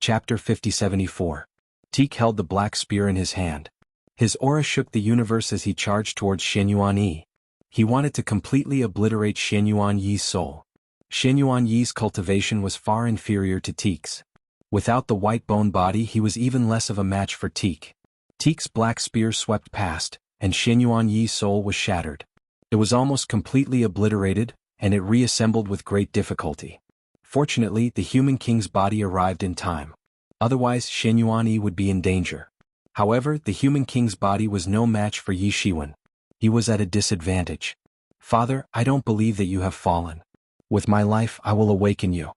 Chapter 5074. Teak held the black spear in his hand. His aura shook the universe as he charged towards Xianyuan Yi. He wanted to completely obliterate Xianyuan Yi's soul. Xianyuan Yi's cultivation was far inferior to Teak's. Without the white bone body he was even less of a match for Teak. Teak's black spear swept past, and Xianyuan Yi's soul was shattered. It was almost completely obliterated, and it reassembled with great difficulty. Fortunately, the human king's body arrived in time. Otherwise, Xianyuan Yi would be in danger. However, the human king's body was no match for Yi Shiwen. He was at a disadvantage. "Father, I don't believe that you have fallen. With my life I will awaken you."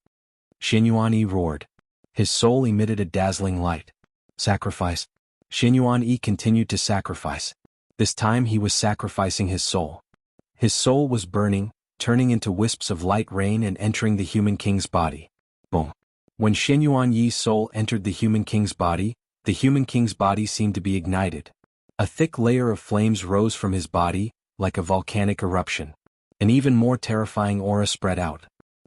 Xianyuan Yi roared. His soul emitted a dazzling light. Sacrifice. Xianyuan Yi continued to sacrifice. This time he was sacrificing his soul. His soul was burning, turning into wisps of light rain and entering the human king's body. Boom. When Xianyuan Yi's soul entered the human king's body seemed to be ignited. A thick layer of flames rose from his body, like a volcanic eruption. An even more terrifying aura spread out.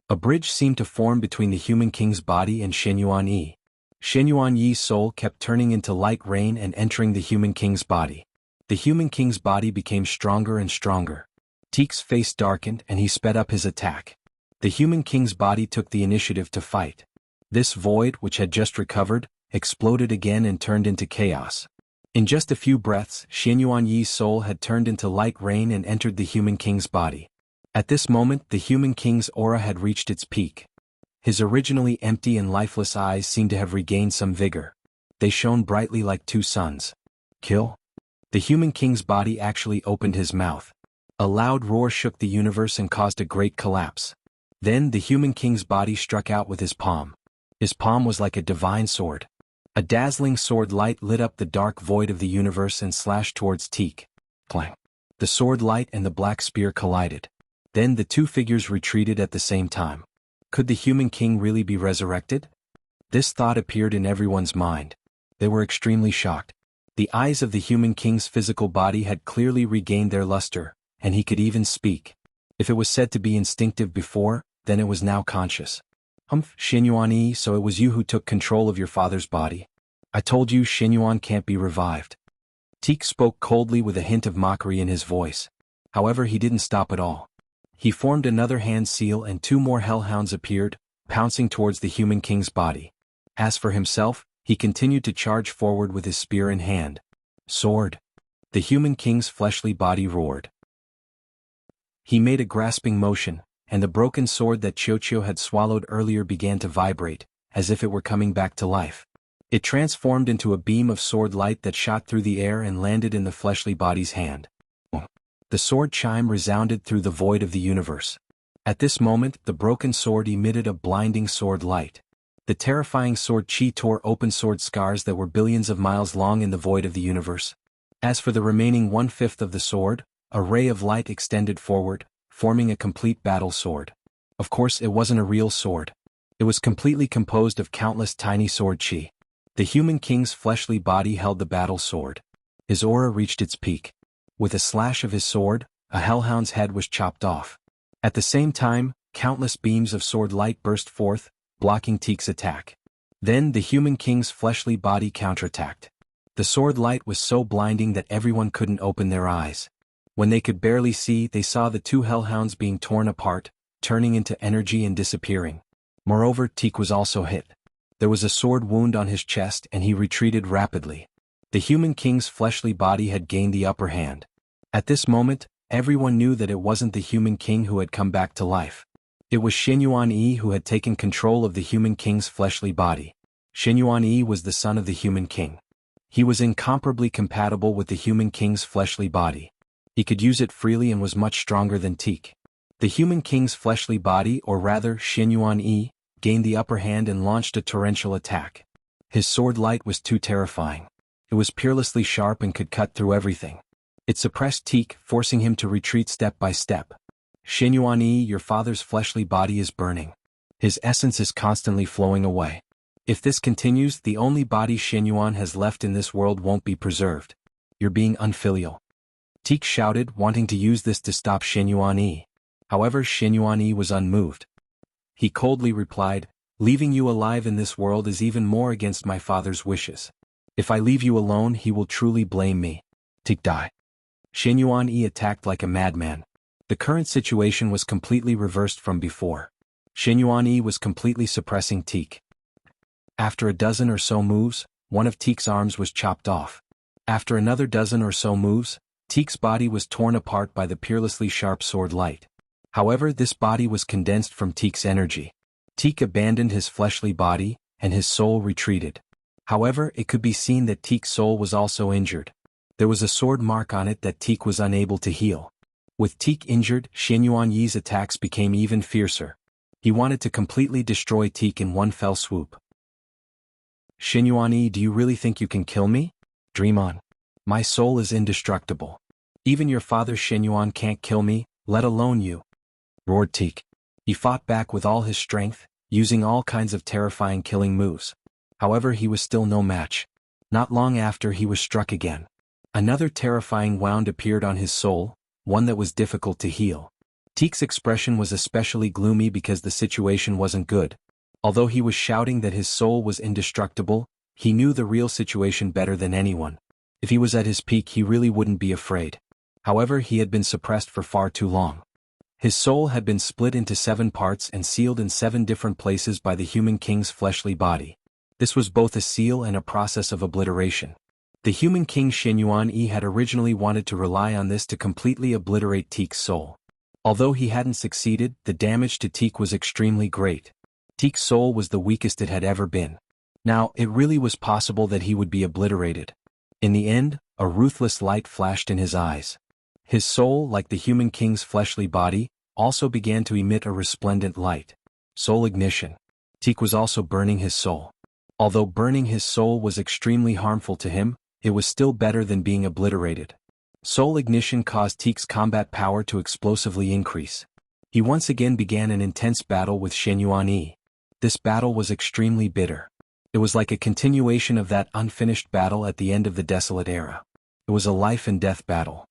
A bridge seemed to form between the human king's body and Xianyuan Yi. Xianyuan Yi's soul kept turning into light rain and entering the human king's body. The human king's body became stronger and stronger. Teak's face darkened and he sped up his attack. The human king's body took the initiative to fight. This void, which had just recovered, exploded again and turned into chaos. In just a few breaths, Xianyuan Yi's soul had turned into light rain and entered the human king's body. At this moment, the human king's aura had reached its peak. His originally empty and lifeless eyes seemed to have regained some vigor. They shone brightly like two suns. Kill? The human king's body actually opened his mouth. A loud roar shook the universe and caused a great collapse. Then the human king's body struck out with his palm. His palm was like a divine sword. A dazzling sword light lit up the dark void of the universe and slashed towards Teak. Clang. The sword light and the black spear collided. Then the two figures retreated at the same time. Could the human king really be resurrected? This thought appeared in everyone's mind. They were extremely shocked. The eyes of the human king's physical body had clearly regained their luster, and he could even speak. If it was said to be instinctive before, then it was now conscious. Xianyuan Yi, so it was you who took control of your father's body. I told you Xianyuan can't be revived. Teak spoke coldly with a hint of mockery in his voice. However, he didn't stop at all. He formed another hand seal and two more hellhounds appeared, pouncing towards the human king's body. As for himself, he continued to charge forward with his spear in hand. Sword. The human king's fleshly body roared. He made a grasping motion, and the broken sword that Qiuqiu had swallowed earlier began to vibrate, as if it were coming back to life. It transformed into a beam of sword light that shot through the air and landed in the fleshly body's hand. The sword chime resounded through the void of the universe. At this moment, the broken sword emitted a blinding sword light. The terrifying sword chi tore open sword scars that were billions of miles long in the void of the universe. As for the remaining one-fifth of the sword, a ray of light extended forward, forming a complete battle sword. Of course, it wasn't a real sword. It was completely composed of countless tiny sword chi. The human king's fleshly body held the battle sword. His aura reached its peak. With a slash of his sword, a hellhound's head was chopped off. At the same time, countless beams of sword light burst forth, blocking Teak's attack. Then the human king's fleshly body counterattacked. The sword light was so blinding that everyone couldn't open their eyes. When they could barely see, they saw the two hellhounds being torn apart, turning into energy and disappearing. Moreover, Teak was also hit. There was a sword wound on his chest and he retreated rapidly. The human king's fleshly body had gained the upper hand. At this moment, everyone knew that it wasn't the human king who had come back to life. It was Xianyuan Yi who had taken control of the human king's fleshly body. Xianyuan Yi was the son of the human king. He was incomparably compatible with the human king's fleshly body. He could use it freely and was much stronger than Teak. The human king's fleshly body, or rather Xianyuan Yi, gained the upper hand and launched a torrential attack. His sword light was too terrifying. It was peerlessly sharp and could cut through everything. It suppressed Teak, forcing him to retreat step by step. Xianyuan Yi, your father's fleshly body is burning. His essence is constantly flowing away. If this continues, the only body Xianyuan has left in this world won't be preserved. You're being unfilial. Teak shouted, wanting to use this to stop Xianyuan Yi. However, Xianyuan Yi was unmoved. He coldly replied, Leaving you alive in this world is even more against my father's wishes. If I leave you alone, he will truly blame me. Teak die. Shenyuan Yi attacked like a madman. The current situation was completely reversed from before. Shenyuan Yi was completely suppressing Teak. After a dozen or so moves, one of Teak's arms was chopped off. After another dozen or so moves, Teak's body was torn apart by the peerlessly sharp sword light. However, this body was condensed from Teak's energy. Teak abandoned his fleshly body, and his soul retreated. However, it could be seen that Teak's soul was also injured. There was a sword mark on it that Teak was unable to heal. With Teak injured, Shenyuan Yi's attacks became even fiercer. He wanted to completely destroy Teak in one fell swoop. Shenyuan Yi, do you really think you can kill me? Dream on. My soul is indestructible. Even your father Shenyuan can't kill me, let alone you. Roared Teak. He fought back with all his strength, using all kinds of terrifying killing moves. However, he was still no match. Not long after, he was struck again. Another terrifying wound appeared on his soul, one that was difficult to heal. Teak's expression was especially gloomy because the situation wasn't good. Although he was shouting that his soul was indestructible, he knew the real situation better than anyone. If he was at his peak, he really wouldn't be afraid. However, he had been suppressed for far too long. His soul had been split into 7 parts and sealed in 7 different places by the human king's fleshly body. This was both a seal and a process of obliteration. The human king Shenyuan Yi had originally wanted to rely on this to completely obliterate Teak's soul. Although he hadn't succeeded, the damage to Teak was extremely great. Teak's soul was the weakest it had ever been. Now, it really was possible that he would be obliterated. In the end, a ruthless light flashed in his eyes. His soul, like the human king's fleshly body, also began to emit a resplendent light. Soul ignition. Teak was also burning his soul. Although burning his soul was extremely harmful to him, it was still better than being obliterated. Soul ignition caused Teak's combat power to explosively increase. He once again began an intense battle with Shenyuan Yi. This battle was extremely bitter. It was like a continuation of that unfinished battle at the end of the Desolate Era. It was a life-and-death battle.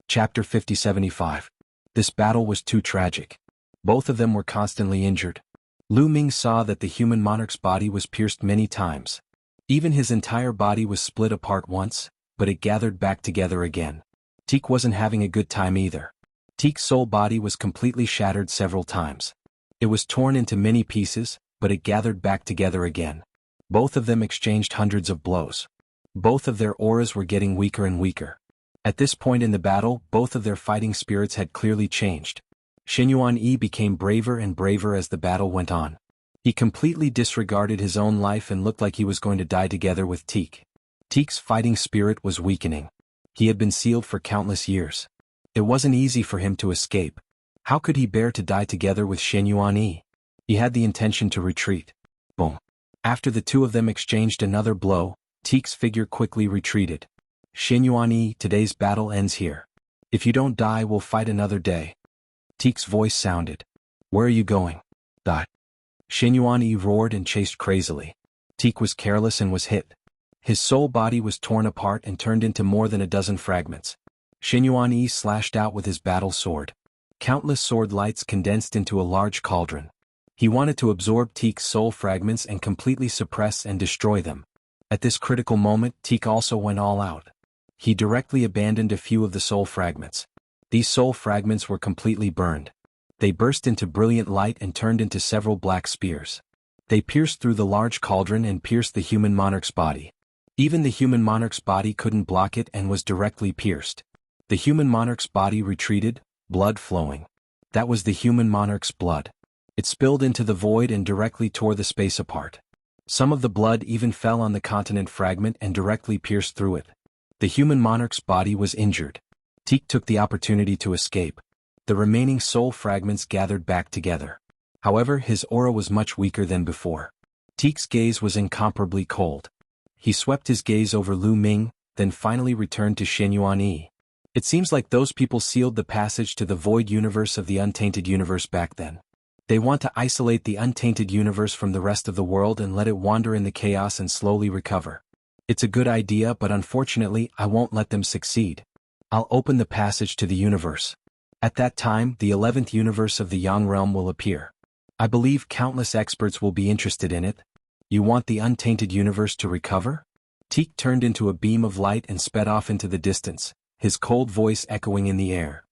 Chapter 50-75. This battle was too tragic. Both of them were constantly injured. Lu Ming saw that the human monarch's body was pierced many times. Even his entire body was split apart once, but it gathered back together again. Teak wasn't having a good time either. Teak's soul body was completely shattered several times. It was torn into many pieces, but it gathered back together again. Both of them exchanged hundreds of blows. Both of their auras were getting weaker and weaker. At this point in the battle, both of their fighting spirits had clearly changed. Shenyuan Yi became braver and braver as the battle went on. He completely disregarded his own life and looked like he was going to die together with Teak. Teak's fighting spirit was weakening. He had been sealed for countless years. It wasn't easy for him to escape. How could he bear to die together with Shenyuan Yi? He had the intention to retreat. Boom. After the two of them exchanged another blow, Teak's figure quickly retreated. Shenyuan Yi, today's battle ends here. If you don't die, we'll fight another day. Teak's voice sounded. Where are you going? Die. Shenyuan Yi roared and chased crazily. Teak was careless and was hit. His soul body was torn apart and turned into more than a dozen fragments. Shenyuan Yi slashed out with his battle sword. Countless sword lights condensed into a large cauldron. He wanted to absorb Teak's soul fragments and completely suppress and destroy them. At this critical moment, Teak also went all out. He directly abandoned a few of the soul fragments. These soul fragments were completely burned. They burst into brilliant light and turned into several black spears. They pierced through the large cauldron and pierced the human monarch's body. Even the human monarch's body couldn't block it and was directly pierced. The human monarch's body retreated, blood flowing. That was the human monarch's blood. It spilled into the void and directly tore the space apart. Some of the blood even fell on the continent fragment and directly pierced through it. The human monarch's body was injured. Teak took the opportunity to escape. The remaining soul fragments gathered back together. However, his aura was much weaker than before. Teak's gaze was incomparably cold. He swept his gaze over Lu Ming, then finally returned to Shenyuan Yi. It seems like those people sealed the passage to the void universe of the untainted universe back then. They want to isolate the untainted universe from the rest of the world and let it wander in the chaos and slowly recover. It's a good idea, but unfortunately, I won't let them succeed. I'll open the passage to the universe. At that time, the 11th universe of the Yang realm will appear. I believe countless experts will be interested in it. You want the untainted universe to recover? Teak turned into a beam of light and sped off into the distance, his cold voice echoing in the air.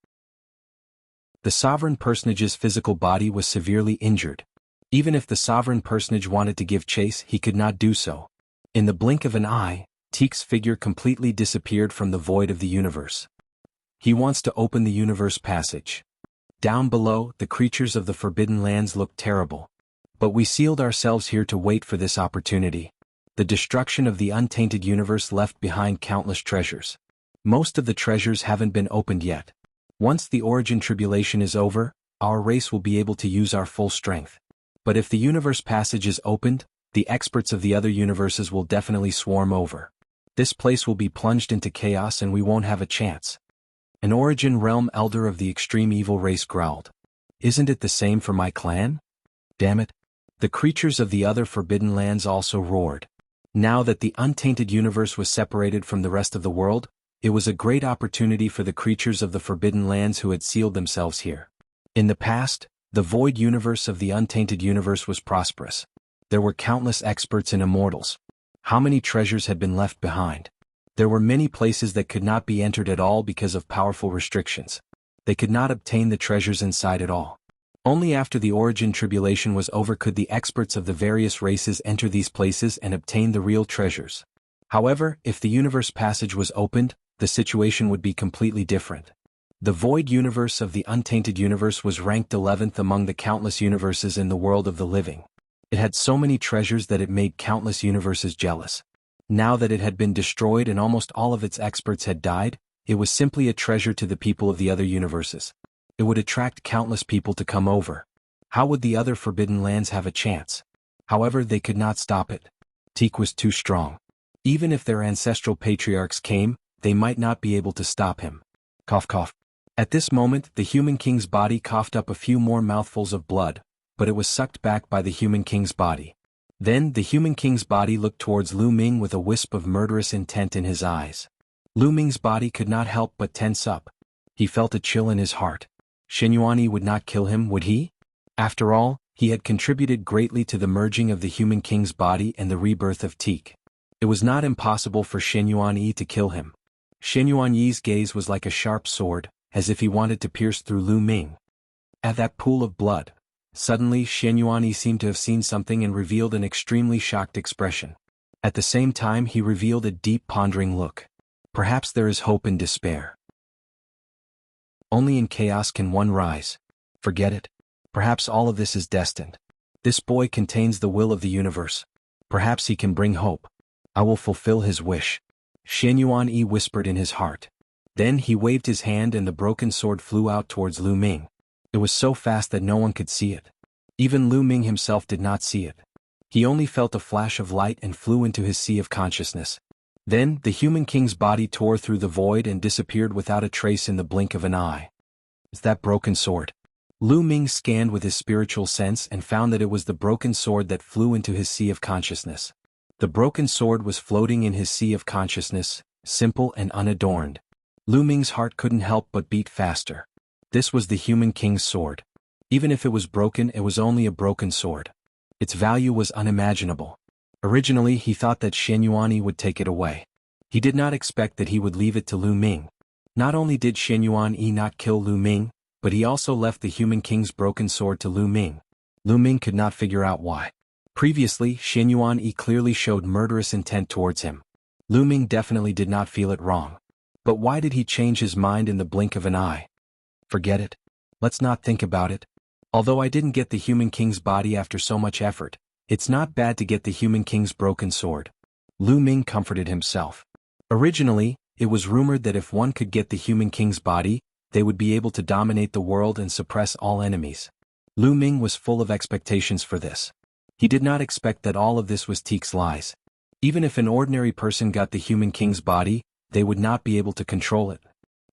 The sovereign personage's physical body was severely injured. Even if the sovereign personage wanted to give chase, he could not do so. In the blink of an eye, Teak's figure completely disappeared from the void of the universe. He wants to open the universe passage. Down below, the creatures of the Forbidden Lands looked terrible. But we sealed ourselves here to wait for this opportunity. The destruction of the untainted universe left behind countless treasures. Most of the treasures haven't been opened yet. Once the origin tribulation is over, our race will be able to use our full strength. But if the universe passage is opened, the experts of the other universes will definitely swarm over. This place will be plunged into chaos and we won't have a chance. An origin realm elder of the extreme evil race growled. Isn't it the same for my clan? Damn it. The creatures of the other Forbidden Lands also roared. Now that the untainted universe was separated from the rest of the world, it was a great opportunity for the creatures of the Forbidden Lands who had sealed themselves here. In the past, the void universe of the untainted universe was prosperous. There were countless experts and immortals. How many treasures had been left behind? There were many places that could not be entered at all because of powerful restrictions. They could not obtain the treasures inside at all. Only after the origin tribulation was over could the experts of the various races enter these places and obtain the real treasures. However, if the universe passage was opened, the situation would be completely different. The void universe of the untainted universe was ranked 11th among the countless universes in the world of the living. It had so many treasures that it made countless universes jealous. Now that it had been destroyed and almost all of its experts had died, it was simply a treasure to the people of the other universes. It would attract countless people to come over. How would the other Forbidden Lands have a chance? However, they could not stop it. Teak was too strong. Even if their ancestral patriarchs came, they might not be able to stop him. Cough cough. At this moment, the human king's body coughed up a few more mouthfuls of blood, but it was sucked back by the human king's body. Then the human king's body looked towards Lu Ming with a wisp of murderous intent in his eyes. Lu Ming's body could not help but tense up. He felt a chill in his heart. Shenyuan would not kill him, would he? After all, he had contributed greatly to the merging of the human king's body and the rebirth of Teak. It was not impossible for Shenyuan to kill him. Shenyuan's gaze was like a sharp sword, as if he wanted to pierce through Lu Ming. At that pool of blood, suddenly Shenyuan seemed to have seen something and revealed an extremely shocked expression. At the same time he revealed a deep pondering look. Perhaps there is hope in despair. Only in chaos can one rise. Forget it. Perhaps all of this is destined. This boy contains the will of the universe. Perhaps he can bring hope. I will fulfill his wish. Shenyuan whispered in his heart. Then he waved his hand and the broken sword flew out towards Lu Ming. It was so fast that no one could see it. Even Lu Ming himself did not see it. He only felt a flash of light and flew into his sea of consciousness. Then, the human king's body tore through the void and disappeared without a trace in the blink of an eye. Is that broken sword? Lu Ming scanned with his spiritual sense and found that it was the broken sword that flew into his sea of consciousness. The broken sword was floating in his sea of consciousness, simple and unadorned. Lu Ming's heart couldn't help but beat faster. This was the human king's sword. Even if it was broken, it was only a broken sword. Its value was unimaginable. Originally, he thought that Shenyuan would take it away. He did not expect that he would leave it to Lu Ming. Not only did Shenyuan not kill Lu Ming, but he also left the human king's broken sword to Lu Ming. Lu Ming could not figure out why. Previously, Shenyuan clearly showed murderous intent towards him. Lu Ming definitely did not feel it wrong. But why did he change his mind in the blink of an eye? Forget it. Let's not think about it. Although I didn't get the human king's body after so much effort, it's not bad to get the human king's broken sword. Lu Ming comforted himself. Originally, it was rumored that if one could get the human king's body, they would be able to dominate the world and suppress all enemies. Lu Ming was full of expectations for this. He did not expect that all of this was Teak's lies. Even if an ordinary person got the human king's body, they would not be able to control it.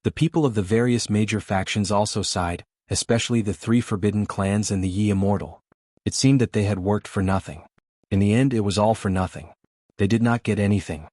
The people of the various major factions also sighed, especially the 3 forbidden clans and the Yi Immortal. It seemed that they had worked for nothing. In the end, it was all for nothing. They did not get anything.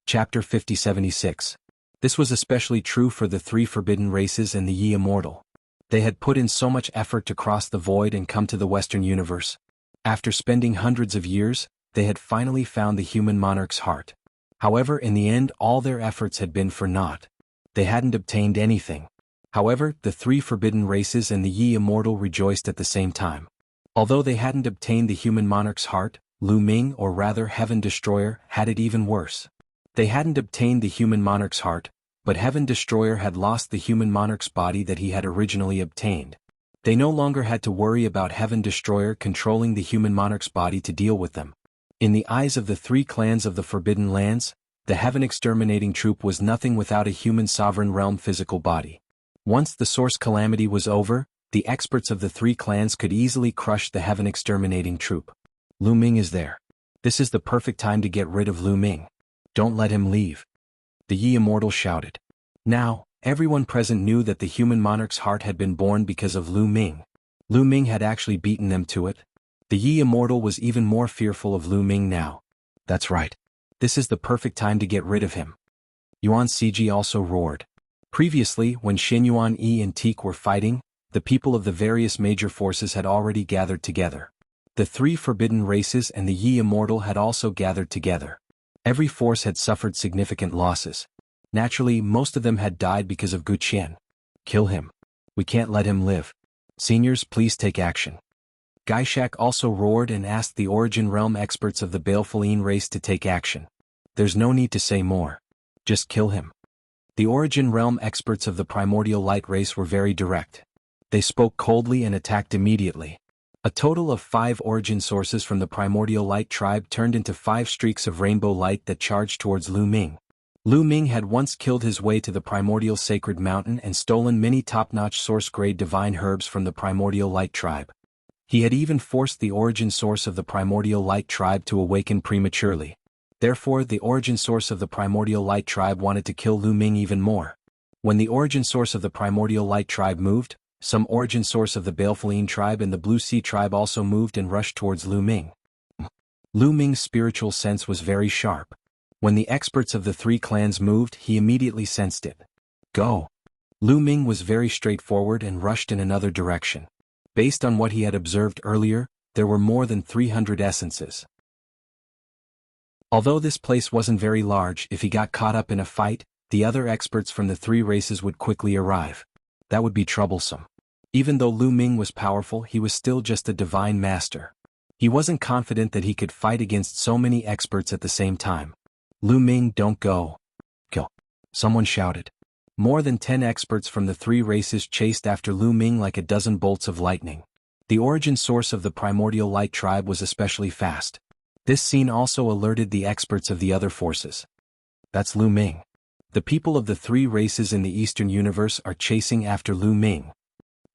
Chapter 5076. This was especially true for the 3 forbidden races and the Yi Immortal. They had put in so much effort to cross the void and come to the Western universe. After spending hundreds of years, they had finally found the human monarch's heart. However, in the end, all their efforts had been for naught. They hadn't obtained anything. However, the three forbidden races and the Yi Immortal rejoiced at the same time. Although they hadn't obtained the human monarch's heart, Lu Ming, or rather Heaven Destroyer, had it even worse. They hadn't obtained the human monarch's heart, but Heaven Destroyer had lost the human monarch's body that he had originally obtained. They no longer had to worry about Heaven Destroyer controlling the human monarch's body to deal with them. In the eyes of the three clans of the Forbidden Lands, the Heaven Exterminating Troop was nothing without a human sovereign realm physical body. Once the Source Calamity was over, the experts of the three clans could easily crush the Heaven Exterminating Troop. Lu Ming is there. This is the perfect time to get rid of Lu Ming. Don't let him leave. The Yi Immortal shouted. Now, everyone present knew that the human monarch's heart had been born because of Lu Ming. Lu Ming had actually beaten them to it. The Yi Immortal was even more fearful of Lu Ming now. That's right. This is the perfect time to get rid of him. Yuan Ciji also roared. Previously, when Xinyuan Yi and Teak were fighting, the people of the various major forces had already gathered together. The three forbidden races and the Yi Immortal had also gathered together. Every force had suffered significant losses. Naturally, most of them had died because of Gu Qian. Kill him. We can't let him live. Seniors, please take action. Gaishak also roared and asked the Origin Realm experts of the Baleful Yin race to take action. There's no need to say more. Just kill him. The Origin Realm experts of the Primordial Light race were very direct. They spoke coldly and attacked immediately. A total of 5 origin sources from the Primordial Light tribe turned into 5 streaks of rainbow light that charged towards Lu Ming. Lu Ming had once killed his way to the Primordial Sacred Mountain and stolen many top-notch source-grade divine herbs from the Primordial Light tribe. He had even forced the origin source of the Primordial Light tribe to awaken prematurely. Therefore, the origin source of the Primordial Light tribe wanted to kill Lu Ming even more. When the origin source of the Primordial Light tribe moved, some origin source of the Baleful Yin tribe and the Blue Sea tribe also moved and rushed towards Lu Ming. Lu Ming's spiritual sense was very sharp. When the experts of the three clans moved, he immediately sensed it. Go! Lu Ming was very straightforward and rushed in another direction. Based on what he had observed earlier, there were more than 300 essences. Although this place wasn't very large, if he got caught up in a fight, the other experts from the three races would quickly arrive. That would be troublesome. Even though Lu Ming was powerful, he was still just a divine master. He wasn't confident that he could fight against so many experts at the same time. Lu Ming, don't go. Go. Someone shouted. More than 10 experts from the three races chased after Lu Ming like a dozen bolts of lightning. The origin source of the Primordial Light tribe was especially fast. This scene also alerted the experts of the other forces. That's Lu Ming. The people of the three races in the Eastern Universe are chasing after Lu Ming.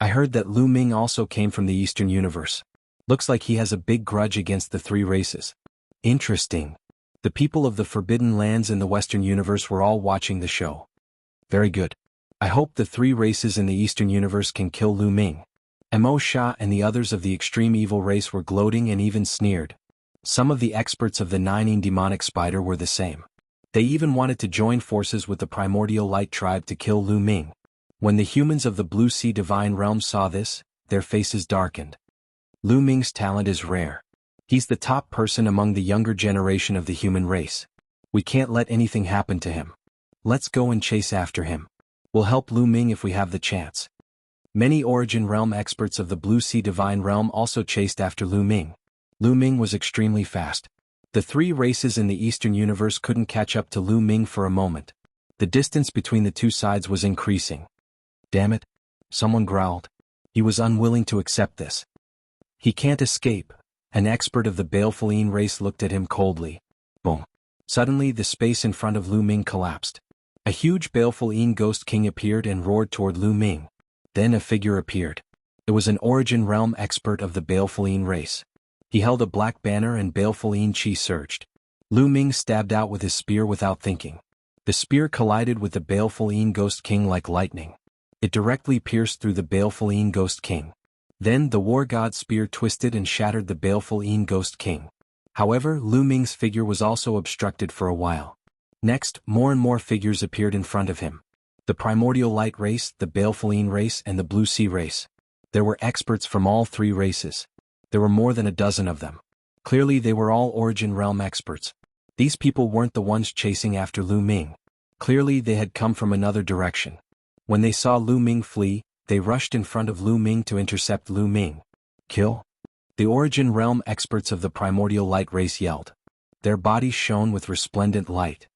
I heard that Lu Ming also came from the Eastern Universe. Looks like he has a big grudge against the three races. Interesting. The people of the Forbidden Lands in the Western Universe were all watching the show. Very good. I hope the three races in the Eastern Universe can kill Lu Ming. Mo Sha and the others of the Extreme Evil race were gloating and even sneered. Some of the experts of the Nining Demonic Spider were the same. They even wanted to join forces with the Primordial Light tribe to kill Lu Ming. When the humans of the Blue Sea Divine Realm saw this, their faces darkened. Lu Ming's talent is rare. He's the top person among the younger generation of the human race. We can't let anything happen to him. Let's go and chase after him. We'll help Lu Ming if we have the chance. Many Origin Realm experts of the Blue Sea Divine Realm also chased after Lu Ming. Lu Ming was extremely fast. The three races in the Eastern Universe couldn't catch up to Lu Ming for a moment. The distance between the two sides was increasing. Damn it! Someone growled. He was unwilling to accept this. He can't escape. An expert of the Baleful Yin race looked at him coldly. Boom. Suddenly the space in front of Lu Ming collapsed. A huge Baleful Yin Ghost King appeared and roared toward Lu Ming. Then a figure appeared. It was an Origin Realm expert of the Baleful Yin race. He held a black banner and Baleful Yin Chi surged. Lu Ming stabbed out with his spear without thinking. The spear collided with the Baleful Yin Ghost King like lightning. It directly pierced through the Baleful Yin Ghost King. Then the War God's spear twisted and shattered the Baleful Yin Ghost King. However, Lu Ming's figure was also obstructed for a while. Next, more and more figures appeared in front of him. The Primordial Light race, the Balefulline race, and the Blue Sea race. There were experts from all three races. There were more than a dozen of them. Clearly they were all Origin Realm experts. These people weren't the ones chasing after Lu Ming. Clearly they had come from another direction. When they saw Lu Ming flee, they rushed in front of Lu Ming to intercept Lu Ming. Kill? The Origin Realm experts of the Primordial Light race yelled. Their bodies shone with resplendent light.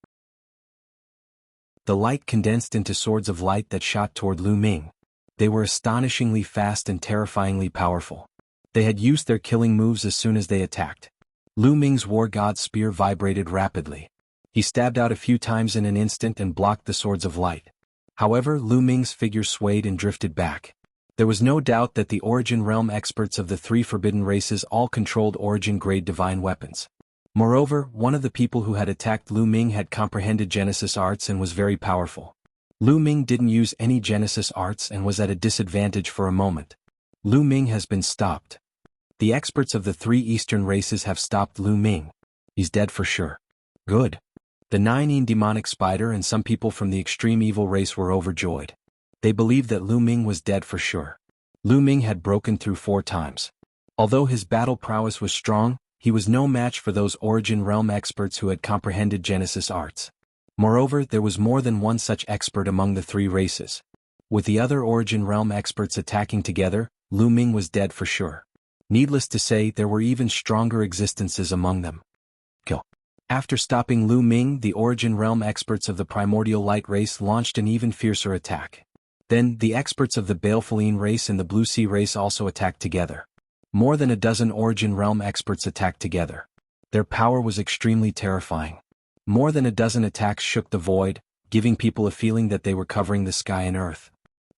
The light condensed into swords of light that shot toward Lu Ming. They were astonishingly fast and terrifyingly powerful. They had used their killing moves as soon as they attacked. Lu Ming's War God spear vibrated rapidly. He stabbed out a few times in an instant and blocked the swords of light. However, Lu Ming's figure swayed and drifted back. There was no doubt that the Origin Realm experts of the three forbidden races all controlled Origin-grade divine weapons. Moreover, one of the people who had attacked Lu Ming had comprehended Genesis arts and was very powerful. Lu Ming didn't use any Genesis arts and was at a disadvantage for a moment. Lu Ming has been stopped. The experts of the three Eastern races have stopped Lu Ming. He's dead for sure. Good. The 9 demonic spider and some people from the extreme evil race were overjoyed. They believed that Lu Ming was dead for sure. Lu Ming had broken through 4 times. Although his battle prowess was strong, he was no match for those Origin Realm experts who had comprehended Genesis arts. Moreover, there was more than one such expert among the three races. With the other Origin Realm experts attacking together, Lu Ming was dead for sure. Needless to say, there were even stronger existences among them. Kill. After stopping Lu Ming, the Origin Realm experts of the Primordial Light race launched an even fiercer attack. Then, the experts of the Balefulline race and the Blue Sea race also attacked together. More than a dozen Origin Realm experts attacked together. Their power was extremely terrifying. More than a dozen attacks shook the void, giving people a feeling that they were covering the sky and earth.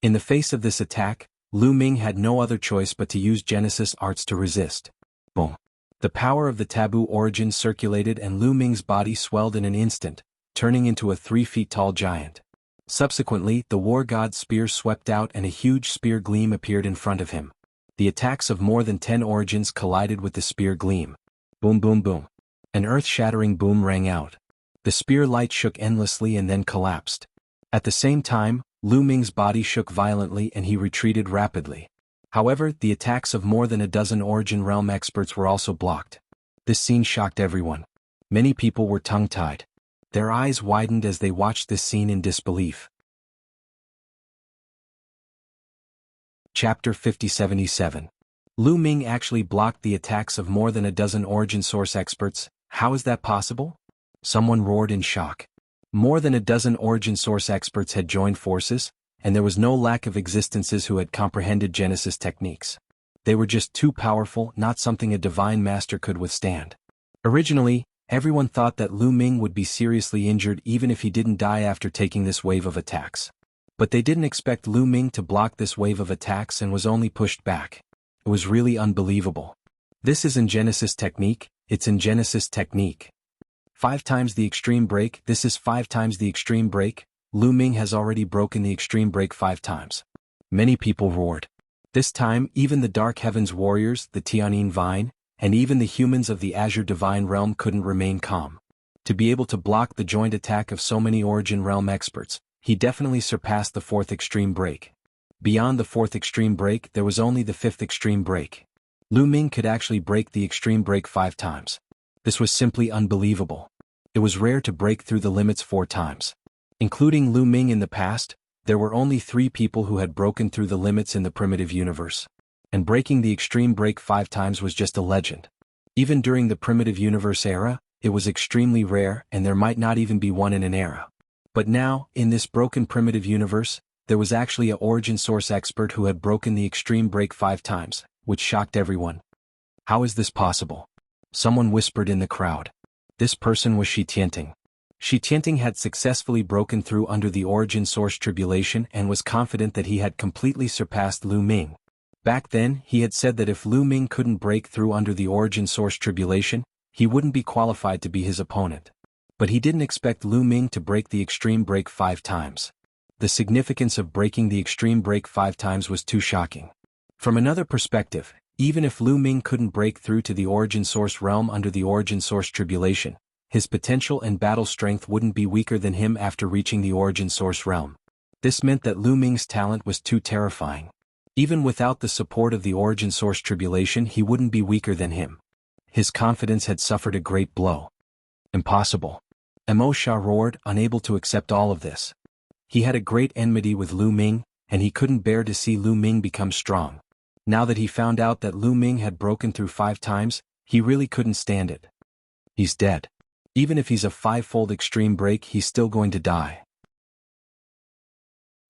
In the face of this attack, Lu Ming had no other choice but to use Genesis arts to resist. Boom. The power of the taboo origin circulated and Lu Ming's body swelled in an instant, turning into a 3-feet-tall giant. Subsequently, the War God spear swept out and a huge spear gleam appeared in front of him. The attacks of more than 10 origins collided with the spear gleam. Boom boom boom. An earth-shattering boom rang out. The spear light shook endlessly and then collapsed. At the same time, Lu Ming's body shook violently and he retreated rapidly. However, the attacks of more than a dozen Origin Realm experts were also blocked. This scene shocked everyone. Many people were tongue-tied. Their eyes widened as they watched this scene in disbelief. Chapter 5077. Lu Ming actually blocked the attacks of more than a dozen Origin Source experts. How is that possible? Someone roared in shock. More than a dozen Origin Source experts had joined forces, and there was no lack of existences who had comprehended Genesis techniques. They were just too powerful, not something a divine master could withstand. Originally, everyone thought that Lu Ming would be seriously injured even if he didn't die after taking this wave of attacks. But they didn't expect Lu Ming to block this wave of attacks and was only pushed back. It was really unbelievable. This isn't Genesis technique, it's in Genesis technique. 5 times the extreme break, this is 5 times the extreme break. Lu Ming has already broken the extreme break 5 times. Many people roared. This time, even the Dark Heavens warriors, the Tianyin Vine, and even the humans of the Azure Divine Realm couldn't remain calm. To be able to block the joint attack of so many Origin Realm experts, he definitely surpassed the 4th extreme break. Beyond the 4th extreme break, there was only the 5th extreme break. Lu Ming could actually break the extreme break 5 times. This was simply unbelievable. It was rare to break through the limits 4 times. Including Lu Ming in the past, there were only 3 people who had broken through the limits in the primitive universe. And breaking the extreme break 5 times was just a legend. Even during the primitive universe era, it was extremely rare and there might not even be one in an era. But now, in this broken primitive universe, there was actually a Origin Source expert who had broken the extreme break 5 times, which shocked everyone. How is this possible? Someone whispered in the crowd. This person was Shi Tianting. Shi Tianting had successfully broken through under the Origin Source tribulation and was confident that he had completely surpassed Lu Ming. Back then, he had said that if Lu Ming couldn't break through under the Origin Source tribulation, he wouldn't be qualified to be his opponent. But he didn't expect Lu Ming to break the extreme break 5 times. The significance of breaking the extreme break 5 times was too shocking. From another perspective, even if Lu Ming couldn't break through to the Origin Source realm under the Origin Source tribulation, his potential and battle strength wouldn't be weaker than him after reaching the Origin Source realm. This meant that Lu Ming's talent was too terrifying. Even without the support of the origin source tribulation, he wouldn't be weaker than him. His confidence had suffered a great blow. Impossible. Emo-sha roared, unable to accept all of this. He had a great enmity with Lu Ming, and he couldn't bear to see Lu Ming become strong. Now that he found out that Lu Ming had broken through 5 times, he really couldn't stand it. He's dead. Even if he's a 5-fold extreme break, he's still going to die.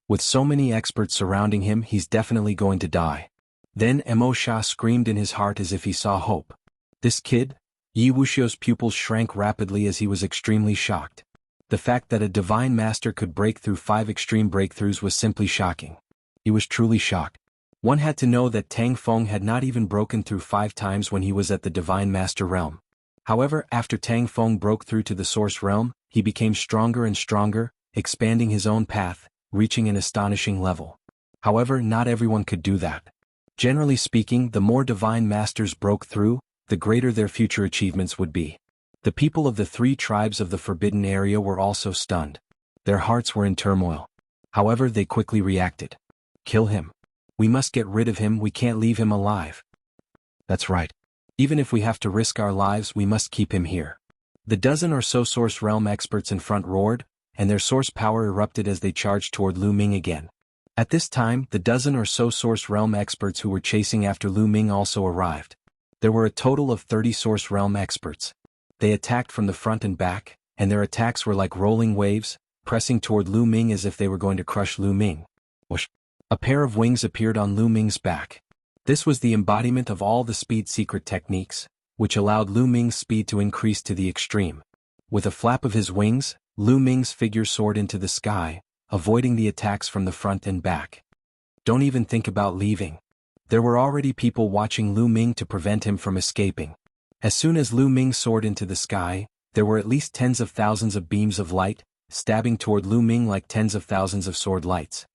With so many experts surrounding him, he's definitely going to die. Then Emo-sha screamed in his heart as if he saw hope. This kid? Yi Wuxia's pupils shrank rapidly as he was extremely shocked. The fact that a divine master could break through 5 extreme breakthroughs was simply shocking. He was truly shocked. One had to know that Tang Feng had not even broken through 5 times when he was at the divine master realm. However, after Tang Feng broke through to the source realm, he became stronger and stronger, expanding his own path, reaching an astonishing level. However, not everyone could do that. Generally speaking, the more divine masters broke through, the greater their future achievements would be. The people of the 3 tribes of the forbidden area were also stunned. Their hearts were in turmoil. However, they quickly reacted. Kill him. We must get rid of him, we can't leave him alive. That's right. Even if we have to risk our lives, we must keep him here. The dozen or so source realm experts in front roared, and their source power erupted as they charged toward Lu Ming again. At this time, the dozen or so source realm experts who were chasing after Lu Ming also arrived. There were a total of 30 source realm experts. They attacked from the front and back, and their attacks were like rolling waves, pressing toward Lu Ming as if they were going to crush Lu Ming. Whoosh! A pair of wings appeared on Lu Ming's back. This was the embodiment of all the speed secret techniques, which allowed Lu Ming's speed to increase to the extreme. With a flap of his wings, Lu Ming's figure soared into the sky, avoiding the attacks from the front and back. Don't even think about leaving. There were already people watching Lu Ming to prevent him from escaping. As soon as Lu Ming soared into the sky, there were at least tens of thousands of beams of light, stabbing toward Lu Ming like tens of thousands of sword lights.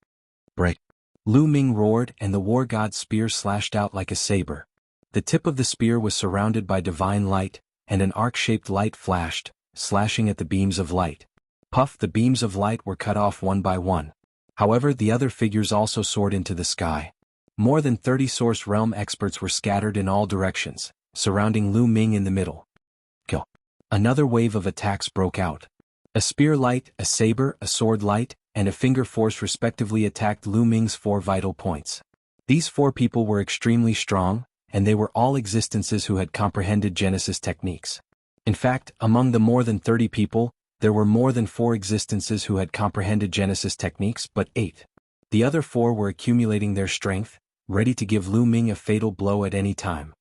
Break! Lu Ming roared, and the war god's spear slashed out like a saber. The tip of the spear was surrounded by divine light, and an arc-shaped light flashed, slashing at the beams of light. Puff! The beams of light were cut off one by one. However, the other figures also soared into the sky. More than 30 source realm experts were scattered in all directions, surrounding Lu Ming in the middle. Kill! Another wave of attacks broke out. A spear light, a saber, a sword light, and a finger force respectively attacked Lu Ming's 4 vital points. These 4 people were extremely strong, and they were all existences who had comprehended Genesis techniques. In fact, among the more than 30 people, there were more than 4 existences who had comprehended Genesis techniques, but 8. The other 4 were accumulating their strength, ready to give Lu Ming a fatal blow at any time.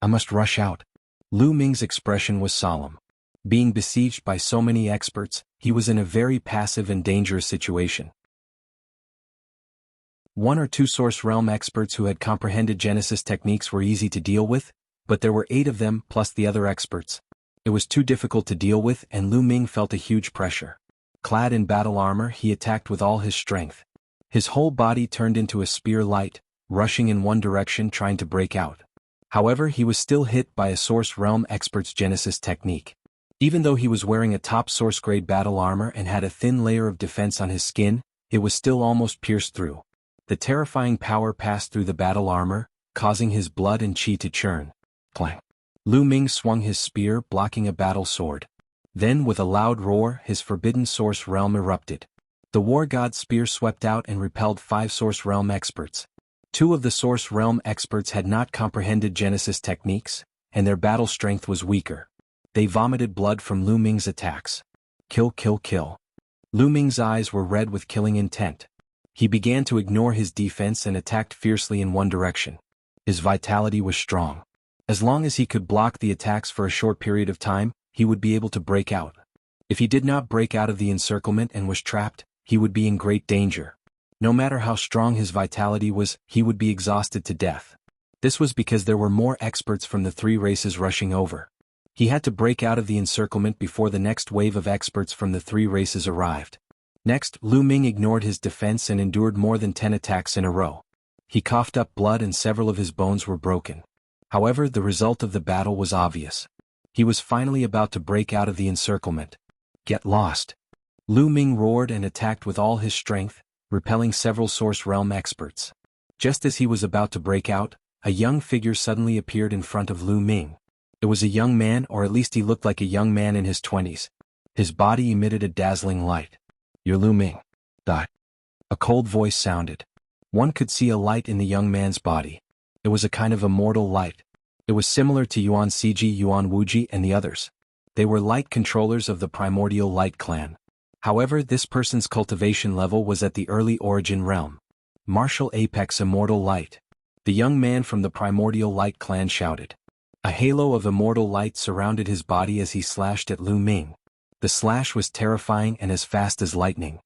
I must rush out. Lu Ming's expression was solemn. Being besieged by so many experts, he was in a very passive and dangerous situation. 1 or 2 source realm experts who had comprehended Genesis techniques were easy to deal with, but there were 8 of them plus the other experts. It was too difficult to deal with, and Lu Ming felt a huge pressure. Clad in battle armor, he attacked with all his strength. His whole body turned into a spear light, rushing in one direction trying to break out. However, he was still hit by a source realm expert's Genesis technique. Even though he was wearing a top source grade battle armor and had a thin layer of defense on his skin, it was still almost pierced through. The terrifying power passed through the battle armor, causing his blood and chi to churn. Clang! Lu Ming swung his spear, blocking a battle sword. Then, with a loud roar, his forbidden source realm erupted. The war god's spear swept out and repelled 5 source realm experts. 2 of the source realm experts had not comprehended Genesis techniques, and their battle strength was weaker. They vomited blood from Lu Ming's attacks. Kill, kill, kill. Lu Ming's eyes were red with killing intent. He began to ignore his defense and attacked fiercely in one direction. His vitality was strong. As long as he could block the attacks for a short period of time, he would be able to break out. If he did not break out of the encirclement and was trapped, he would be in great danger. No matter how strong his vitality was, he would be exhausted to death. This was because there were more experts from the 3 races rushing over. He had to break out of the encirclement before the next wave of experts from the 3 races arrived. Next, Lu Ming ignored his defense and endured more than 10 attacks in a row. He coughed up blood and several of his bones were broken. However, the result of the battle was obvious. He was finally about to break out of the encirclement. Get lost! Lu Ming roared and attacked with all his strength, repelling several Source Realm experts. Just as he was about to break out, a young figure suddenly appeared in front of Lu Ming. It was a young man, or at least he looked like a young man in his 20s. His body emitted a dazzling light. "You're Lu Ming." A cold voice sounded. One could see a light in the young man's body. It was a kind of immortal light. It was similar to Yuan Ciji, Yuan Wuji, and the others. They were light controllers of the primordial light clan. However, this person's cultivation level was at the early origin realm. Martial Apex Immortal Light. The young man from the primordial light clan shouted. A halo of immortal light surrounded his body as he slashed at Lu Ming. The slash was terrifying and as fast as lightning.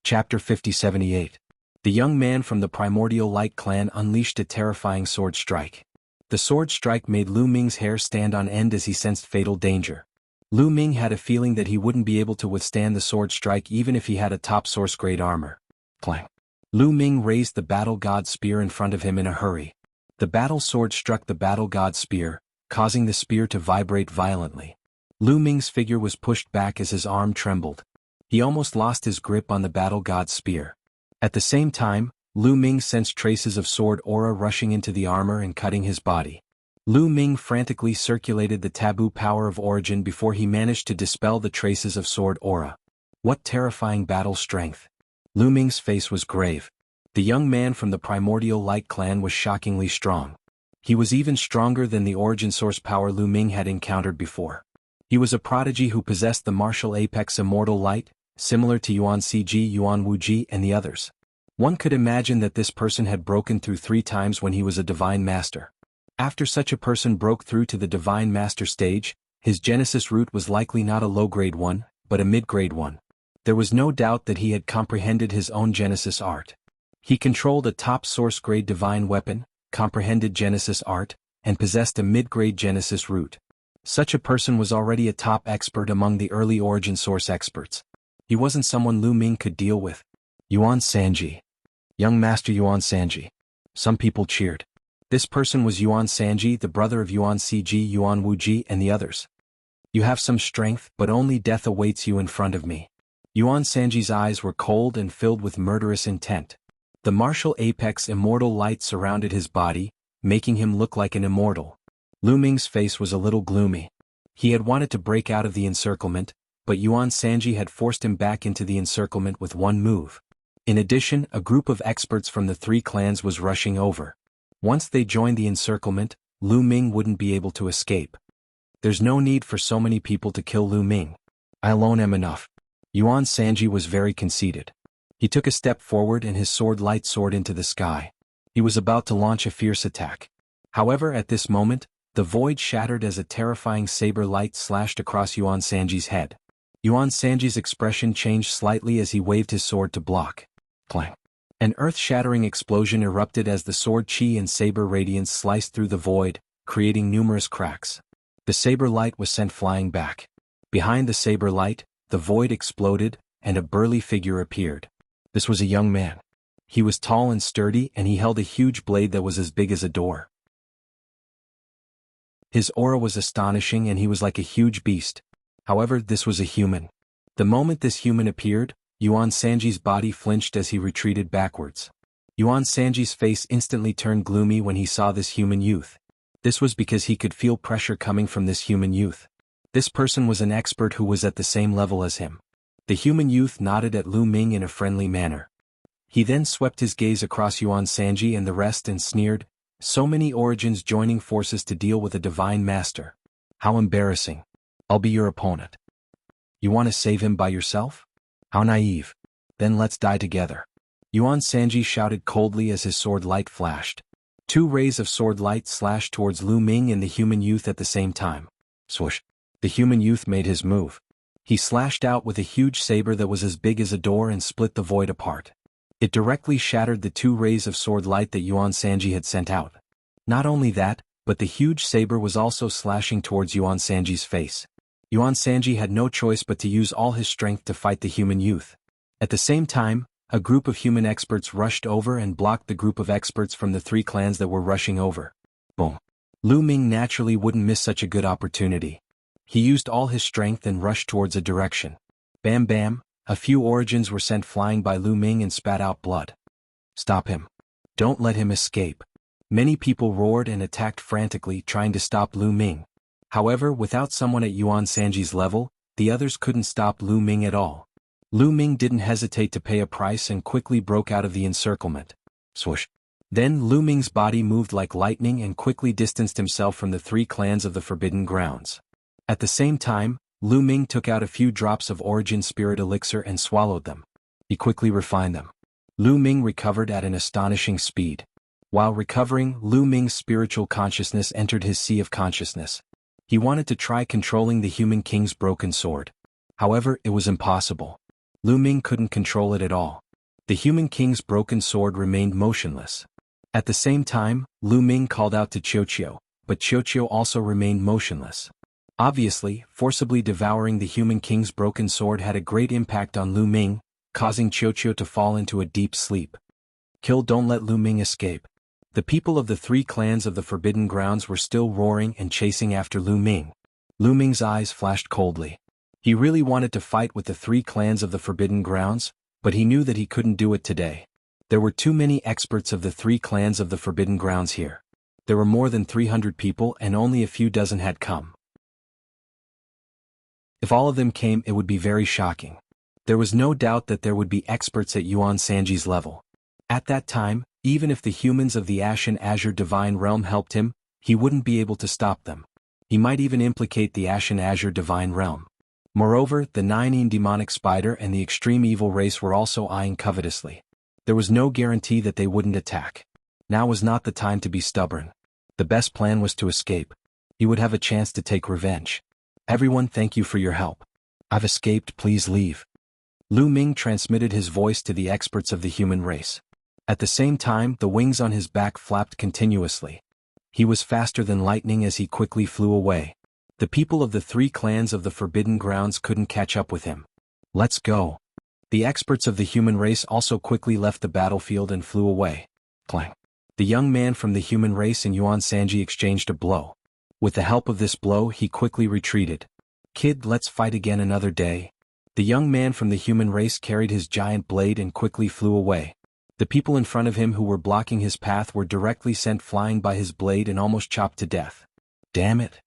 Chapter 5078. The young man from the primordial light clan unleashed a terrifying sword strike. The sword strike made Lu Ming's hair stand on end as he sensed fatal danger. Lu Ming had a feeling that he wouldn't be able to withstand the sword strike even if he had a top source grade armor. Clang. Lu Ming raised the battle god spear in front of him in a hurry. The battle sword struck the battle god spear, causing the spear to vibrate violently. Lu Ming's figure was pushed back as his arm trembled. He almost lost his grip on the battle god's spear. At the same time, Lu Ming sensed traces of sword aura rushing into the armor and cutting his body. Lu Ming frantically circulated the taboo power of origin before he managed to dispel the traces of sword aura. What terrifying battle strength! Lu Ming's face was grave. The young man from the primordial light clan was shockingly strong. He was even stronger than the origin source power Lu Ming had encountered before. He was a prodigy who possessed the martial apex immortal light, similar to Yuan Ciji, Yuan Wuji, and the others. One could imagine that this person had broken through 3 times when he was a divine master. After such a person broke through to the divine master stage, his genesis root was likely not a low-grade one, but a mid-grade one. There was no doubt that he had comprehended his own genesis art. He controlled a top source grade divine weapon, comprehended genesis art, and possessed a mid-grade genesis root. Such a person was already a top expert among the early origin source experts. He wasn't someone Lu Ming could deal with. Yuan Sanji. Young Master Yuan Sanji. Some people cheered. This person was Yuan Sanji, the brother of Yuan Ciji, Yuan Wuji, and the others. You have some strength, but only death awaits you in front of me. Yuan Sanji's eyes were cold and filled with murderous intent. The martial apex immortal light surrounded his body, making him look like an immortal. Lu Ming's face was a little gloomy. He had wanted to break out of the encirclement, but Yuan Sanji had forced him back into the encirclement with one move. In addition, a group of experts from the 3 clans was rushing over. Once they joined the encirclement, Lu Ming wouldn't be able to escape. There's no need for so many people to kill Lu Ming. I alone am enough. Yuan Sanji was very conceited. He took a step forward and his sword light soared into the sky. He was about to launch a fierce attack. However, at this moment, the void shattered as a terrifying saber light slashed across Yuan Sanji's head. Yuan Sanji's expression changed slightly as he waved his sword to block. Clang. An earth-shattering explosion erupted as the sword chi and saber radiance sliced through the void, creating numerous cracks. The saber light was sent flying back. Behind the saber light, the void exploded, and a burly figure appeared. This was a young man. He was tall and sturdy, and he held a huge blade that was as big as a door. His aura was astonishing, and he was like a huge beast. However, this was a human. The moment this human appeared, Yuan Sanji's body flinched as he retreated backwards. Yuan Sanji's face instantly turned gloomy when he saw this human youth. This was because he could feel pressure coming from this human youth. This person was an expert who was at the same level as him. The human youth nodded at Lu Ming in a friendly manner. He then swept his gaze across Yuan Sanji and the rest and sneered, "So many origins joining forces to deal with a divine master. How embarrassing. I'll be your opponent. You want to save him by yourself? How naive. Then let's die together." Yuan Sanji shouted coldly as his sword light flashed. 2 rays of sword light slashed towards Lu Ming and the human youth at the same time. Swoosh. The human youth made his move. He slashed out with a huge saber that was as big as a door and split the void apart. It directly shattered the 2 rays of sword light that Yuan Sanji had sent out. Not only that, but the huge saber was also slashing towards Yuan Sanji's face. Yuan Sanji had no choice but to use all his strength to fight the human youth. At the same time, a group of human experts rushed over and blocked the group of experts from the 3 clans that were rushing over. Boom. Lu Ming naturally wouldn't miss such a good opportunity. He used all his strength and rushed towards a direction. Bam bam, a few origins were sent flying by Lu Ming and spat out blood. Stop him. Don't let him escape. Many people roared and attacked frantically, trying to stop Lu Ming. However, without someone at Yuan Sanji's level, the others couldn't stop Lu Ming at all. Lu Ming didn't hesitate to pay a price and quickly broke out of the encirclement. Swoosh. Then Lu Ming's body moved like lightning and quickly distanced himself from the 3 clans of the Forbidden Grounds. At the same time, Lu Ming took out a few drops of Origin Spirit Elixir and swallowed them. He quickly refined them. Lu Ming recovered at an astonishing speed. While recovering, Lu Ming's spiritual consciousness entered his sea of consciousness. He wanted to try controlling the Human King's broken sword. However, it was impossible. Lu Ming couldn't control it at all. The Human King's broken sword remained motionless. At the same time, Lu Ming called out to Qiuqiu, but Qiuqiu also remained motionless. Obviously, forcibly devouring the Human King's broken sword had a great impact on Lu Ming, causing Qiuqiu to fall into a deep sleep. Don't let Lu Ming escape. The people of the 3 clans of the Forbidden Grounds were still roaring and chasing after Lu Ming. Lu Ming's eyes flashed coldly. He really wanted to fight with the 3 clans of the Forbidden Grounds, but he knew that he couldn't do it today. There were too many experts of the 3 clans of the Forbidden Grounds here. There were more than 300 people and only a few dozen had come. If all of them came, it would be very shocking. There was no doubt that there would be experts at Yuan Sanji's level. At that time, even if the humans of the Ashen Azure Divine Realm helped him, he wouldn't be able to stop them. He might even implicate the Ashen Azure Divine Realm. Moreover, the 9 demonic spider and the extreme evil race were also eyeing covetously. There was no guarantee that they wouldn't attack. Now was not the time to be stubborn. The best plan was to escape. He would have a chance to take revenge. Everyone, thank you for your help. I've escaped, please leave. Lu Ming transmitted his voice to the experts of the human race. At the same time, the wings on his back flapped continuously. He was faster than lightning as he quickly flew away. The people of the 3 clans of the Forbidden Grounds couldn't catch up with him. Let's go. The experts of the human race also quickly left the battlefield and flew away. Clang. The young man from the human race and Yuan Sanji exchanged a blow. With the help of this blow, he quickly retreated. Kid, let's fight again another day. The young man from the human race carried his giant blade and quickly flew away. The people in front of him who were blocking his path were directly sent flying by his blade and almost chopped to death. Damn it!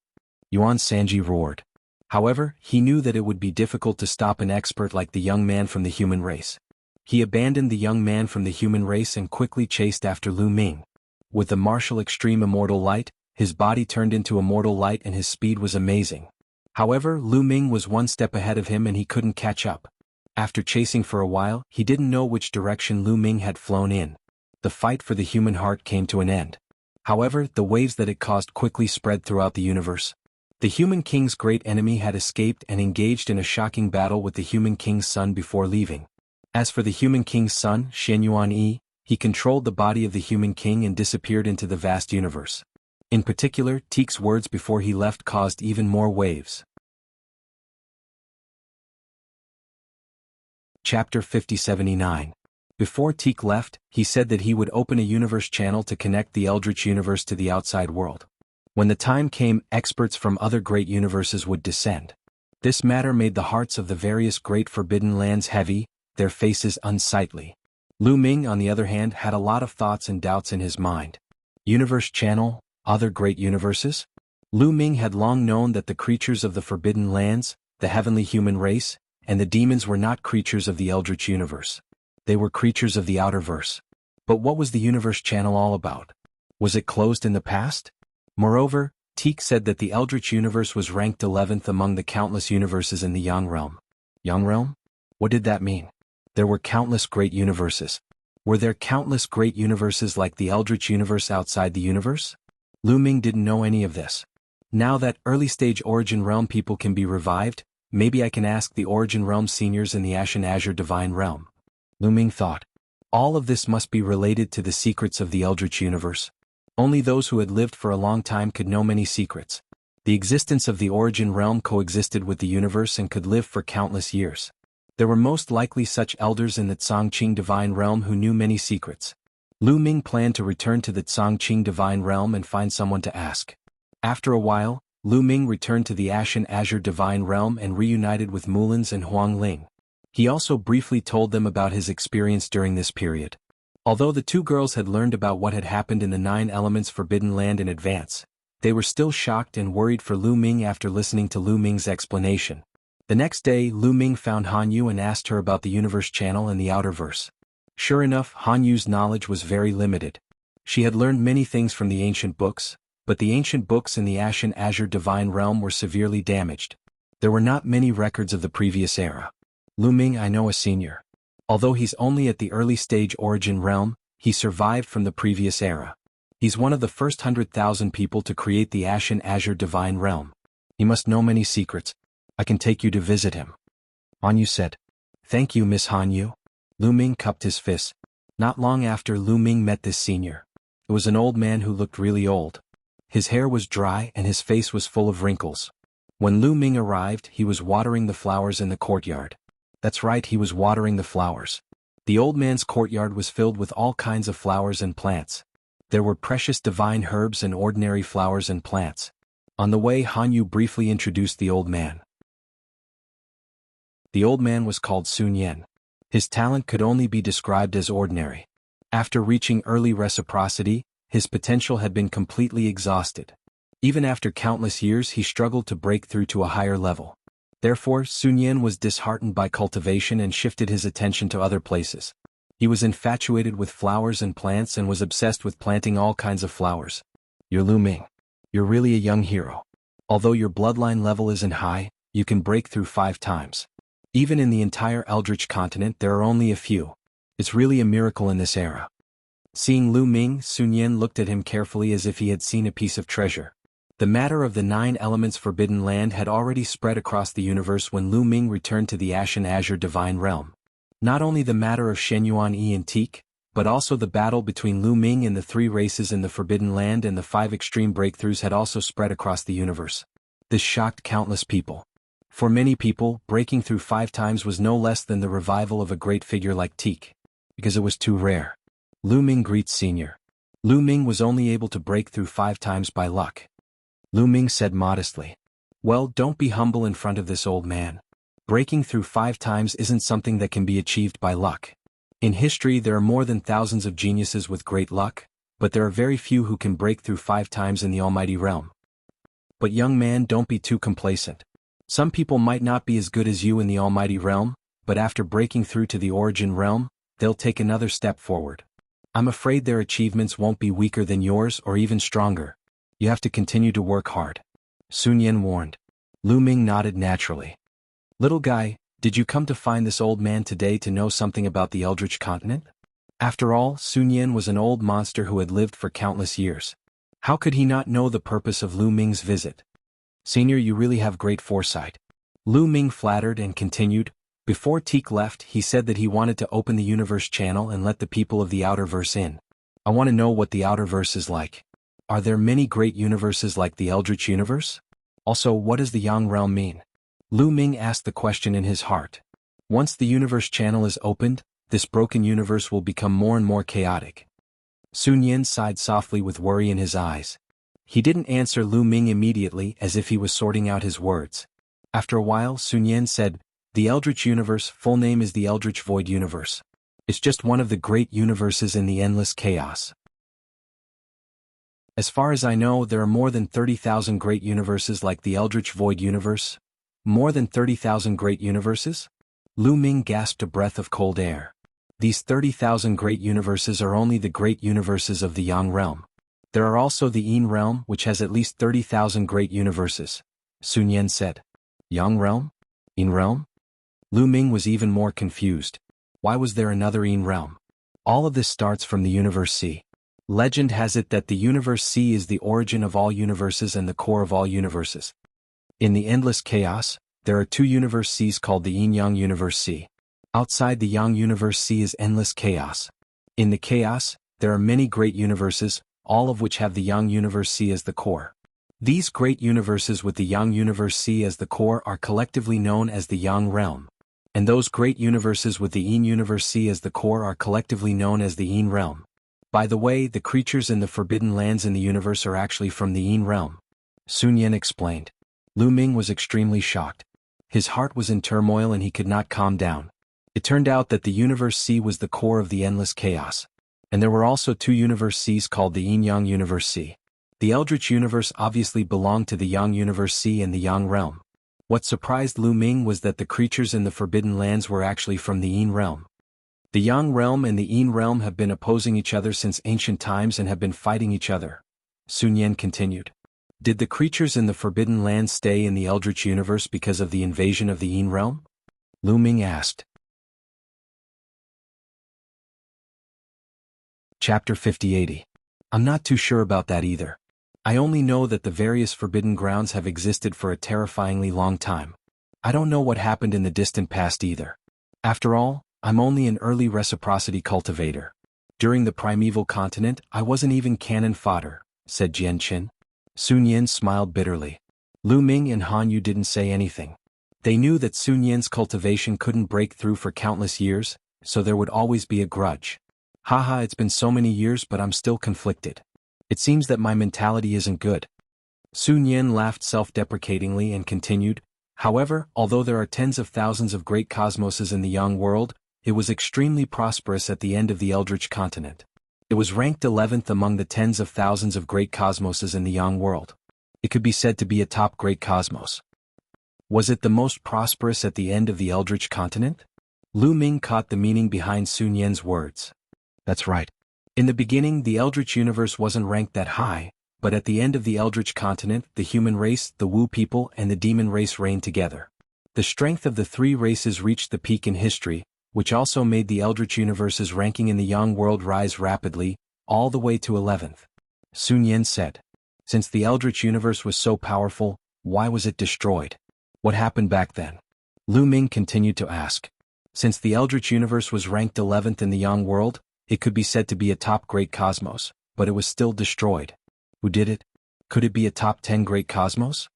Yuan Sanji roared. However, he knew that it would be difficult to stop an expert like the young man from the human race. He abandoned the young man from the human race and quickly chased after Lu Ming. With the martial extreme immortal light, his body turned into immortal light and his speed was amazing. However, Lu Ming was 1 step ahead of him and he couldn't catch up. After chasing for a while, he didn't know which direction Lu Ming had flown in. The fight for the human heart came to an end. However, the waves that it caused quickly spread throughout the universe. The Human King's great enemy had escaped and engaged in a shocking battle with the Human King's son before leaving. As for the Human King's son, Shenyuan Yi, he controlled the body of the Human King and disappeared into the vast universe. In particular, Teek's words before he left caused even more waves. Chapter 5079. Before Teek left, he said that he would open a universe channel to connect the Eldritch universe to the outside world. When the time came, experts from other great universes would descend. This matter made the hearts of the various great forbidden lands heavy, their faces unsightly. Lu Ming, on the other hand, had a lot of thoughts and doubts in his mind. Universe channel, other great universes? Lu Ming had long known that the creatures of the forbidden lands, the heavenly human race, and the demons were not creatures of the Eldritch universe. They were creatures of the outer verse. But what was the universe channel all about? Was it closed in the past? Moreover, Teek said that the Eldritch universe was ranked 11th among the countless universes in the Yang realm. Yang realm? What did that mean? There were countless great universes. Were there countless great universes like the Eldritch universe outside the universe? Lu Ming didn't know any of this. Now that early-stage Origin Realm people can be revived, maybe I can ask the Origin Realm seniors in the Ashen Azure Divine Realm. Lu Ming thought. All of this must be related to the secrets of the Eldritch universe. Only those who had lived for a long time could know many secrets. The existence of the Origin Realm coexisted with the universe and could live for countless years. There were most likely such elders in the Tsongqing Divine Realm who knew many secrets. Lu Ming planned to return to the Tsongqing Divine Realm and find someone to ask. After a while, Lu Ming returned to the Ashen Azure Divine Realm and reunited with Mulins and Huang Ling. He also briefly told them about his experience during this period. Although the two girls had learned about what had happened in the 9 Elements Forbidden Land in advance, they were still shocked and worried for Lu Ming after listening to Lu Ming's explanation. The next day, Lu Ming found Han Yu and asked her about the Universe Channel and the Outerverse. Sure enough, Han Yu's knowledge was very limited. She had learned many things from the ancient books, but the ancient books in the Ashen Azure Divine Realm were severely damaged. There were not many records of the previous era. Lu Ming, I know a senior. Although he's only at the early stage origin realm, he survived from the previous era. He's one of the first 100,000 people to create the Ashen Azure Divine Realm. He must know many secrets. I can take you to visit him. Han Yu said. Thank you, Miss Han Yu. Lu Ming cupped his fist. Not long after Lu Ming met this senior. It was an old man who looked really old. His hair was dry and his face was full of wrinkles. When Lu Ming arrived, he was watering the flowers in the courtyard. That's right, he was watering the flowers. The old man's courtyard was filled with all kinds of flowers and plants. There were precious divine herbs and ordinary flowers and plants. On the way, Han Yu briefly introduced the old man. The old man was called Sun Yan. His talent could only be described as ordinary. After reaching early reciprocity, his potential had been completely exhausted. Even after countless years, he struggled to break through to a higher level. Therefore, Sun Yan was disheartened by cultivation and shifted his attention to other places. He was infatuated with flowers and plants and was obsessed with planting all kinds of flowers. You're Lu Ming. You're really a young hero. Although your bloodline level isn't high, you can break through 5 times. Even in the entire Eldritch continent there are only a few. It's really a miracle in this era. Seeing Lu Ming, Sun Yan looked at him carefully as if he had seen a piece of treasure. The matter of the 9 Elements Forbidden Land had already spread across the universe when Lu Ming returned to the Ashen Azure Divine Realm. Not only the matter of Shenyuan Yi and Teak, but also the battle between Lu Ming and the 3 races in the Forbidden Land and the 5 extreme breakthroughs had also spread across the universe. This shocked countless people. For many people, breaking through 5 times was no less than the revival of a great figure like Teak. Because it was too rare. Lu Ming greets Senior. Lu Ming was only able to break through 5 times by luck. Lu Ming said modestly. Well, don't be humble in front of this old man. Breaking through 5 times isn't something that can be achieved by luck. In history there are more than thousands of geniuses with great luck, but there are very few who can break through 5 times in the Almighty Realm. But young man, don't be too complacent. Some people might not be as good as you in the Almighty Realm, but after breaking through to the Origin Realm, they'll take another step forward. I'm afraid their achievements won't be weaker than yours or even stronger. You have to continue to work hard. Sun Yan warned. Lu Ming nodded naturally. Little guy, did you come to find this old man today to know something about the Eldritch continent? After all, Sun Yan was an old monster who had lived for countless years. How could he not know the purpose of Lu Ming's visit? Senior, you really have great foresight. Lu Ming flattered and continued. Before Teak left, he said that he wanted to open the Universe Channel and let the people of the Outerverse in. I want to know what the Outerverse is like. Are there many great universes like the Eldritch Universe? Also, what does the Yang Realm mean? Lu Ming asked the question in his heart. Once the Universe Channel is opened, this broken universe will become more and more chaotic. Sun Yan sighed softly with worry in his eyes. He didn't answer Lu Ming immediately as if he was sorting out his words. After a while, Sun Yan said, The Eldritch Universe, full name is the Eldritch Void Universe. It's just one of the great universes in the endless chaos. As far as I know, there are more than 30,000 great universes like the Eldritch Void Universe. More than 30,000 great universes? Lu Ming gasped a breath of cold air. These 30,000 great universes are only the great universes of the Yang Realm. There are also the Yin Realm, which has at least 30,000 great universes. Sun Yan said. Yang Realm? Yin Realm? Lu Ming was even more confused. Why was there another Yin Realm? All of this starts from the Universe C. Legend has it that the Universe C is the origin of all universes and the core of all universes. In the endless chaos, there are 2 Universe Cs called the Yin-Yang Universe C. Outside the Yang Universe C is endless chaos. In the chaos, there are many great universes, all of which have the Yang Universe C as the core. These great universes with the Yang Universe C as the core are collectively known as the Yang Realm. And those great universes with the Yin Universe C as the core are collectively known as the Yin Realm. By the way, the creatures in the Forbidden Lands in the universe are actually from the Yin Realm. Sun Yan explained. Lu Ming was extremely shocked. His heart was in turmoil and he could not calm down. It turned out that the Universe C was the core of the endless chaos. And there were also two Universe Cs called the Yin-Yang Universe C. The Eldritch Universe obviously belonged to the Yang Universe C and the Yang Realm. What surprised Lu Ming was that the creatures in the Forbidden Lands were actually from the Yin Realm. The Yang Realm and the Yin Realm have been opposing each other since ancient times and have been fighting each other. Sun Yan continued. Did the creatures in the Forbidden Lands stay in the Eldritch Universe because of the invasion of the Yin Realm? Lu Ming asked. Chapter 5080. I'm not too sure about that either. I only know that the various forbidden grounds have existed for a terrifyingly long time. I don't know what happened in the distant past either. After all, I'm only an early reciprocity cultivator. During the primeval continent, I wasn't even cannon fodder, said Jian Qin. Sun Yan smiled bitterly. Lu Ming and Han Yu didn't say anything. They knew that Sun Yan's cultivation couldn't break through for countless years, so there would always be a grudge. Haha, it's been so many years but I'm still conflicted. It seems that my mentality isn't good. Sun Yan laughed self-deprecatingly and continued, however, although there are tens of thousands of great cosmoses in the Yang world, it was extremely prosperous at the end of the Eldritch continent. It was ranked 11th among the tens of thousands of great cosmoses in the Yang world. It could be said to be a top great cosmos. Was it the most prosperous at the end of the Eldritch continent? Lu Ming caught the meaning behind Sun Yan's words. That's right. In the beginning, the Eldritch universe wasn't ranked that high, but at the end of the Eldritch continent, the human race, the Wu people, and the demon race reigned together. The strength of the three races reached the peak in history, which also made the Eldritch universe's ranking in the Yang world rise rapidly, all the way to 11th. Sun Yan said. Since the Eldritch universe was so powerful, why was it destroyed? What happened back then? Lu Ming continued to ask. Since the Eldritch universe was ranked 11th in the Yang world, it could be said to be a top great cosmos, but it was still destroyed. Who did it? Could it be a top 10 great cosmos?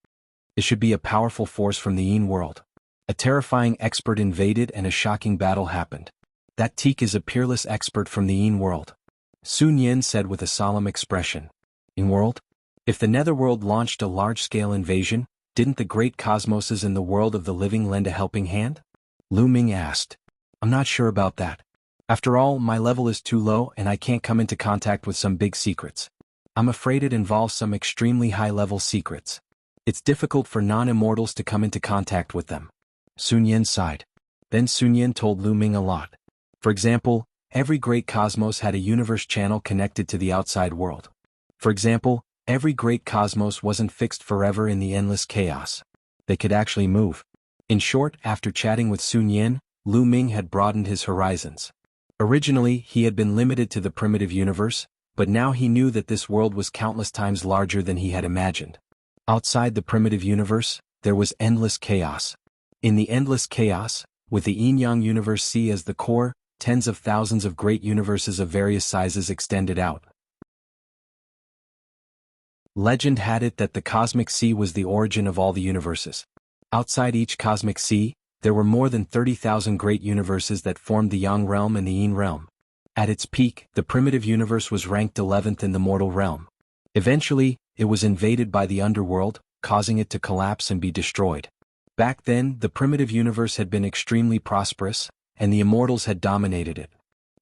It should be a powerful force from the Yin world. A terrifying expert invaded and a shocking battle happened. That Teak is a peerless expert from the Yin world. Sun Yan said with a solemn expression. Yin world? If the Netherworld launched a large-scale invasion, didn't the great cosmoses in the world of the living lend a helping hand? Lu Ming asked. I'm not sure about that. After all, my level is too low and I can't come into contact with some big secrets. I'm afraid it involves some extremely high-level secrets. It's difficult for non-immortals to come into contact with them. Sun Yan sighed. Then Sun Yan told Lu Ming a lot. For example, every great cosmos had a universe channel connected to the outside world. For example, every great cosmos wasn't fixed forever in the endless chaos. They could actually move. In short, after chatting with Sun Yan, Lu Ming had broadened his horizons. Originally, he had been limited to the primitive universe, but now he knew that this world was countless times larger than he had imagined. Outside the primitive universe, there was endless chaos. In the endless chaos, with the Yin-Yang Universe C as the core, tens of thousands of great universes of various sizes extended out. Legend had it that the Cosmic Sea was the origin of all the universes. Outside each Cosmic Sea, there were more than 30,000 great universes that formed the Yang realm and the Yin realm. At its peak, the primitive universe was ranked 11th in the mortal realm. Eventually, it was invaded by the underworld, causing it to collapse and be destroyed. Back then, the primitive universe had been extremely prosperous, and the immortals had dominated it.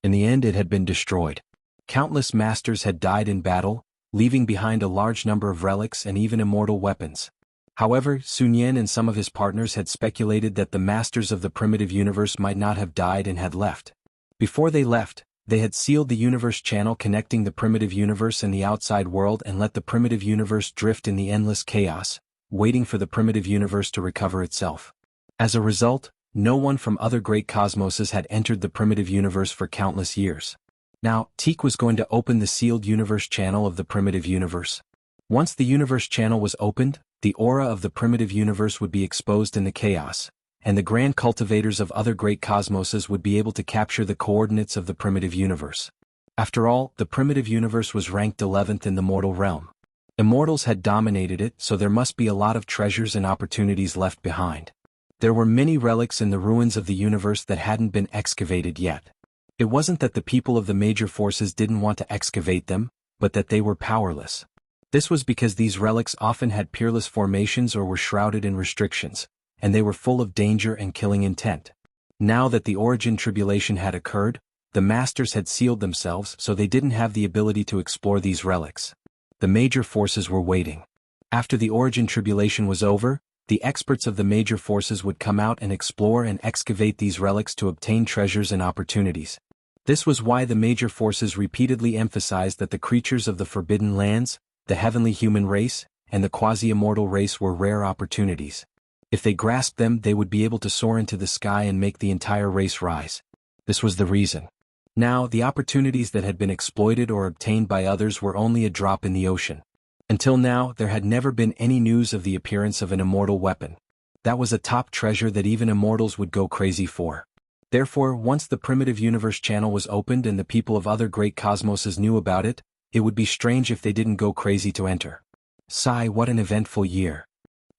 In the end, it had been destroyed. Countless masters had died in battle, leaving behind a large number of relics and even immortal weapons. However, Sun Yan and some of his partners had speculated that the masters of the primitive universe might not have died and had left. Before they left, they had sealed the universe channel connecting the primitive universe and the outside world and let the primitive universe drift in the endless chaos, waiting for the primitive universe to recover itself. As a result, no one from other great cosmoses had entered the primitive universe for countless years. Now, Teak was going to open the sealed universe channel of the primitive universe. Once the universe channel was opened, the aura of the primitive universe would be exposed in the chaos, and the grand cultivators of other great cosmoses would be able to capture the coordinates of the primitive universe. After all, the primitive universe was ranked 11th in the mortal realm. Immortals had dominated it, so there must be a lot of treasures and opportunities left behind. There were many relics in the ruins of the universe that hadn't been excavated yet. It wasn't that the people of the major forces didn't want to excavate them, but that they were powerless. This was because these relics often had peerless formations or were shrouded in restrictions, and they were full of danger and killing intent. Now that the origin tribulation had occurred, the masters had sealed themselves so they didn't have the ability to explore these relics. The major forces were waiting. After the origin tribulation was over, the experts of the major forces would come out and explore and excavate these relics to obtain treasures and opportunities. This was why the major forces repeatedly emphasized that the creatures of the Forbidden Lands, the heavenly human race, and the quasi-immortal race were rare opportunities. If they grasped them, they would be able to soar into the sky and make the entire race rise. This was the reason. Now, the opportunities that had been exploited or obtained by others were only a drop in the ocean. Until now, there had never been any news of the appearance of an immortal weapon. That was a top treasure that even immortals would go crazy for. Therefore, once the Primitive Universe channel was opened and the people of other great cosmoses knew about it, it would be strange if they didn't go crazy to enter. Sigh, what an eventful year.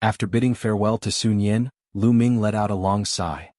After bidding farewell to Sun Yin, Lu Ming let out a long sigh.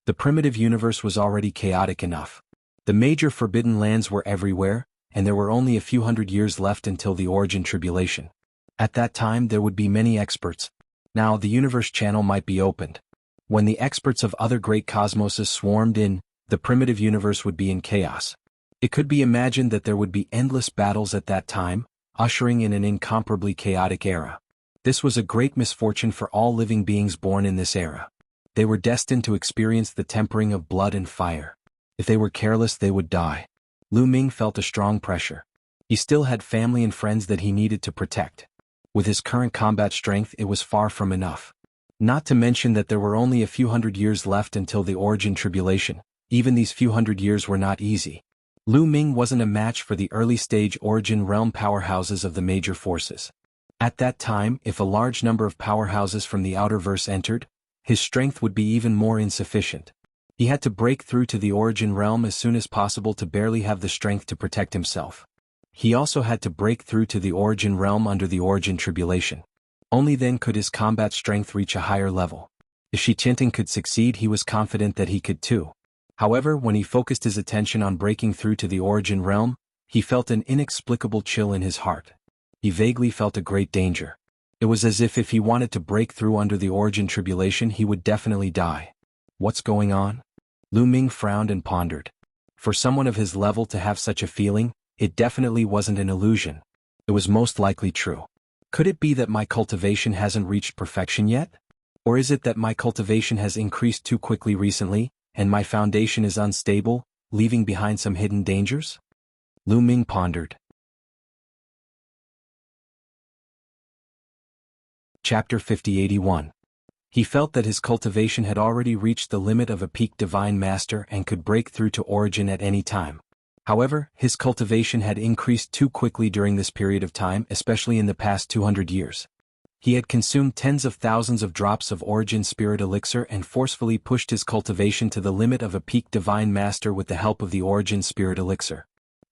The primitive universe was already chaotic enough. The major forbidden lands were everywhere, and there were only a few hundred years left until the origin tribulation. At that time there would be many experts. Now the universe channel might be opened. When the experts of other great cosmoses swarmed in, the primitive universe would be in chaos. It could be imagined that there would be endless battles at that time, ushering in an incomparably chaotic era. This was a great misfortune for all living beings born in this era. They were destined to experience the tempering of blood and fire. If they were careless, they would die. Lu Ming felt a strong pressure. He still had family and friends that he needed to protect. With his current combat strength, it was far from enough. Not to mention that there were only a few hundred years left until the origin tribulation. Even these few hundred years were not easy. Lu Ming wasn't a match for the early-stage origin realm powerhouses of the major forces. At that time, if a large number of powerhouses from the outer verse entered, his strength would be even more insufficient. He had to break through to the origin realm as soon as possible to barely have the strength to protect himself. He also had to break through to the origin realm under the origin tribulation. Only then could his combat strength reach a higher level. If Shi Qinting could succeed, he was confident that he could too. However, when he focused his attention on breaking through to the origin realm, he felt an inexplicable chill in his heart. He vaguely felt a great danger. It was as if he wanted to break through under the origin tribulation, he would definitely die. What's going on? Lu Ming frowned and pondered. For someone of his level to have such a feeling, it definitely wasn't an illusion. It was most likely true. Could it be that my cultivation hasn't reached perfection yet? Or is it that my cultivation has increased too quickly recently, and my foundation is unstable, leaving behind some hidden dangers? Lu Ming pondered. Chapter 5081. He felt that his cultivation had already reached the limit of a peak divine master and could break through to origin at any time. However, his cultivation had increased too quickly during this period of time, especially in the past 200 years. He had consumed tens of thousands of drops of origin spirit elixir and forcefully pushed his cultivation to the limit of a peak divine master with the help of the origin spirit elixir.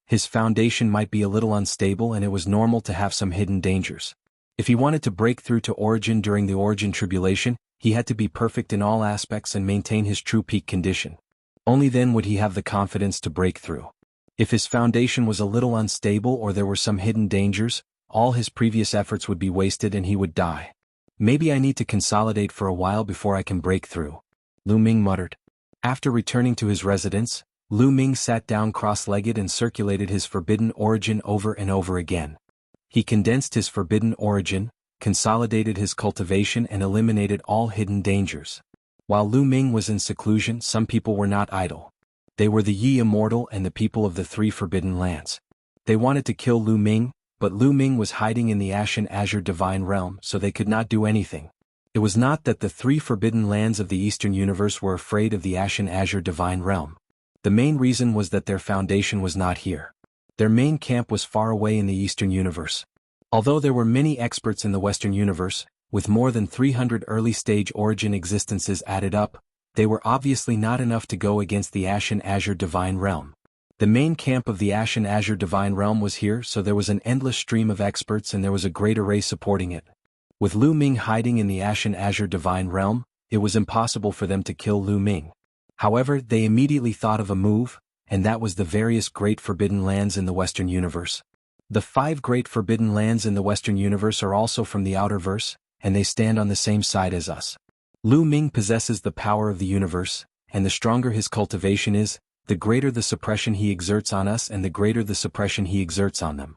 His foundation might be a little unstable and it was normal to have some hidden dangers. If he wanted to break through to origin during the origin tribulation, he had to be perfect in all aspects and maintain his true peak condition. Only then would he have the confidence to break through. If his foundation was a little unstable or there were some hidden dangers, all his previous efforts would be wasted and he would die. Maybe I need to consolidate for a while before I can break through, Lu Ming muttered. After returning to his residence, Lu Ming sat down cross-legged and circulated his forbidden origin over and over again. He condensed his forbidden origin, consolidated his cultivation and eliminated all hidden dangers. While Lu Ming was in seclusion, some people were not idle. They were the Yi Immortal and the people of the three forbidden lands. They wanted to kill Lu Ming, but Lu Ming was hiding in the Ashen Azure Divine Realm, so they could not do anything. It was not that the three forbidden lands of the Eastern Universe were afraid of the Ashen Azure Divine Realm. The main reason was that their foundation was not here. Their main camp was far away in the Eastern Universe. Although there were many experts in the Western Universe, with more than 300 early-stage origin existences added up, they were obviously not enough to go against the Ashen Azure Divine Realm. The main camp of the Ashen Azure Divine Realm was here, so there was an endless stream of experts and there was a great array supporting it. With Lu Ming hiding in the Ashen Azure Divine Realm, it was impossible for them to kill Lu Ming. However, they immediately thought of a move, and that was the various great forbidden lands in the Western Universe. The 5 great forbidden lands in the Western universe are also from the outer verse, and they stand on the same side as us. Lu Ming possesses the power of the universe, and the stronger his cultivation is, the greater the suppression he exerts on us and the greater the suppression he exerts on them.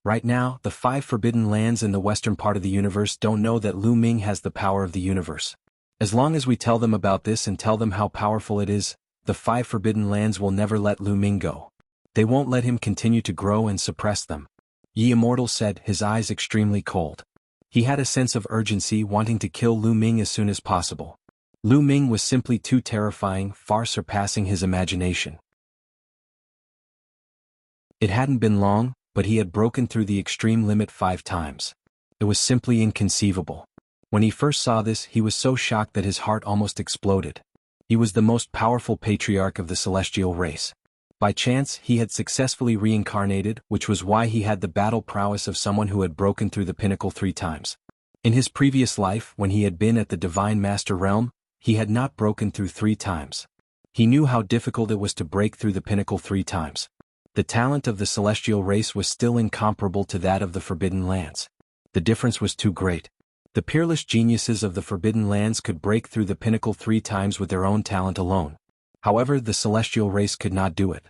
Right now, the 5 forbidden lands in the western part of the universe don't know that Lu Ming has the power of the universe. As long as we tell them about this and tell them how powerful it is, the 5 forbidden lands will never let Lu Ming go. They won't let him continue to grow and suppress them. Ye Immortal said, his eyes extremely cold. He had a sense of urgency, wanting to kill Lu Ming as soon as possible. Lu Ming was simply too terrifying, far surpassing his imagination. It hadn't been long, but he had broken through the extreme limit 5 times. It was simply inconceivable. When he first saw this, he was so shocked that his heart almost exploded. He was the most powerful patriarch of the celestial race. By chance, he had successfully reincarnated, which was why he had the battle prowess of someone who had broken through the pinnacle 3 times. In his previous life, when he had been at the Divine Master Realm, he had not broken through 3 times. He knew how difficult it was to break through the pinnacle 3 times. The talent of the celestial race was still incomparable to that of the Forbidden Lands. The difference was too great. The peerless geniuses of the Forbidden Lands could break through the pinnacle 3 times with their own talent alone. However, the celestial race could not do it.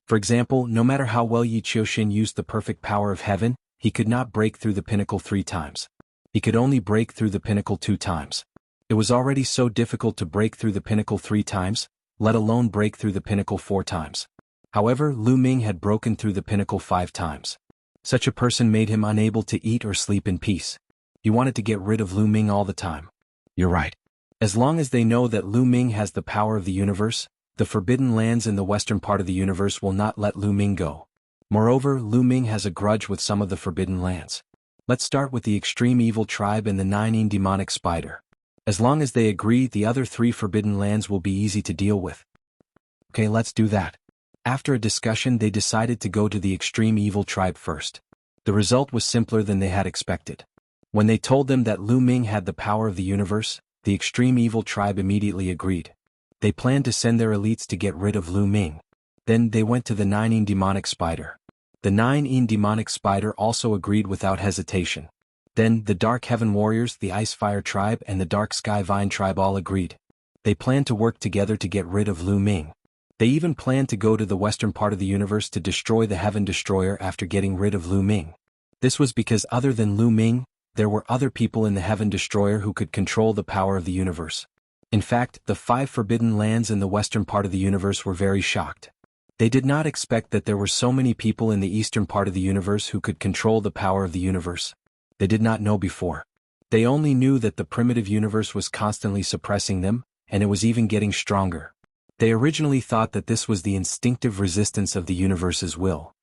For example, no matter how well Yi Qiuxin used the perfect power of heaven, he could not break through the pinnacle 3 times. He could only break through the pinnacle 2 times. It was already so difficult to break through the pinnacle 3 times, let alone break through the pinnacle 4 times. However, Lu Ming had broken through the pinnacle 5 times. Such a person made him unable to eat or sleep in peace. He wanted to get rid of Lu Ming all the time. You're right. As long as they know that Lu Ming has the power of the universe, the forbidden lands in the western part of the universe will not let Lu Ming go. Moreover, Lu Ming has a grudge with some of the forbidden lands. Let's start with the extreme evil tribe and the 9 demonic spider. As long as they agree, the other 3 forbidden lands will be easy to deal with. Okay, let's do that. After a discussion, they decided to go to the extreme evil tribe first. The result was simpler than they had expected. When they told them that Lu Ming had the power of the universe, the extreme evil tribe immediately agreed. They planned to send their elites to get rid of Lu Ming. Then they went to the 9 demonic spider. The 9 demonic spider also agreed without hesitation. Then the Dark Heaven Warriors, the Ice Fire tribe and the Dark Sky Vine tribe all agreed. They planned to work together to get rid of Lu Ming. They even planned to go to the western part of the universe to destroy the Heaven Destroyer after getting rid of Lu Ming. This was because other than Lu Ming, there were other people in the Heaven Destroyer who could control the power of the universe. In fact, the 5 forbidden lands in the western part of the universe were very shocked. They did not expect that there were so many people in the eastern part of the universe who could control the power of the universe. They did not know before. They only knew that the primitive universe was constantly suppressing them, and it was even getting stronger. They originally thought that this was the instinctive resistance of the universe's will.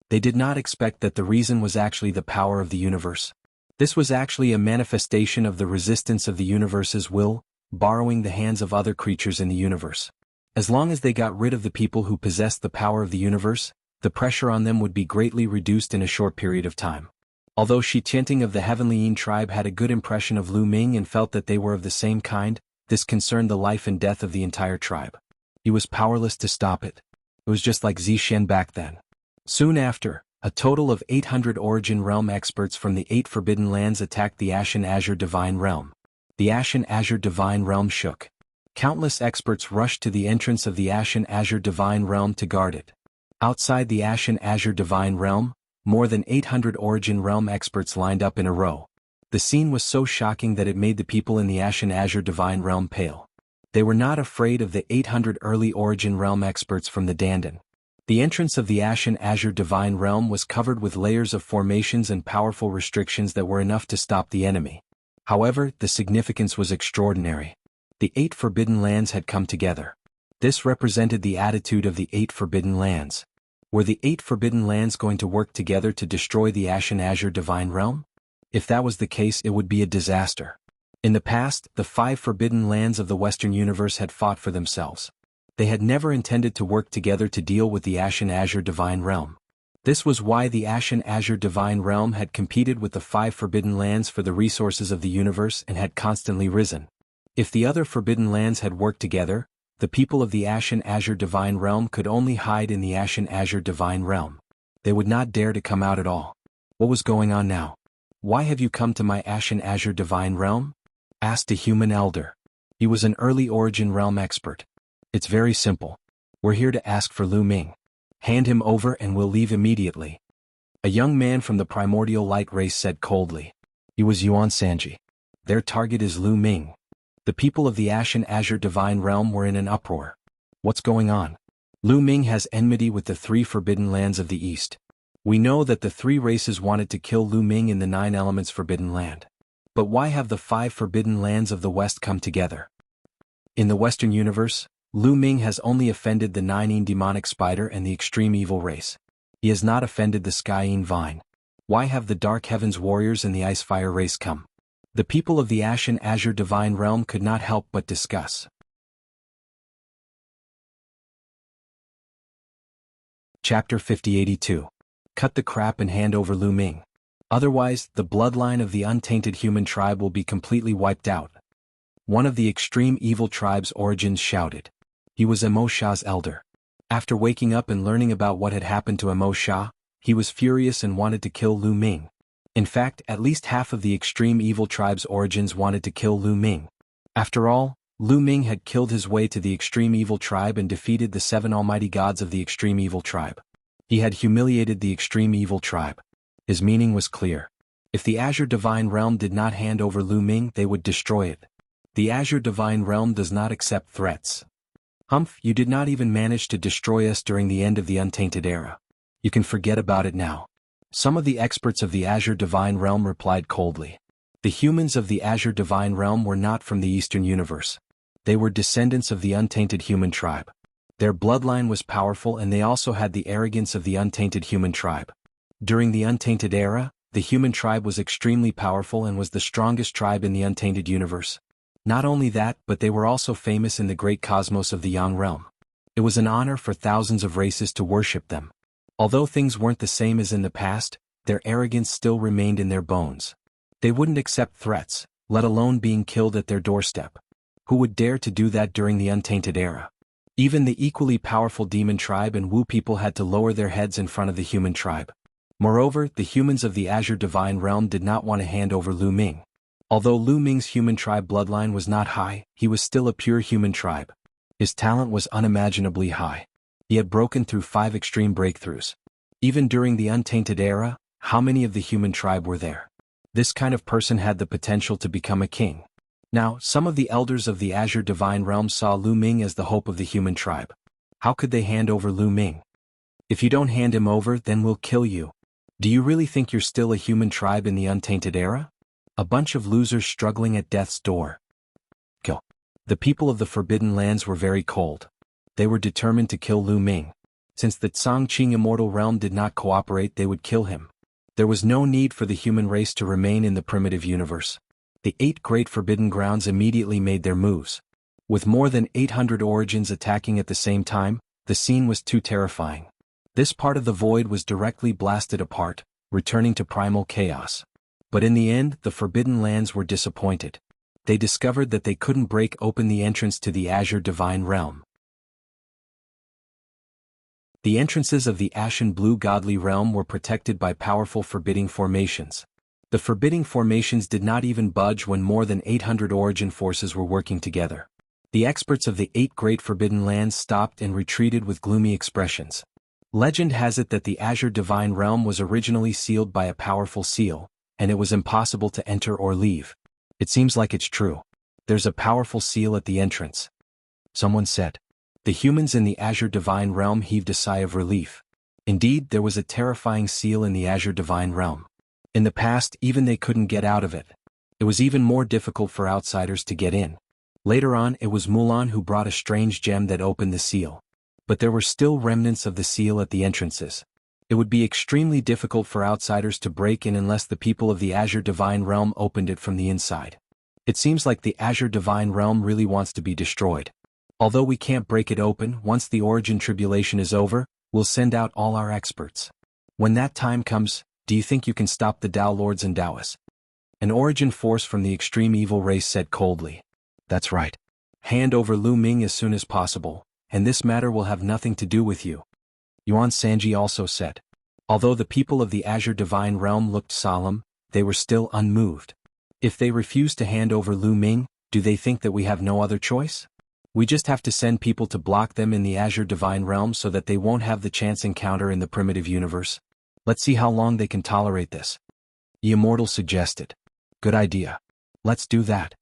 They did not expect that the reason was actually the power of the universe. This was actually a manifestation of the resistance of the universe's will, borrowing the hands of other creatures in the universe. As long as they got rid of the people who possessed the power of the universe, the pressure on them would be greatly reduced in a short period of time. Although Shi Tianting of the Heavenly Yin tribe had a good impression of Lu Ming and felt that they were of the same kind, this concerned the life and death of the entire tribe. He was powerless to stop it. It was just like Zishen back then. Soon after, a total of 800 Origin Realm experts from the 8 Forbidden Lands attacked the Ashen Azure Divine Realm. The Ashen Azure Divine Realm shook. Countless experts rushed to the entrance of the Ashen Azure Divine Realm to guard it. Outside the Ashen Azure Divine Realm, more than 800 Origin Realm experts lined up in a row. The scene was so shocking that it made the people in the Ashen Azure Divine Realm pale. They were not afraid of the 800 early Origin Realm experts from the Dandan. The entrance of the Ashen Azure Divine Realm was covered with layers of formations and powerful restrictions that were enough to stop the enemy. However, the significance was extraordinary. The 8 Forbidden Lands had come together. This represented the attitude of the 8 Forbidden Lands. Were the 8 Forbidden Lands going to work together to destroy the Ashen Azure Divine Realm? If that was the case, it would be a disaster. In the past, the 5 Forbidden Lands of the Western Universe had fought for themselves. They had never intended to work together to deal with the Ashen Azure Divine Realm. This was why the Ashen Azure Divine Realm had competed with the 5 Forbidden Lands for the resources of the universe and had constantly risen. If the other Forbidden Lands had worked together, The people of the Ashen Azure Divine Realm could only hide in the Ashen Azure Divine Realm. They would not dare to come out at all. What was going on now? Why have you come to my Ashen Azure Divine Realm? Asked a human elder. He was an early origin realm expert. It's very simple. We're here to ask for Lu Ming. Hand him over and we'll leave immediately. A young man from the primordial light race said coldly. He was Yuan Sanji. Their target is Lu Ming. The people of the Ashen Azure Divine Realm were in an uproar. What's going on? Lu Ming has enmity with the 3 forbidden lands of the East. We know that the 3 races wanted to kill Lu Ming in the 9 elements forbidden land. But why have the 5 forbidden lands of the West come together? In the Western universe, Lu Ming has only offended the 9 demonic spider and the extreme evil race. He has not offended the Skyene vine. Why have the Dark Heavens warriors and the Ice Fire race come? The people of the Ashen Azure Divine Realm could not help but discuss. Chapter 5082. Cut the crap and hand over Lu Ming. Otherwise, the bloodline of the untainted human tribe will be completely wiped out. One of the extreme evil tribe's origins shouted. He was Emo Shah's elder. After waking up and learning about what had happened to Emo Shah, he was furious and wanted to kill Lu Ming. In fact, at least half of the extreme evil tribe's origins wanted to kill Lu Ming. After all, Lu Ming had killed his way to the extreme evil tribe and defeated the 7 almighty gods of the extreme evil tribe. He had humiliated the extreme evil tribe. His meaning was clear. If the Azure Divine Realm did not hand over Lu Ming, they would destroy it. The Azure Divine Realm does not accept threats. Humph, you did not even manage to destroy us during the end of the Untainted Era. You can forget about it now. Some of the experts of the Azure Divine Realm replied coldly. The humans of the Azure Divine Realm were not from the Eastern Universe. They were descendants of the untainted human tribe. Their bloodline was powerful and they also had the arrogance of the untainted human tribe. During the Untainted Era, the human tribe was extremely powerful and was the strongest tribe in the untainted universe. Not only that, but they were also famous in the great cosmos of the Yang realm. It was an honor for thousands of races to worship them. Although things weren't the same as in the past, their arrogance still remained in their bones. They wouldn't accept threats, let alone being killed at their doorstep. Who would dare to do that during the Untainted Era? Even the equally powerful demon tribe and Wu people had to lower their heads in front of the human tribe. Moreover, the humans of the Azure Divine Realm did not want to hand over Lu Ming. Although Lu Ming's human tribe bloodline was not high, he was still a pure human tribe. His talent was unimaginably high. He had broken through 5 extreme breakthroughs. Even during the Untainted Era, how many of the human tribe were there? This kind of person had the potential to become a king. Now, some of the elders of the Azure Divine Realm saw Lu Ming as the hope of the human tribe. How could they hand over Lu Ming? If you don't hand him over, then we'll kill you. Do you really think you're still a human tribe in the Untainted Era? A bunch of losers struggling at death's door. Kill. The people of the Forbidden Lands were very cold. They were determined to kill Lu Ming. Since the Changqing Immortal Realm did not cooperate, they would kill him. There was no need for the human race to remain in the primitive universe. The 8 great Forbidden Grounds immediately made their moves. With more than 800 origins attacking at the same time, the scene was too terrifying. This part of the void was directly blasted apart, returning to primal chaos. But in the end, the Forbidden Lands were disappointed. They discovered that they couldn't break open the entrance to the Azure Divine Realm. The entrances of the Ashen Blue Godly Realm were protected by powerful forbidding formations. The forbidding formations did not even budge when more than 800 origin forces were working together. The experts of the 8 great Forbidden Lands stopped and retreated with gloomy expressions. Legend has it that the Azure Divine Realm was originally sealed by a powerful seal, and it was impossible to enter or leave. It seems like it's true. There's a powerful seal at the entrance. Someone said. The humans in the Azure Divine Realm heaved a sigh of relief. Indeed, there was a terrifying seal in the Azure Divine Realm. In the past, even they couldn't get out of it. It was even more difficult for outsiders to get in. Later on, it was Mulan who brought a strange gem that opened the seal. But there were still remnants of the seal at the entrances. It would be extremely difficult for outsiders to break in unless the people of the Azure Divine Realm opened it from the inside. It seems like the Azure Divine Realm really wants to be destroyed. Although we can't break it open, once the origin tribulation is over, we'll send out all our experts. When that time comes, do you think you can stop the Tao Lords and Taoists? An origin force from the extreme evil race said coldly. That's right. Hand over Lu Ming as soon as possible, and this matter will have nothing to do with you. Yuan Sanji also said. Although the people of the Azure Divine Realm looked solemn, they were still unmoved. If they refuse to hand over Lu Ming, do they think that we have no other choice? We just have to send people to block them in the Azure Divine Realm so that they won't have the chance encounter in the primitive universe. Let's see how long they can tolerate this. The Immortal suggested. Good idea. Let's do that.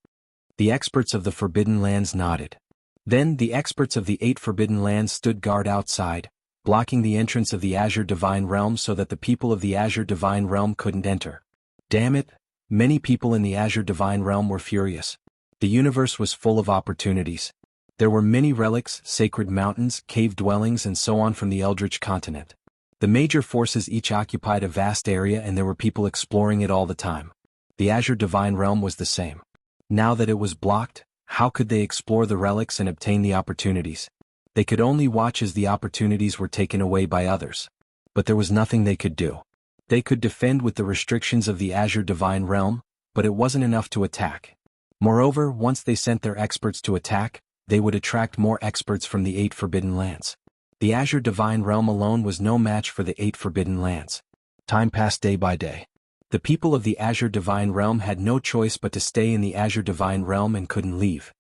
The experts of the Forbidden Lands nodded. Then the experts of the 8 Forbidden Lands stood guard outside, blocking the entrance of the Azure Divine Realm so that the people of the Azure Divine Realm couldn't enter. Damn it, many people in the Azure Divine Realm were furious. The universe was full of opportunities. There were many relics, sacred mountains, cave dwellings and so on from the Eldritch continent. The major forces each occupied a vast area and there were people exploring it all the time. The Azure Divine Realm was the same. Now that it was blocked, how could they explore the relics and obtain the opportunities? They could only watch as the opportunities were taken away by others. But there was nothing they could do. They could defend with the restrictions of the Azure Divine Realm, but it wasn't enough to attack. Moreover, once they sent their experts to attack, they would attract more experts from the 8 Forbidden Lands. The Azure Divine Realm alone was no match for the 8 Forbidden Lands. Time passed day by day. The people of the Azure Divine Realm had no choice but to stay in the Azure Divine Realm and couldn't leave.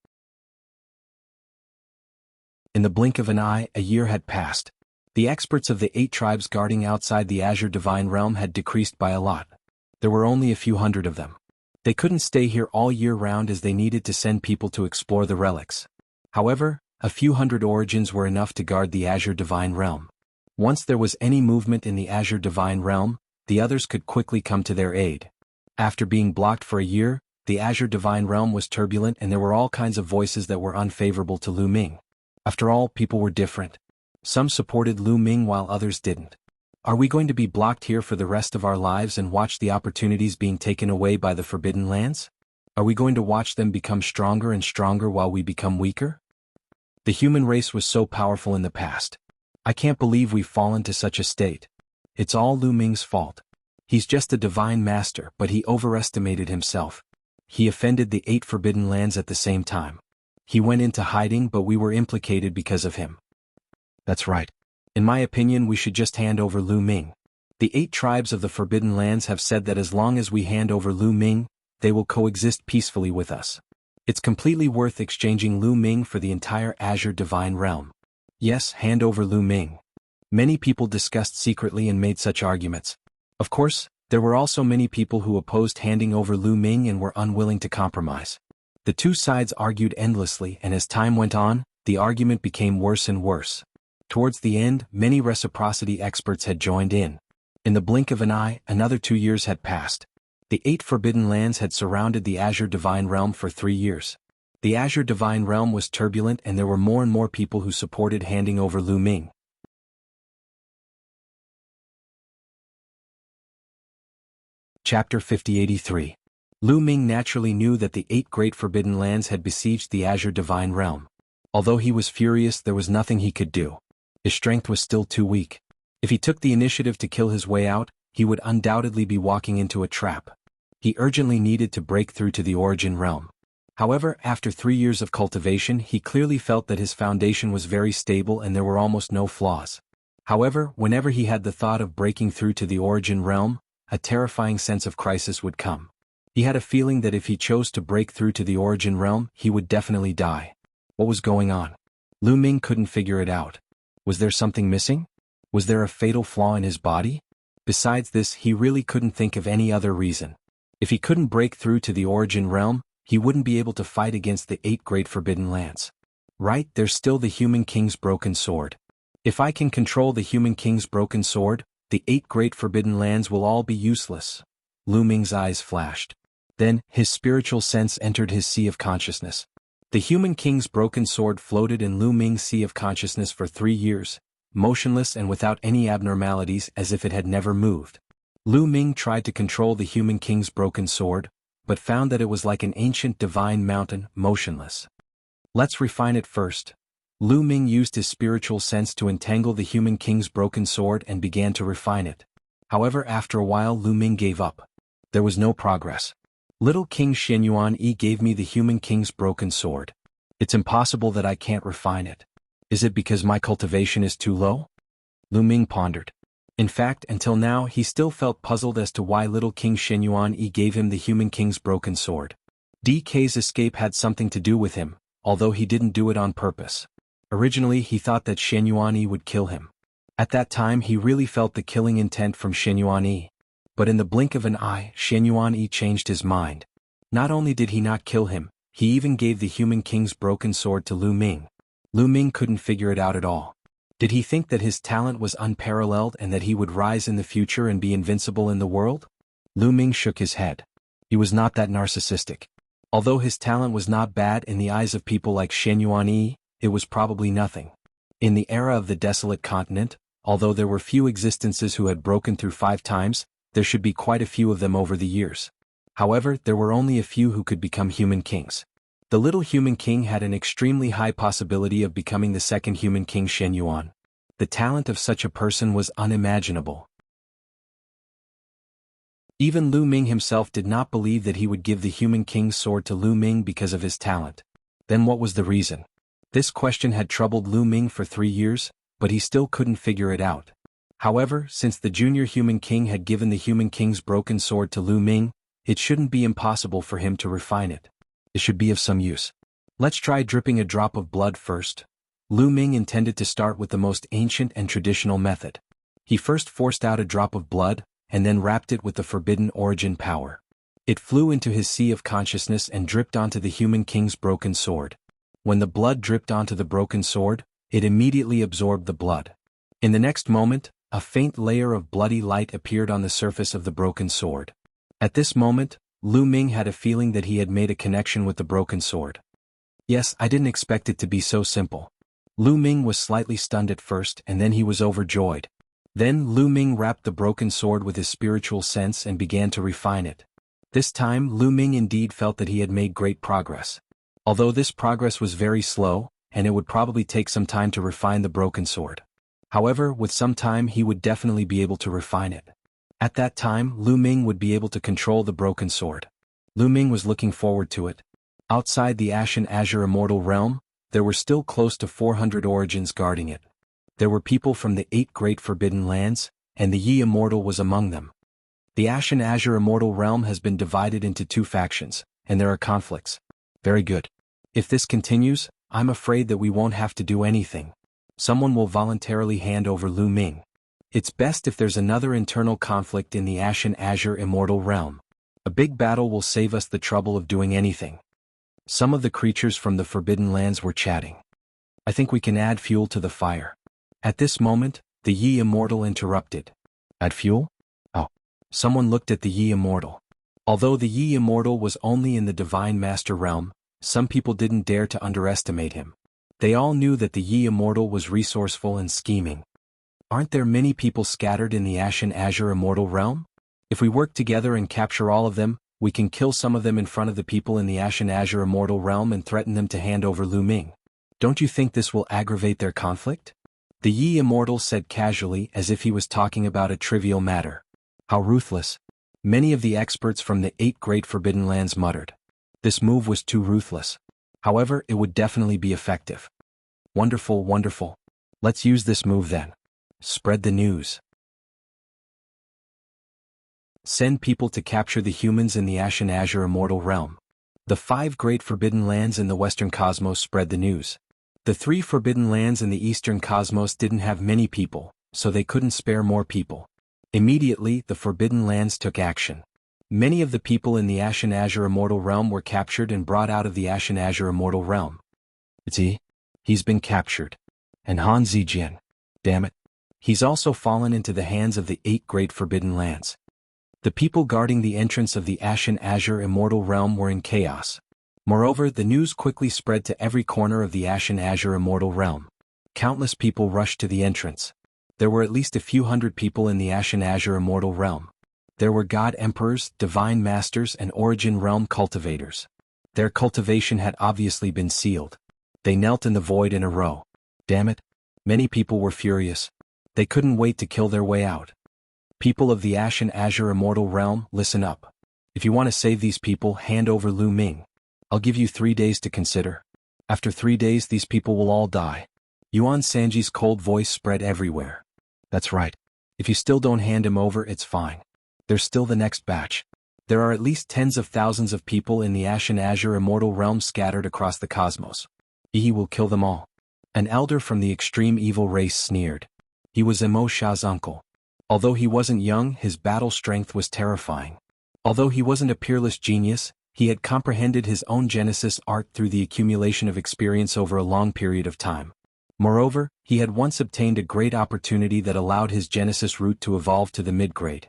In the blink of an eye, a year had passed. The experts of the 8 tribes guarding outside the Azure Divine Realm had decreased by a lot. There were only a few hundred of them. They couldn't stay here all year round as they needed to send people to explore the relics. However, a few hundred origins were enough to guard the Azure Divine Realm. Once there was any movement in the Azure Divine Realm, the others could quickly come to their aid. After being blocked for a year, the Azure Divine Realm was turbulent and there were all kinds of voices that were unfavorable to Lu Ming. After all, people were different. Some supported Lu Ming while others didn't. Are we going to be blocked here for the rest of our lives and watch the opportunities being taken away by the Forbidden Lands? Are we going to watch them become stronger and stronger while we become weaker? The human race was so powerful in the past. I can't believe we've fallen to such a state. It's all Lu Ming's fault. He's just a divine master, but he overestimated himself. He offended the 8 Forbidden Lands at the same time. He went into hiding, but we were implicated because of him. That's right. In my opinion, we should just hand over Lu Ming. The 8 tribes of the Forbidden Lands have said that as long as we hand over Lu Ming, they will coexist peacefully with us. It's completely worth exchanging Lu Ming for the entire Azure Divine Realm. Yes, hand over Lu Ming. Many people discussed secretly and made such arguments. Of course, there were also many people who opposed handing over Lu Ming and were unwilling to compromise. The two sides argued endlessly, and as time went on, the argument became worse and worse. Towards the end, many reciprocity experts had joined in. In the blink of an eye, another 2 years had passed. The 8 Forbidden Lands had surrounded the Azure Divine Realm for 3 years. The Azure Divine Realm was turbulent and there were more and more people who supported handing over Lu Ming. Chapter 5083. Lu Ming naturally knew that the 8 Great Forbidden Lands had besieged the Azure Divine Realm. Although he was furious, there was nothing he could do. His strength was still too weak. If he took the initiative to kill his way out, he would undoubtedly be walking into a trap. He urgently needed to break through to the Origin Realm. However, after 3 years of cultivation, he clearly felt that his foundation was very stable and there were almost no flaws. However, whenever he had the thought of breaking through to the Origin Realm, a terrifying sense of crisis would come. He had a feeling that if he chose to break through to the Origin Realm, he would definitely die. What was going on? Lu Ming couldn't figure it out. Was there something missing? Was there a fatal flaw in his body? Besides this, he really couldn't think of any other reason. If he couldn't break through to the Origin Realm, he wouldn't be able to fight against the 8 Great Forbidden Lands. Right, there's still the Human King's broken sword. If I can control the Human King's broken sword, the 8 Great Forbidden Lands will all be useless. Lu Ming's eyes flashed. Then, his spiritual sense entered his sea of consciousness. The Human King's broken sword floated in Lu Ming's sea of consciousness for 3 years, motionless and without any abnormalities, as if it had never moved. Lu Ming tried to control the Human King's broken sword, but found that it was like an ancient divine mountain, motionless. Let's refine it first. Lu Ming used his spiritual sense to entangle the Human King's broken sword and began to refine it. However, after a while Lu Ming gave up. There was no progress. Little King Xianyuan Yi gave me the Human King's broken sword. It's impossible that I can't refine it. Is it because my cultivation is too low? Lu Ming pondered. In fact, until now he still felt puzzled as to why little King Shenyuan Yi gave him the Human King's broken sword. DK's escape had something to do with him, although he didn't do it on purpose. Originally he thought that Shenyuan Yi would kill him. At that time he really felt the killing intent from Shenyuan Yi. But in the blink of an eye, Shenyuan Yi changed his mind. Not only did he not kill him, he even gave the Human King's broken sword to Lu Ming. Lu Ming couldn't figure it out at all. Did he think that his talent was unparalleled and that he would rise in the future and be invincible in the world? Lu Ming shook his head. He was not that narcissistic. Although his talent was not bad in the eyes of people like Shenyuan Yi, it was probably nothing. In the era of the desolate continent, although there were few existences who had broken through 5 times, there should be quite a few of them over the years. However, there were only a few who could become human kings. The little human king had an extremely high possibility of becoming the second human king Shenyuan. The talent of such a person was unimaginable. Even Lu Ming himself did not believe that he would give the human king's sword to Lu Ming because of his talent. Then what was the reason? This question had troubled Lu Ming for 3 years, but he still couldn't figure it out. However, since the junior human king had given the human king's broken sword to Lu Ming, it shouldn't be impossible for him to refine it. It should be of some use. Let's try dripping a drop of blood first. Lu Ming intended to start with the most ancient and traditional method. He first forced out a drop of blood, and then wrapped it with the forbidden origin power. It flew into his sea of consciousness and dripped onto the human king's broken sword. When the blood dripped onto the broken sword, it immediately absorbed the blood. In the next moment, a faint layer of bloody light appeared on the surface of the broken sword. At this moment, Lu Ming had a feeling that he had made a connection with the broken sword. Yes, I didn't expect it to be so simple. Lu Ming was slightly stunned at first and then he was overjoyed. Then Lu Ming wrapped the broken sword with his spiritual sense and began to refine it. This time Lu Ming indeed felt that he had made great progress. Although this progress was very slow, and it would probably take some time to refine the broken sword. However, with some time he would definitely be able to refine it. At that time, Lu Ming would be able to control the broken sword. Lu Ming was looking forward to it. Outside the Ashen Azure Immortal Realm, there were still close to 400 origins guarding it. There were people from the 8 great forbidden lands, and the Yi Immortal was among them. The Ashen Azure Immortal Realm has been divided into 2 factions, and there are conflicts. Very good. If this continues, I'm afraid that we won't have to do anything. Someone will voluntarily hand over Lu Ming. It's best if there's another internal conflict in the Ashen Azure Immortal Realm. A big battle will save us the trouble of doing anything. Some of the creatures from the Forbidden Lands were chatting. I think we can add fuel to the fire. At this moment, the Yi Immortal interrupted. Add fuel? Oh. Someone looked at the Yi Immortal. Although the Yi Immortal was only in the Divine Master Realm, some people didn't dare to underestimate him. They all knew that the Yi Immortal was resourceful and scheming. Aren't there many people scattered in the Ashen Azure Immortal Realm? If we work together and capture all of them, we can kill some of them in front of the people in the Ashen Azure Immortal Realm and threaten them to hand over Lu Ming. Don't you think this will aggravate their conflict? The Yi Immortal said casually as if he was talking about a trivial matter. How ruthless. Many of the experts from the 8 great forbidden lands muttered. This move was too ruthless. However, it would definitely be effective. Wonderful, wonderful. Let's use this move then. Spread the news. Send people to capture the humans in the Ashen Azure Immortal Realm. The 5 great forbidden lands in the Western Cosmos spread the news. The 3 forbidden lands in the Eastern Cosmos didn't have many people, so they couldn't spare more people. Immediately, the forbidden lands took action. Many of the people in the Ashen Azure Immortal Realm were captured and brought out of the Ashen Azure Immortal Realm. It's he? He's been captured. And Han Zijian. Damn it. He's also fallen into the hands of the 8 great forbidden lands. The people guarding the entrance of the Ashen Azure Immortal Realm were in chaos. Moreover, the news quickly spread to every corner of the Ashen Azure Immortal Realm. Countless people rushed to the entrance. There were at least a few hundred people in the Ashen Azure Immortal Realm. There were God Emperors, Divine Masters and Origin Realm Cultivators. Their cultivation had obviously been sealed. They knelt in the void in a row. Damn it. Many people were furious. They couldn't wait to kill their way out. People of the Ashen Azure Immortal Realm, listen up. If you want to save these people, hand over Lu Ming. I'll give you 3 days to consider. After 3 days these people will all die. Yuan Sanji's cold voice spread everywhere. That's right. If you still don't hand him over, it's fine. There's still the next batch. There are at least tens of thousands of people in the Ashen Azure Immortal Realm scattered across the cosmos. He will kill them all. An elder from the extreme evil race sneered. He was Emo Sha's uncle. Although he wasn't young, his battle strength was terrifying. Although he wasn't a peerless genius, he had comprehended his own Genesis art through the accumulation of experience over a long period of time. Moreover, he had once obtained a great opportunity that allowed his Genesis root to evolve to the mid-grade.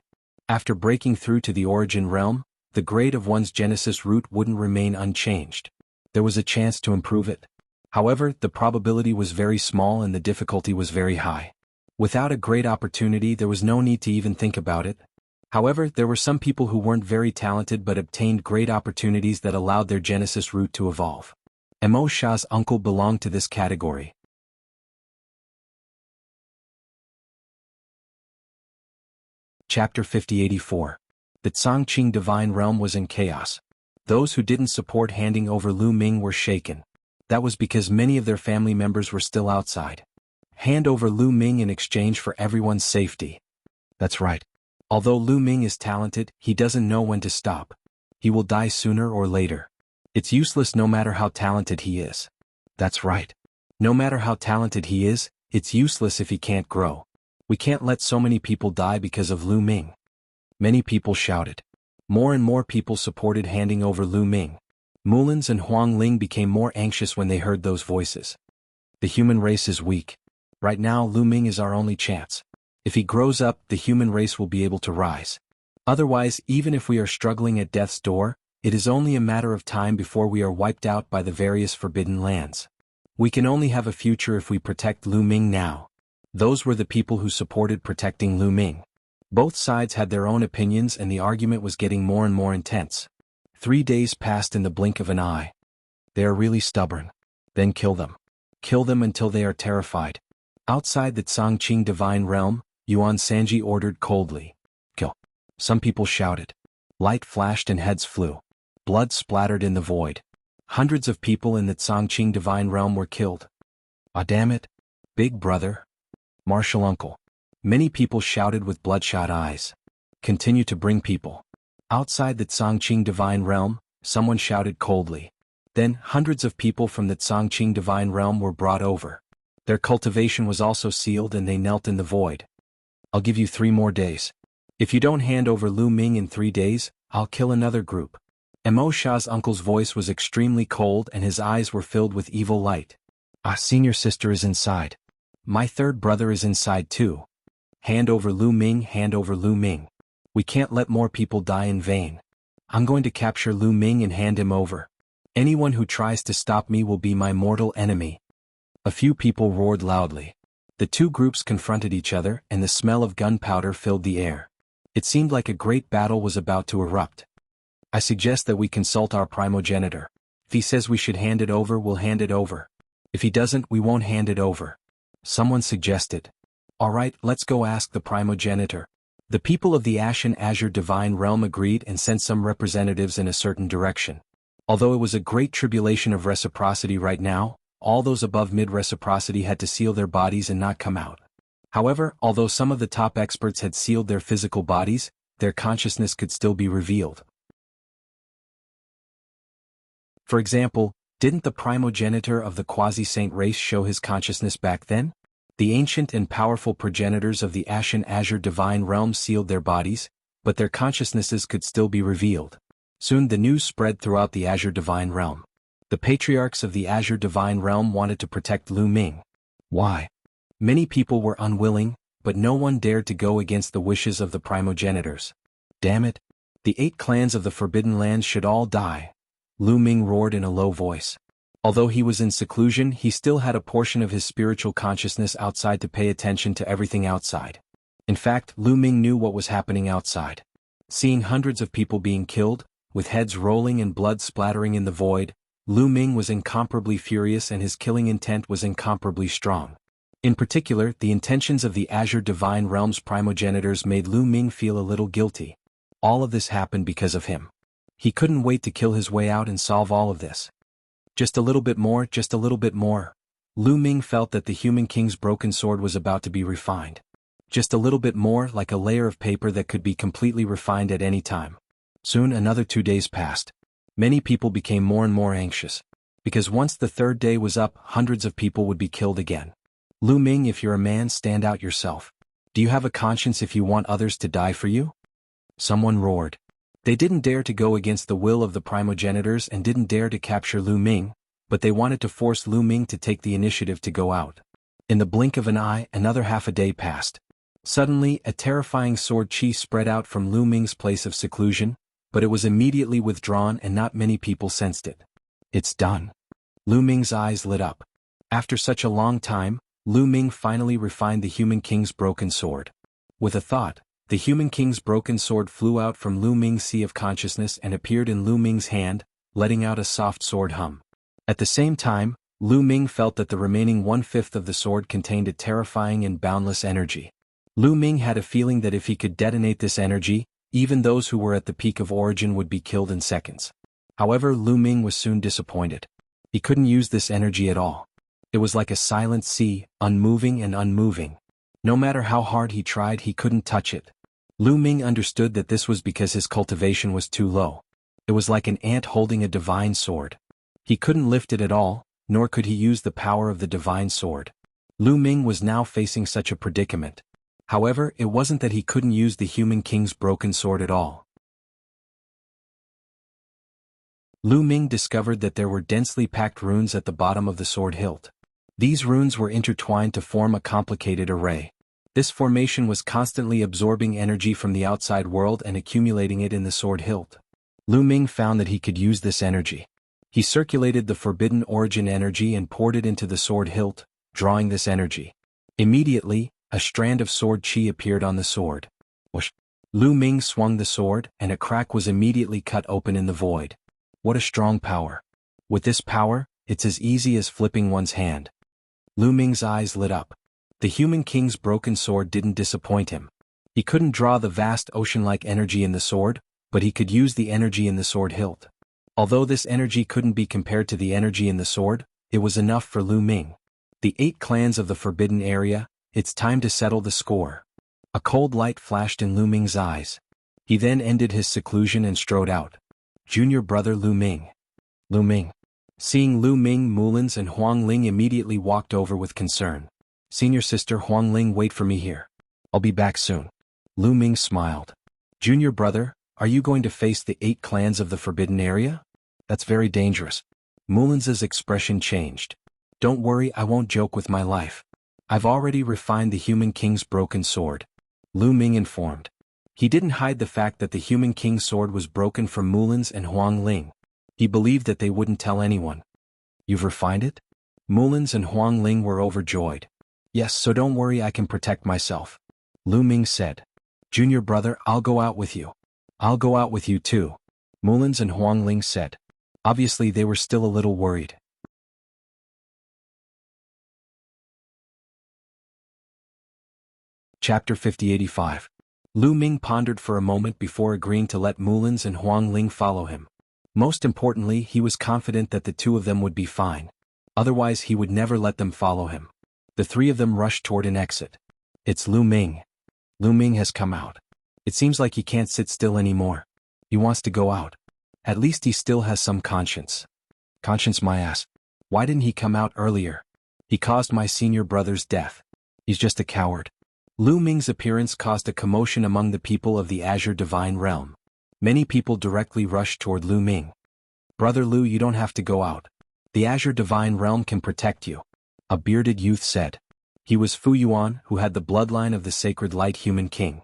After breaking through to the origin realm, the grade of one's Genesis root wouldn't remain unchanged. There was a chance to improve it. However, the probability was very small and the difficulty was very high. Without a great opportunity, there was no need to even think about it. However, there were some people who weren't very talented but obtained great opportunities that allowed their Genesis root to evolve. Emo Sha's uncle belonged to this category. Chapter 5084. The Changqing Divine Realm was in chaos. Those who didn't support handing over Lu Ming were shaken. That was because many of their family members were still outside. Hand over Lu Ming in exchange for everyone's safety. That's right. Although Lu Ming is talented, he doesn't know when to stop. He will die sooner or later. It's useless no matter how talented he is. That's right. No matter how talented he is, it's useless if he can't grow. We can't let so many people die because of Lu Ming. Many people shouted. More and more people supported handing over Lu Ming. Mulans and Huang Ling became more anxious when they heard those voices. The human race is weak. Right now Lu Ming is our only chance. If he grows up, the human race will be able to rise. Otherwise, even if we are struggling at death's door, it is only a matter of time before we are wiped out by the various forbidden lands. We can only have a future if we protect Lu Ming now. Those were the people who supported protecting Lu Ming. Both sides had their own opinions and the argument was getting more and more intense. 3 days passed in the blink of an eye. They are really stubborn. Then kill them. Kill them until they are terrified. Outside the Changqing Divine Realm, Yuan Sanji ordered coldly. Kill. Some people shouted. Light flashed and heads flew. Blood splattered in the void. Hundreds of people in the Changqing Divine Realm were killed. Ah, damn it. Big brother. Martial uncle. Many people shouted with bloodshot eyes. Continue to bring people. Outside the Changqing Divine Realm, someone shouted coldly. Then, hundreds of people from the Changqing Divine Realm were brought over. Their cultivation was also sealed and they knelt in the void. I'll give you 3 more days. If you don't hand over Lu Ming in 3 days, I'll kill another group. Emo Sha's uncle's voice was extremely cold and his eyes were filled with evil light. Ah, senior sister is inside. My third brother is inside too. Hand over Lu Ming, hand over Lu Ming. We can't let more people die in vain. I'm going to capture Lu Ming and hand him over. Anyone who tries to stop me will be my mortal enemy. A few people roared loudly. The two groups confronted each other and the smell of gunpowder filled the air. It seemed like a great battle was about to erupt. I suggest that we consult our primogenitor. If he says we should hand it over, we'll hand it over. If he doesn't, we won't hand it over. Someone suggested. Alright, let's go ask the primogenitor. The people of the Ashen Azure Divine Realm agreed and sent some representatives in a certain direction. Although it was a great tribulation of reciprocity right now, all those above mid-reciprocity had to seal their bodies and not come out. However, although some of the top experts had sealed their physical bodies, their consciousness could still be revealed. For example, didn't the primogenitor of the quasi-saint race show his consciousness back then? The ancient and powerful progenitors of the Ashen Azure Divine Realm sealed their bodies, but their consciousnesses could still be revealed. Soon the news spread throughout the Azure Divine Realm. The patriarchs of the Azure Divine Realm wanted to protect Lu Ming. Why? Many people were unwilling, but no one dared to go against the wishes of the primogenitors. Damn it! The 8 clans of the Forbidden Lands should all die. Lu Ming roared in a low voice. Although he was in seclusion, he still had a portion of his spiritual consciousness outside to pay attention to everything outside. In fact, Lu Ming knew what was happening outside. Seeing hundreds of people being killed, with heads rolling and blood splattering in the void, Lu Ming was incomparably furious and his killing intent was incomparably strong. In particular, the intentions of the Azure Divine Realm's primogenitors made Lu Ming feel a little guilty. All of this happened because of him. He couldn't wait to kill his way out and solve all of this. Just a little bit more, just a little bit more. Lu Ming felt that the human king's broken sword was about to be refined. Just a little bit more, like a layer of paper that could be completely refined at any time. Soon another 2 days passed. Many people became more and more anxious. Because once the third day was up, hundreds of people would be killed again. Lu Ming, if you're a man, stand out yourself. Do you have a conscience if you want others to die for you? Someone roared. They didn't dare to go against the will of the primogenitors and didn't dare to capture Lu Ming, but they wanted to force Lu Ming to take the initiative to go out. In the blink of an eye, another half a day passed. Suddenly, a terrifying sword chi spread out from Lu Ming's place of seclusion, but it was immediately withdrawn and not many people sensed it. It's done. Lu Ming's eyes lit up. After such a long time, Lu Ming finally refined the human king's broken sword. With a thought, the human king's broken sword flew out from Lu Ming's sea of consciousness and appeared in Lu Ming's hand, letting out a soft sword hum. At the same time, Lu Ming felt that the remaining 1/5 of the sword contained a terrifying and boundless energy. Lu Ming had a feeling that if he could detonate this energy, even those who were at the peak of origin would be killed in seconds. However, Lu Ming was soon disappointed. He couldn't use this energy at all. It was like a silent sea, unmoving and unmoving. No matter how hard he tried, he couldn't touch it. Lu Ming understood that this was because his cultivation was too low. It was like an ant holding a divine sword. He couldn't lift it at all, nor could he use the power of the divine sword. Lu Ming was now facing such a predicament. However, it wasn't that he couldn't use the human king's broken sword at all. Lu Ming discovered that there were densely packed runes at the bottom of the sword hilt. These runes were intertwined to form a complicated array. This formation was constantly absorbing energy from the outside world and accumulating it in the sword hilt. Lu Ming found that he could use this energy. He circulated the forbidden origin energy and poured it into the sword hilt, drawing this energy. Immediately, a strand of sword chi appeared on the sword. Whoosh! Lu Ming swung the sword, and a crack was immediately cut open in the void. What a strong power. With this power, it's as easy as flipping one's hand. Lu Ming's eyes lit up. The human king's broken sword didn't disappoint him. He couldn't draw the vast ocean-like energy in the sword, but he could use the energy in the sword hilt. Although this energy couldn't be compared to the energy in the sword, it was enough for Lu Ming. The 8 clans of the forbidden area, it's time to settle the score. A cold light flashed in Lu Ming's eyes. He then ended his seclusion and strode out. Junior brother Lu Ming. Lu Ming. Seeing Lu Ming, Mulins and Huang Ling immediately walked over with concern. Senior sister Huang Ling, wait for me here. I'll be back soon. Lu Ming smiled. Junior brother, are you going to face the 8 clans of the forbidden area? That's very dangerous. Mulins's expression changed. Don't worry, I won't joke with my life. I've already refined the human king's broken sword. Lu Ming informed. He didn't hide the fact that the human king's sword was broken from Mulins and Huang Ling. He believed that they wouldn't tell anyone. You've refined it? Mulins and Huang Ling were overjoyed. Yes, so don't worry, I can protect myself. Lu Ming said. Junior brother, I'll go out with you. I'll go out with you too. Mulins and Huang Ling said. Obviously they were still a little worried. Chapter 5085. Lu Ming pondered for a moment before agreeing to let Mulins and Huang Ling follow him. Most importantly, he was confident that the 2 of them would be fine. Otherwise he would never let them follow him. The 3 of them rushed toward an exit. It's Lu Ming. Lu Ming has come out. It seems like he can't sit still anymore. He wants to go out. At least he still has some conscience. Conscience my ass. Why didn't he come out earlier? He caused my senior brother's death. He's just a coward. Lu Ming's appearance caused a commotion among the people of the Azure Divine Realm. Many people directly rushed toward Lu Ming. Brother Lu, you don't have to go out. The Azure Divine Realm can protect you. A bearded youth said. He was Fu Yuan, who had the bloodline of the Sacred Light Human King.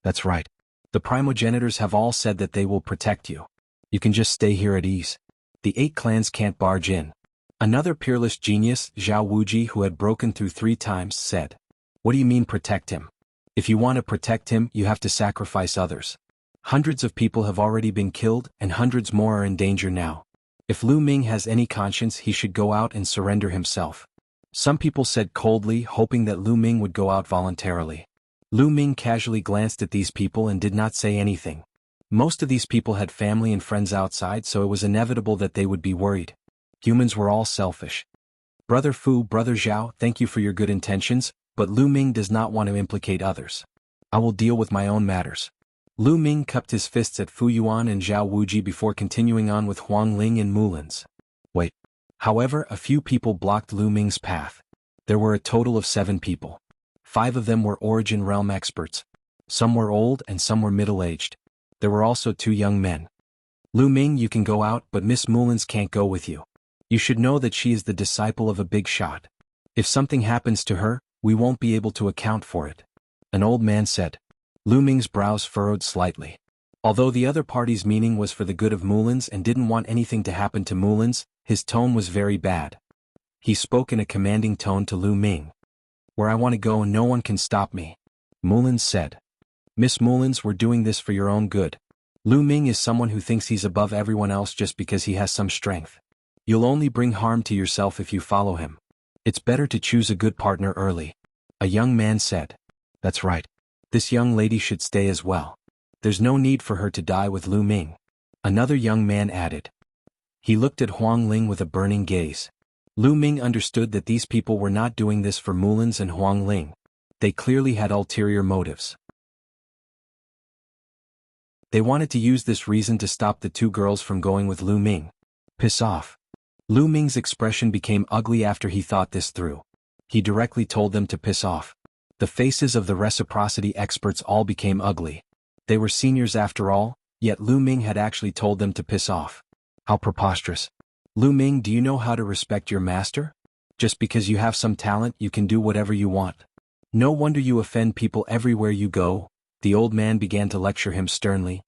That's right. The primogenitors have all said that they will protect you. You can just stay here at ease. The 8 clans can't barge in. Another peerless genius, Zhao Wuji, who had broken through 3 times, said. What do you mean protect him? If you want to protect him, you have to sacrifice others. Hundreds of people have already been killed, and hundreds more are in danger now. If Lu Ming has any conscience, he should go out and surrender himself. Some people said coldly, hoping that Lu Ming would go out voluntarily. Lu Ming casually glanced at these people and did not say anything. Most of these people had family and friends outside, so it was inevitable that they would be worried. Humans were all selfish. Brother Fu, Brother Zhao, thank you for your good intentions, but Lu Ming does not want to implicate others. I will deal with my own matters. Lu Ming cupped his fists at Fu Yuan and Zhao Wuji before continuing on with Huang Ling and Mulin's. Wait. However, a few people blocked Lu Ming's path. There were a total of 7 people. 5 of them were Origin Realm experts. Some were old and some were middle-aged. There were also 2 young men. Lu Ming, you can go out, but Miss Mulin's can't go with you. You should know that she is the disciple of a big shot. If something happens to her, we won't be able to account for it. An old man said. Lu Ming's brows furrowed slightly. Although the other party's meaning was for the good of Mulin's and didn't want anything to happen to Mulin's, his tone was very bad. He spoke in a commanding tone to Lu Ming. Where I want to go and no one can stop me. Mulin's said. Miss Mulin's, we're doing this for your own good. Lu Ming is someone who thinks he's above everyone else just because he has some strength. You'll only bring harm to yourself if you follow him. It's better to choose a good partner early. A young man said. That's right. This young lady should stay as well. There's no need for her to die with Lu Ming. Another young man added. He looked at Huang Ling with a burning gaze. Lu Ming understood that these people were not doing this for Mulin's and Huang Ling. They clearly had ulterior motives. They wanted to use this reason to stop the 2 girls from going with Lu Ming. Piss off. Lu Ming's expression became ugly after he thought this through. He directly told them to piss off. The faces of the reciprocity experts all became ugly. They were seniors after all, yet Lu Ming had actually told them to piss off. How preposterous. Lu Ming, do you know how to respect your master? Just because you have some talent, you can do whatever you want. No wonder you offend people everywhere you go. The old man began to lecture him sternly.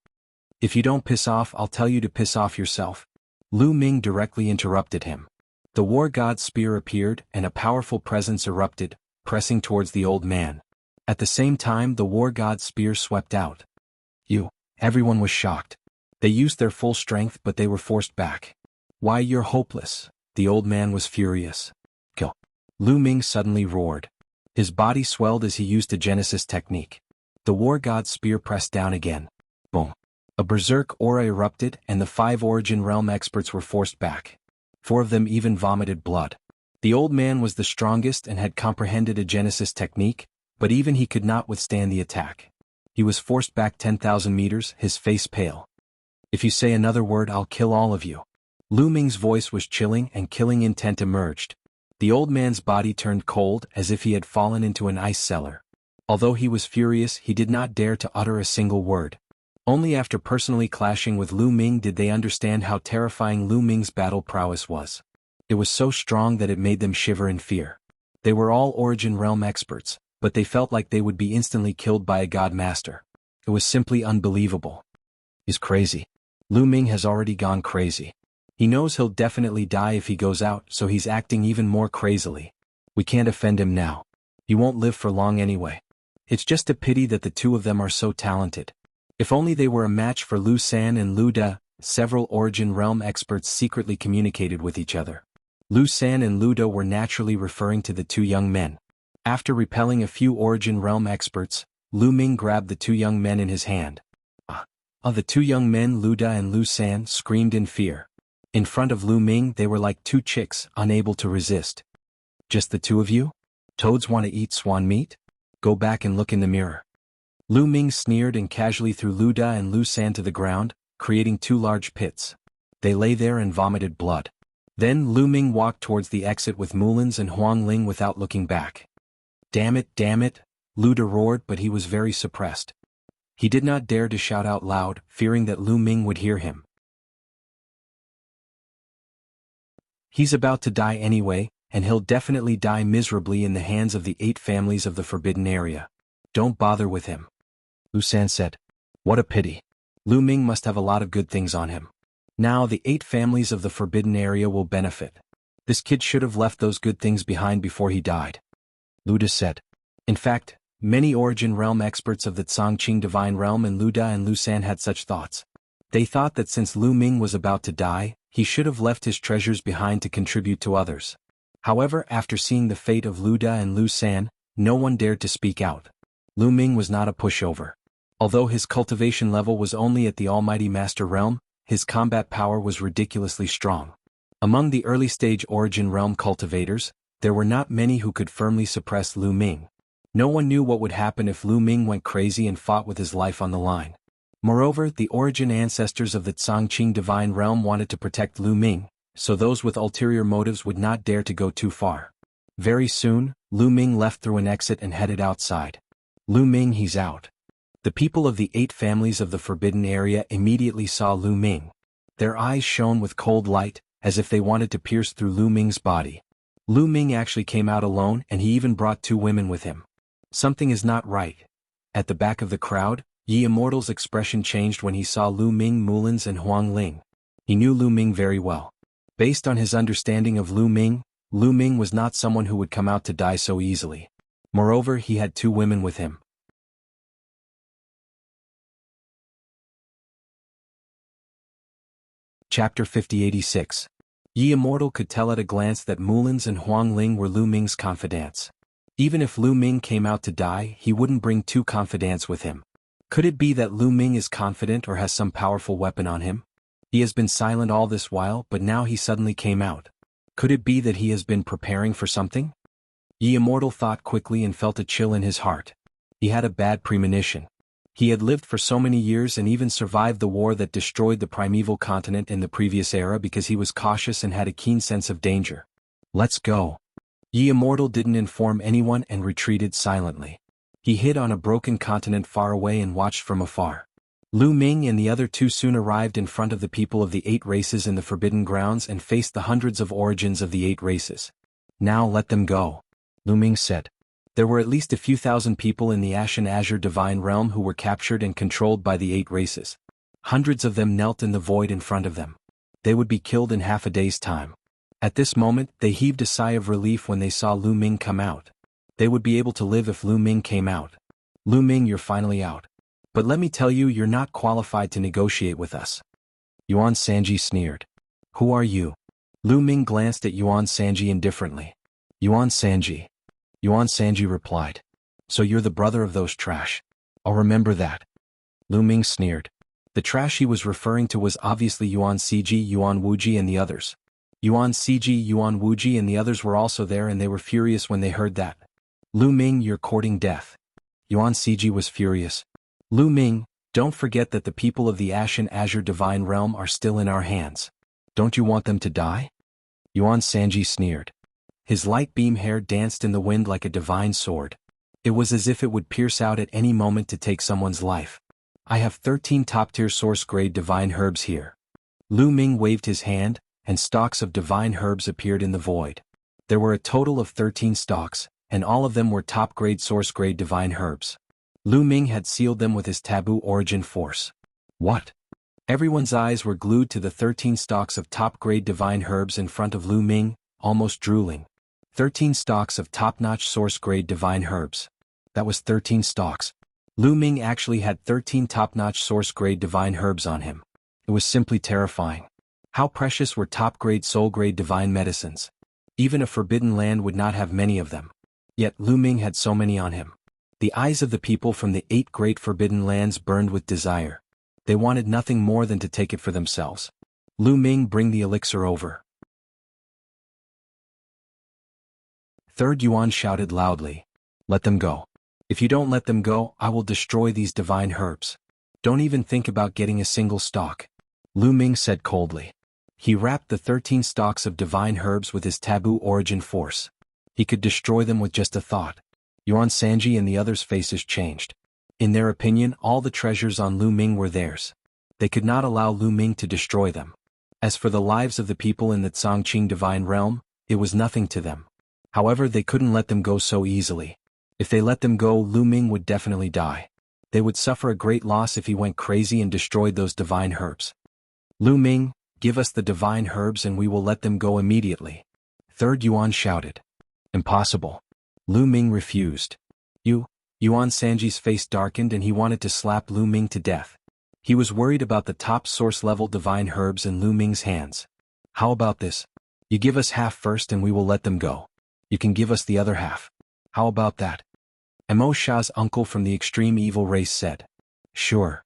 If you don't piss off, I'll tell you to piss off yourself. Lu Ming directly interrupted him. The war god's spear appeared and a powerful presence erupted, pressing towards the old man. At the same time, the war god's spear swept out. Everyone was shocked. They used their full strength, but they were forced back. Why, you're hopeless. The old man was furious. Kill. Lu Ming suddenly roared. His body swelled as he used a Genesis technique. The war god's spear pressed down again. Boom. A berserk aura erupted and the 5 Origin Realm experts were forced back. 4 of them even vomited blood. The old man was the strongest and had comprehended a Genesis technique, but even he could not withstand the attack. He was forced back 10,000 meters, his face pale. If you say another word, I'll kill all of you. Lu Ming's voice was chilling and killing intent emerged. The old man's body turned cold as if he had fallen into an ice cellar. Although he was furious, he did not dare to utter a single word. Only after personally clashing with Lu Ming did they understand how terrifying Lu Ming's battle prowess was. It was so strong that it made them shiver in fear. They were all Origin Realm experts, but they felt like they would be instantly killed by a god master. It was simply unbelievable. He's crazy. Lu Ming has already gone crazy. He knows he'll definitely die if he goes out, so he's acting even more crazily. We can't offend him now. He won't live for long anyway. It's just a pity that the 2 of them are so talented. If only they were a match for Lu San and Lu Da. Several Origin Realm experts secretly communicated with each other. Lu San and Lu Da were naturally referring to the 2 young men. After repelling a few Origin Realm experts, Lu Ming grabbed the 2 young men in his hand. The 2 young men, Lu Da and Lu San, screamed in fear. In front of Lu Ming they were like 2 chicks, unable to resist. Just the 2 of you? Toads want to eat swan meat? Go back and look in the mirror. Lu Ming sneered and casually threw Lu Da and Lu San to the ground, creating 2 large pits. They lay there and vomited blood. Then Lu Ming walked towards the exit with Mulin's and Huang Ling without looking back. Damn it, Lu Da roared, but he was very suppressed. He did not dare to shout out loud, fearing that Lu Ming would hear him. He's about to die anyway, and he'll definitely die miserably in the hands of the 8 families of the Forbidden Area. Don't bother with him. Lu San said. What a pity. Lu Ming must have a lot of good things on him. Now the 8 families of the Forbidden Area will benefit. This kid should have left those good things behind before he died. Lu Da said. In fact, many Origin Realm experts of the Tsangqing Divine Realm and Lu Da and Lu San had such thoughts. They thought that since Lu Ming was about to die, he should have left his treasures behind to contribute to others. However, after seeing the fate of Lu Da and Lu San, no one dared to speak out. Lu Ming was not a pushover. Although his cultivation level was only at the Almighty Master Realm, his combat power was ridiculously strong. Among the early-stage Origin Realm cultivators, there were not many who could firmly suppress Lu Ming. No one knew what would happen if Lu Ming went crazy and fought with his life on the line. Moreover, the Origin ancestors of the Zhangqing Divine Realm wanted to protect Lu Ming, so those with ulterior motives would not dare to go too far. Very soon, Lu Ming left through an exit and headed outside. Lu Ming, he's out. The people of the 8 families of the Forbidden Area immediately saw Lu Ming. Their eyes shone with cold light, as if they wanted to pierce through Lu Ming's body. Lu Ming actually came out alone, and he even brought 2 women with him. Something is not right. At the back of the crowd, Yi Immortal's expression changed when he saw Lu Ming, Mulins and Huang Ling. He knew Lu Ming very well. Based on his understanding of Lu Ming was not someone who would come out to die so easily. Moreover, he had 2 women with him. Chapter 5086. Yi Immortal could tell at a glance that Mulins and Huang Ling were Lu Ming's confidants. Even if Lu Ming came out to die, he wouldn't bring 2 confidants with him. Could it be that Lu Ming is confident or has some powerful weapon on him? He has been silent all this while, but now he suddenly came out. Could it be that he has been preparing for something? Yi Immortal thought quickly and felt a chill in his heart. He had a bad premonition. He had lived for so many years and even survived the war that destroyed the primeval continent in the previous era because he was cautious and had a keen sense of danger. Let's go. Yi Immortal didn't inform anyone and retreated silently. He hid on a broken continent far away and watched from afar. Lu Ming and the other 2 soon arrived in front of the people of the 8 races in the Forbidden Grounds and faced the hundreds of origins of the 8 races. Now let them go, Lu Ming said. There were at least a few thousand people in the Ashen Azure Divine Realm who were captured and controlled by the 8 races. Hundreds of them knelt in the void in front of them. They would be killed in half a day's time. At this moment, they heaved a sigh of relief when they saw Lu Ming come out. They would be able to live if Lu Ming came out. Lu Ming, you're finally out. But let me tell you, you're not qualified to negotiate with us. Yuan Sanji sneered. Who are you? Lu Ming glanced at Yuan Sanji indifferently. Yuan Sanji. Yuan Sanji replied. So you're the brother of those trash. I'll remember that. Lu Ming sneered. The trash he was referring to was obviously Yuan Ciji, Yuan Wuji and the others. Yuan Ciji, Yuan Wuji and the others were also there and they were furious when they heard that. Lu Ming, you're courting death. Yuan Ciji was furious. Lu Ming, don't forget that the people of the Ashen Azure Divine Realm are still in our hands. Don't you want them to die? Yuan Sanji sneered. His light beam hair danced in the wind like a divine sword. It was as if it would pierce out at any moment to take someone's life. I have 13 top-tier source-grade divine herbs here. Lu Ming waved his hand, and stalks of divine herbs appeared in the void. There were a total of 13 stalks, and all of them were top-grade source-grade divine herbs. Lu Ming had sealed them with his taboo origin force. What? Everyone's eyes were glued to the 13 stalks of top-grade divine herbs in front of Lu Ming, almost drooling. 13 stalks of top-notch source-grade divine herbs. That was 13 stalks. Lu Ming actually had 13 top-notch source-grade divine herbs on him. It was simply terrifying. How precious were top-grade soul-grade divine medicines. Even a forbidden land would not have many of them. Yet Lu Ming had so many on him. The eyes of the people from the 8 great forbidden lands burned with desire. They wanted nothing more than to take it for themselves. Lu Ming, bring the elixir over. Third Yuan shouted loudly. Let them go. If you don't let them go, I will destroy these divine herbs. Don't even think about getting a single stalk. Lu Ming said coldly. He wrapped the 13 stalks of divine herbs with his taboo origin force. He could destroy them with just a thought. Yuan Sanji and the others' faces changed. In their opinion, all the treasures on Lu Ming were theirs. They could not allow Lu Ming to destroy them. As for the lives of the people in the Zhangqing Divine Realm, it was nothing to them. However, they couldn't let them go so easily. If they let them go, Lu Ming would definitely die. They would suffer a great loss if he went crazy and destroyed those divine herbs. Lu Ming, give us the divine herbs and we will let them go immediately. Third Yuan shouted. Impossible. Lu Ming refused. Yuan Sanji's face darkened and he wanted to slap Lu Ming to death. He was worried about the top source-level divine herbs in Lu Ming's hands. How about this? You give us half first and we will let them go. You can give us the other half. How about that? Mo Sha's uncle from the extreme evil race said. Sure.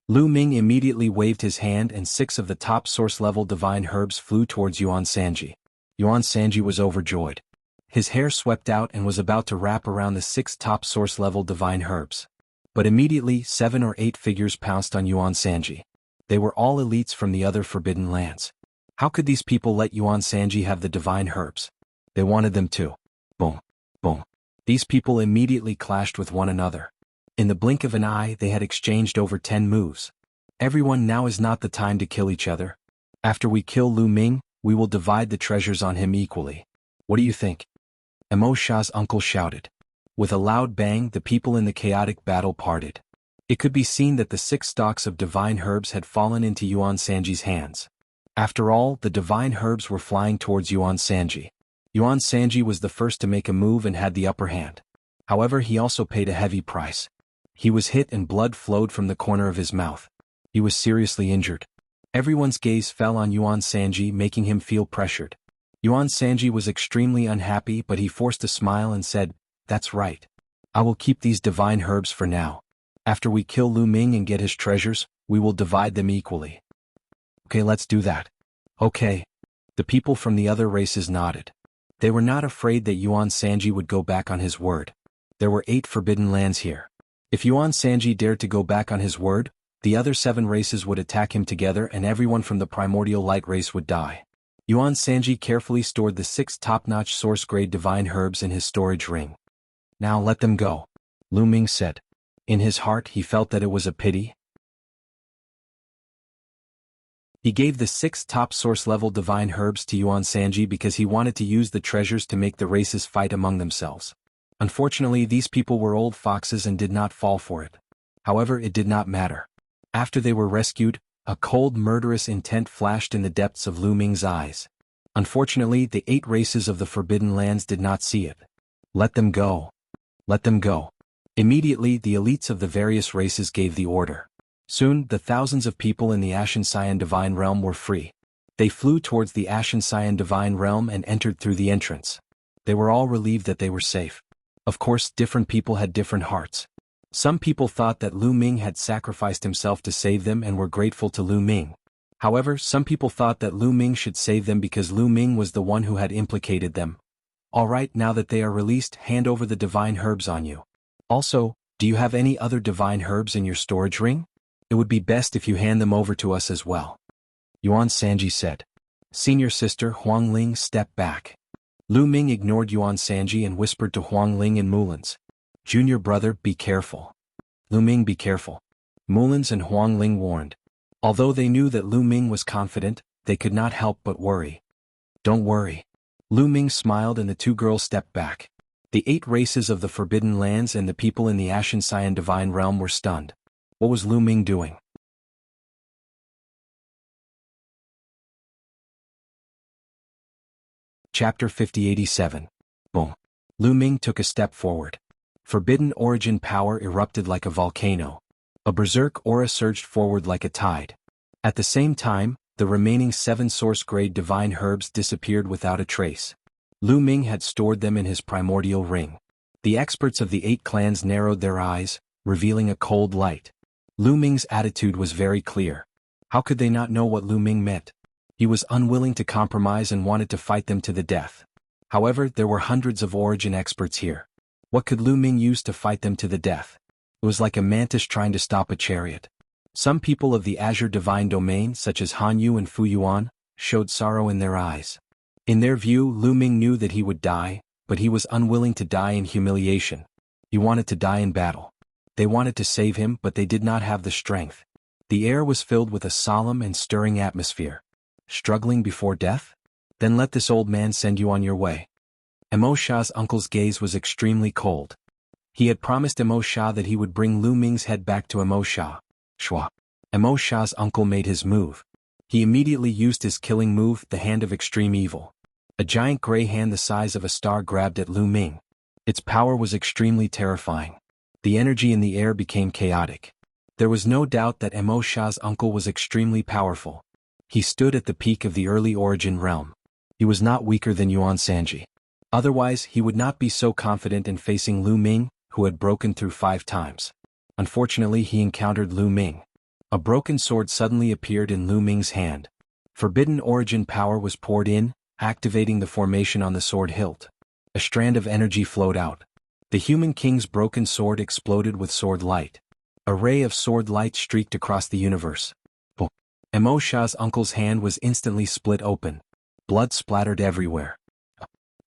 Lu Ming immediately waved his hand and 6 of the top source-level divine herbs flew towards Yuan Sanji. Yuan Sanji was overjoyed. His hair swept out and was about to wrap around the 6 top source-level divine herbs. But immediately 7 or 8 figures pounced on Yuan Sanji. They were all elites from the other forbidden lands. How could these people let Yuan Sanji have the divine herbs? They wanted them too. Boom. Boom. These people immediately clashed with one another. In the blink of an eye they had exchanged over 10 moves. Everyone, now is not the time to kill each other. After we kill Lu Ming, we will divide the treasures on him equally. What do you think? Emo Sha's uncle shouted. With a loud bang, the people in the chaotic battle parted. It could be seen that the 6 stalks of divine herbs had fallen into Yuan Sanji's hands. After all, the divine herbs were flying towards Yuan Sanji. Yuan Sanji was the first to make a move and had the upper hand. However, he also paid a heavy price. He was hit and blood flowed from the corner of his mouth. He was seriously injured. Everyone's gaze fell on Yuan Sanji, making him feel pressured. Yuan Sanji was extremely unhappy, but he forced a smile and said, "That's right. I will keep these divine herbs for now. After we kill Lu Ming and get his treasures, we will divide them equally." "Okay, let's do that." "Okay." The people from the other races nodded. They were not afraid that Yuan Sanji would go back on his word. There were 8 forbidden lands here. If Yuan Sanji dared to go back on his word, the other 7 races would attack him together and everyone from the primordial light race would die. Yuan Sanji carefully stored the 6 top-notch source-grade divine herbs in his storage ring. "Now let them go," Lu Ming said. In his heart he felt that it was a pity. He gave the 6 top source-level divine herbs to Yuan Sanji because he wanted to use the treasures to make the races fight among themselves. Unfortunately, these people were old foxes and did not fall for it. However, it did not matter. After they were rescued, a cold, murderous intent flashed in the depths of Lu Ming's eyes. Unfortunately, the 8 races of the Forbidden Lands did not see it. "Let them go. Let them go." Immediately, the elites of the various races gave the order. Soon, the thousands of people in the Ashen Cyan Divine Realm were free. They flew towards the Ashen Cyan Divine Realm and entered through the entrance. They were all relieved that they were safe. Of course, different people had different hearts. Some people thought that Lu Ming had sacrificed himself to save them and were grateful to Lu Ming. However, some people thought that Lu Ming should save them because Lu Ming was the one who had implicated them. "Alright, now that they are released, hand over the divine herbs on you. Also, do you have any other divine herbs in your storage ring? It would be best if you hand them over to us as well," Yuan Sanji said. Senior sister Huang Ling stepped back. Lu Ming ignored Yuan Sanji and whispered to Huang Ling and Mulin's. "Junior brother, be careful. Lu Ming, be careful," Mulin's and Huang Ling warned. Although they knew that Lu Ming was confident, they could not help but worry. "Don't worry." Lu Ming smiled and the 2 girls stepped back. The 8 races of the Forbidden Lands and the people in the Ashen Cyan Divine Realm were stunned. What was Lu Ming doing? Chapter 5087. Boom. Lu Ming took a step forward. Forbidden origin power erupted like a volcano. A berserk aura surged forward like a tide. At the same time, the remaining 7 source-grade divine herbs disappeared without a trace. Lu Ming had stored them in his primordial ring. The experts of the 8 clans narrowed their eyes, revealing a cold light. Lu Ming's attitude was very clear. How could they not know what Lu Ming meant? He was unwilling to compromise and wanted to fight them to the death. However, there were hundreds of origin experts here. What could Lu Ming use to fight them to the death? It was like a mantis trying to stop a chariot. Some people of the Azure Divine Domain, such as Han Yu and Fu Yuan, showed sorrow in their eyes. In their view, Lu Ming knew that he would die, but he was unwilling to die in humiliation. He wanted to die in battle. They wanted to save him, but they did not have the strength. The air was filled with a solemn and stirring atmosphere. Struggling before death? Then let this old man send you on your way. Emo Sha's uncle's gaze was extremely cold. He had promised Emo Sha that he would bring Lu Ming's head back to Emo Sha. Shwa. Emo Sha's uncle made his move. He immediately used his killing move, the Hand of Extreme Evil. A giant gray hand the size of a star grabbed at Lu Ming. Its power was extremely terrifying. The energy in the air became chaotic. There was no doubt that Emo Sha's uncle was extremely powerful. He stood at the peak of the early origin realm. He was not weaker than Yuan Sanji. Otherwise, he would not be so confident in facing Lu Ming, who had broken through 5 times. Unfortunately, he encountered Lu Ming. A broken sword suddenly appeared in Lu Ming's hand. Forbidden origin power was poured in, activating the formation on the sword hilt. A strand of energy flowed out. The human king's broken sword exploded with sword light. A ray of sword light streaked across the universe. Emo Sha's uncle's hand was instantly split open. Blood splattered everywhere.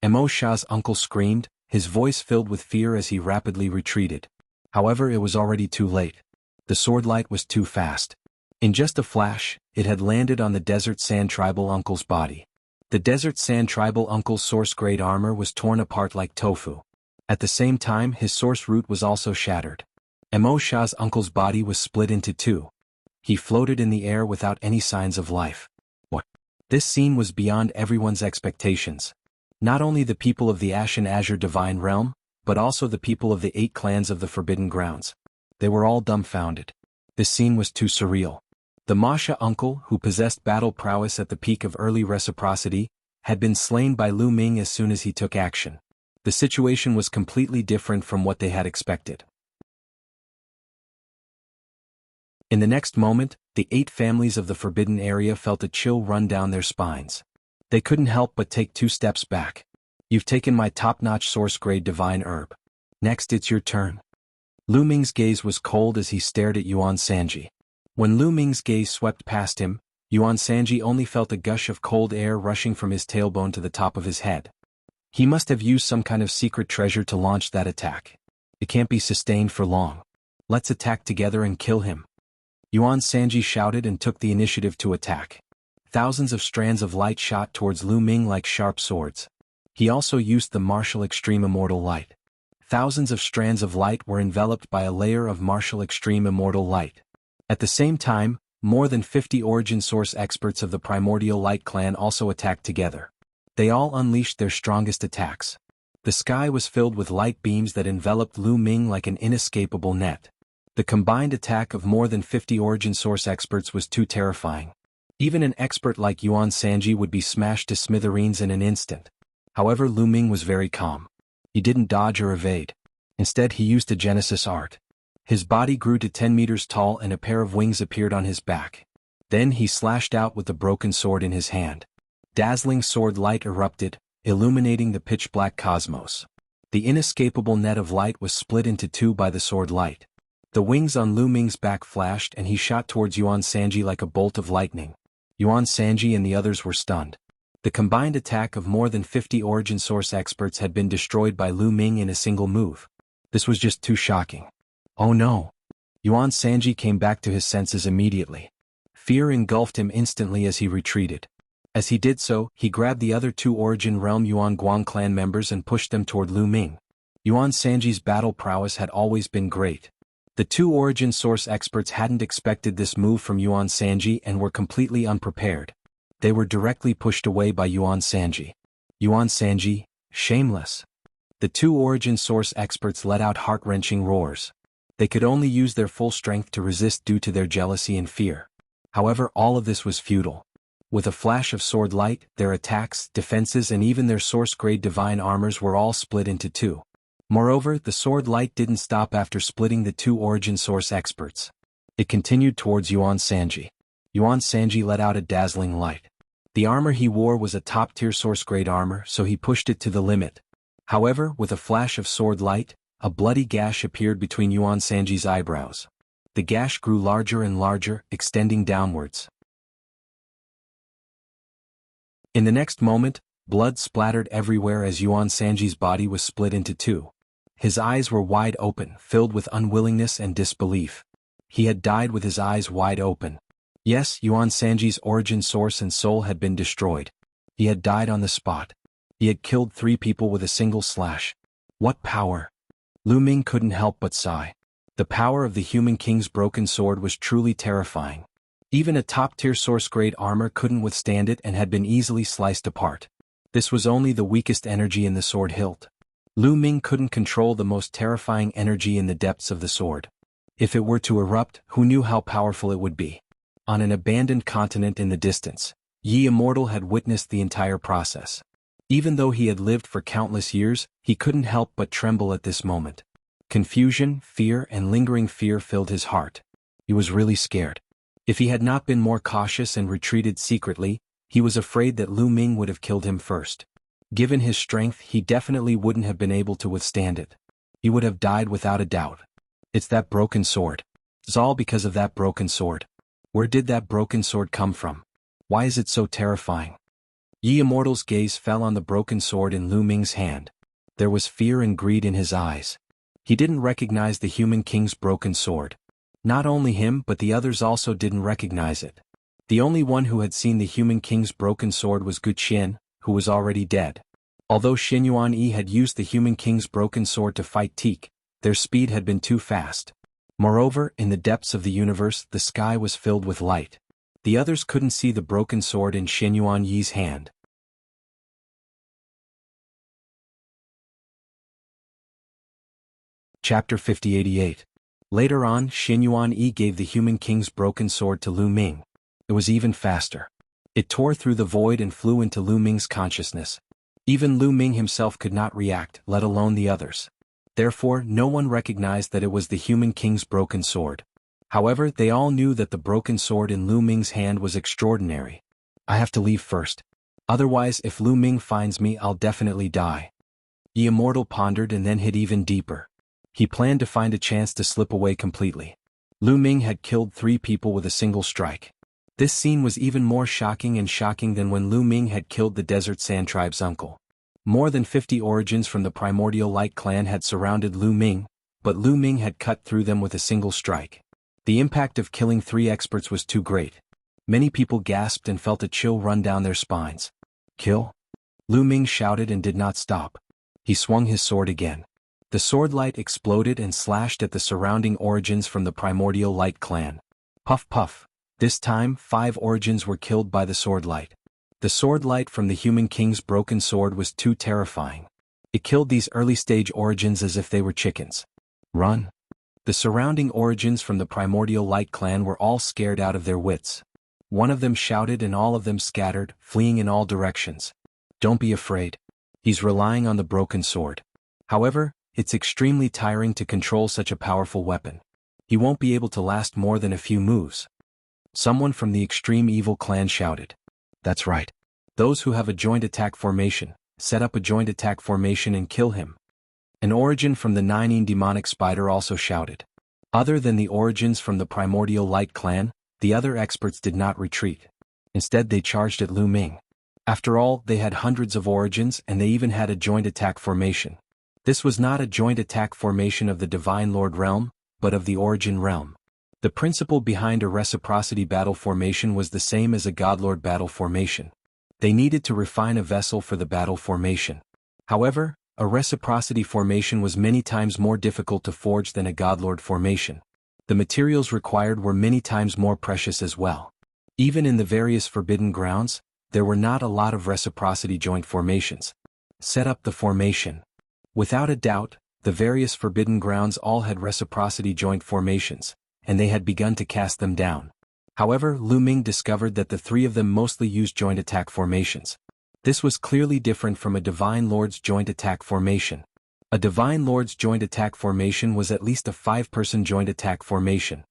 Emo Sha's uncle screamed, his voice filled with fear as he rapidly retreated. However, it was already too late. The sword light was too fast. In just a flash, it had landed on the Desert Sand Tribal uncle's body. The Desert Sand Tribal uncle's source-grade armor was torn apart like tofu. At the same time, his source root was also shattered. Emo Sha's uncle's body was split into two. He floated in the air without any signs of life. This scene was beyond everyone's expectations. Not only the people of the Ashen Azure Divine Realm, but also the people of the 8 clans of the Forbidden Grounds. They were all dumbfounded. This scene was too surreal. The Masha uncle, who possessed battle prowess at the peak of early reciprocity, had been slain by Lu Ming as soon as he took action. The situation was completely different from what they had expected. In the next moment, the 8 families of the Forbidden Area felt a chill run down their spines. They couldn't help but take 2 steps back. You've taken my top-notch source-grade divine herb. Next it's your turn. Lu Ming's gaze was cold as he stared at Yuan Sanji. When Lu Ming's gaze swept past him, Yuan Sanji only felt a gush of cold air rushing from his tailbone to the top of his head. He must have used some kind of secret treasure to launch that attack. It can't be sustained for long. Let's attack together and kill him. Yuan Sanji shouted and took the initiative to attack. Thousands of strands of light shot towards Lu Ming like sharp swords. He also used the martial extreme immortal light. Thousands of strands of light were enveloped by a layer of martial extreme immortal light. At the same time, more than 50 origin source experts of the Primordial Light clan also attacked together. They all unleashed their strongest attacks. The sky was filled with light beams that enveloped Lu Ming like an inescapable net. The combined attack of more than 50 origin source experts was too terrifying. Even an expert like Yuan Sanji would be smashed to smithereens in an instant. However, Lu Ming was very calm. He didn't dodge or evade. Instead, he used a Genesis art. His body grew to 10 meters tall and a pair of wings appeared on his back. Then he slashed out with the broken sword in his hand. Dazzling sword light erupted, illuminating the pitch-black cosmos. The inescapable net of light was split into 2 by the sword light. The wings on Lu Ming's back flashed and he shot towards Yuan Sanji like a bolt of lightning. Yuan Sanji and the others were stunned. The combined attack of more than 50 origin source experts had been destroyed by Lu Ming in a single move. This was just too shocking. Oh no! Yuan Sanji came back to his senses immediately. Fear engulfed him instantly as he retreated. As he did so, he grabbed the other 2 Origin Realm Yuan Guang clan members and pushed them toward Lu Ming. Yuan Sanji's battle prowess had always been great. The 2 origin source experts hadn't expected this move from Yuan Sanji and were completely unprepared. They were directly pushed away by Yuan Sanji. Yuan Sanji, shameless. The 2 origin source experts let out heart-wrenching roars. They could only use their full strength to resist due to their jealousy and fear. However, all of this was futile. With a flash of sword light, their attacks, defenses and even their source-grade divine armors were all split into 2. Moreover, the sword light didn't stop after splitting the 2 origin source experts. It continued towards Yuan Sanji. Yuan Sanji let out a dazzling light. The armor he wore was a top-tier source-grade armor, so he pushed it to the limit. However, with a flash of sword light, a bloody gash appeared between Yuan Sanji's eyebrows. The gash grew larger and larger, extending downwards. In the next moment, blood splattered everywhere as Yuan Sanji's body was split into 2. His eyes were wide open, filled with unwillingness and disbelief. He had died with his eyes wide open. Yes, Yuan Sanji's origin source and soul had been destroyed. He had died on the spot. He had killed 3 people with a single slash. What power! Lu Ming couldn't help but sigh. The power of the human king's broken sword was truly terrifying. Even a top-tier source-grade armor couldn't withstand it and had been easily sliced apart. This was only the weakest energy in the sword hilt. Lu Ming couldn't control the most terrifying energy in the depths of the sword. If it were to erupt, who knew how powerful it would be? On an abandoned continent in the distance, Yi Immortal had witnessed the entire process. Even though he had lived for countless years, he couldn't help but tremble at this moment. Confusion, fear, and lingering fear filled his heart. He was really scared. If he had not been more cautious and retreated secretly, he was afraid that Lu Ming would have killed him first. Given his strength, he definitely wouldn't have been able to withstand it. He would have died without a doubt. It's that broken sword. It's all because of that broken sword. Where did that broken sword come from? Why is it so terrifying? Yi Immortal's gaze fell on the broken sword in Lu Ming's hand. There was fear and greed in his eyes. He didn't recognize the human king's broken sword. Not only him but the others also didn't recognize it. The only one who had seen the human king's broken sword was Gu Qian, who was already dead. Although Xianyuan Yi had used the human king's broken sword to fight Teak, their speed had been too fast. Moreover, in the depths of the universe, the sky was filled with light. The others couldn't see the broken sword in Xianyuan Yi's hand. Chapter 5088. Later on, Xianyuan Yi gave the human king's broken sword to Lu Ming. It was even faster. It tore through the void and flew into Lu Ming's consciousness. Even Lu Ming himself could not react, let alone the others. Therefore, no one recognized that it was the human king's broken sword. However, they all knew that the broken sword in Lu Ming's hand was extraordinary. I have to leave first. Otherwise, if Lu Ming finds me, I'll definitely die. The Immortal pondered and then hid even deeper. He planned to find a chance to slip away completely. Lu Ming had killed 3 people with a single strike. This scene was even more shocking than when Lu Ming had killed the Desert Sand Tribe's uncle. More than 50 origins from the Primordial Light clan had surrounded Lu Ming, but Lu Ming had cut through them with a single strike. The impact of killing 3 experts was too great. Many people gasped and felt a chill run down their spines. Kill? Lu Ming shouted and did not stop. He swung his sword again. The sword light exploded and slashed at the surrounding origins from the Primordial Light clan. Puff puff. This time, 5 origins were killed by the sword light. The sword light from the human king's broken sword was too terrifying. It killed these early-stage origins as if they were chickens. Run! The surrounding origins from the Primordial Light clan were all scared out of their wits. One of them shouted and all of them scattered, fleeing in all directions. Don't be afraid. He's relying on the broken sword. However, it's extremely tiring to control such a powerful weapon. He won't be able to last more than a few moves. Someone from the Extreme Evil clan shouted. That's right. Those who have a joint attack formation, set up a joint attack formation and kill him. An origin from the Nine Demonic Spider also shouted. Other than the origins from the Primordial Light clan, the other experts did not retreat. Instead they charged at Lu Ming. After all, they had hundreds of origins and they even had a joint attack formation. This was not a joint attack formation of the Divine Lord realm, but of the Origin realm. The principle behind a reciprocity battle formation was the same as a Godlord battle formation. They needed to refine a vessel for the battle formation. However, a reciprocity formation was many times more difficult to forge than a Godlord formation. The materials required were many times more precious as well. Even in the various forbidden grounds, there were not a lot of reciprocity joint formations. Set up the formation. Without a doubt, the various forbidden grounds all had reciprocity joint formations, and they had begun to cast them down. However, Lu Ming discovered that the 3 of them mostly used joint attack formations. This was clearly different from a Divine Lord's joint attack formation. A Divine Lord's joint attack formation was at least a 5-person joint attack formation.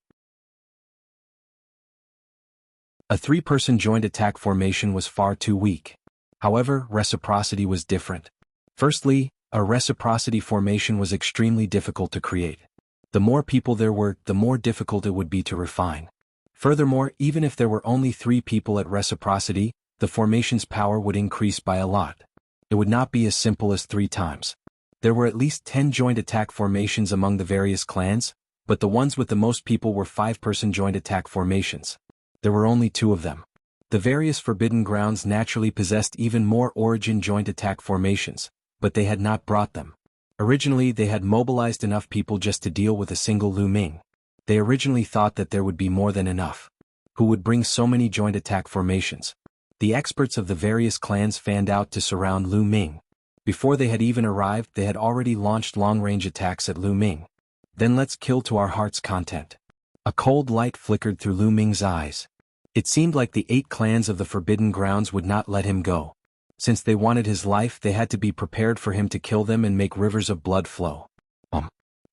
A 3-person joint attack formation was far too weak. However, reciprocity was different. Firstly, a reciprocity formation was extremely difficult to create. The more people there were, the more difficult it would be to refine. Furthermore, even if there were only 3 people at reciprocity, the formation's power would increase by a lot. It would not be as simple as 3 times. There were at least 10 joint attack formations among the various clans, but the ones with the most people were 5-person joint attack formations. There were only 2 of them. The various forbidden grounds naturally possessed even more origin joint attack formations, but they had not brought them. Originally they had mobilized enough people just to deal with a single Lu Ming. They originally thought that there would be more than enough. Who would bring so many joint attack formations? The experts of the various clans fanned out to surround Lu Ming. Before they had even arrived, they had already launched long-range attacks at Lu Ming. Then let's kill to our heart's content. A cold light flickered through Lu Ming's eyes. It seemed like the 8 clans of the Forbidden Grounds would not let him go. Since they wanted his life, they had to be prepared for him to kill them and make rivers of blood flow.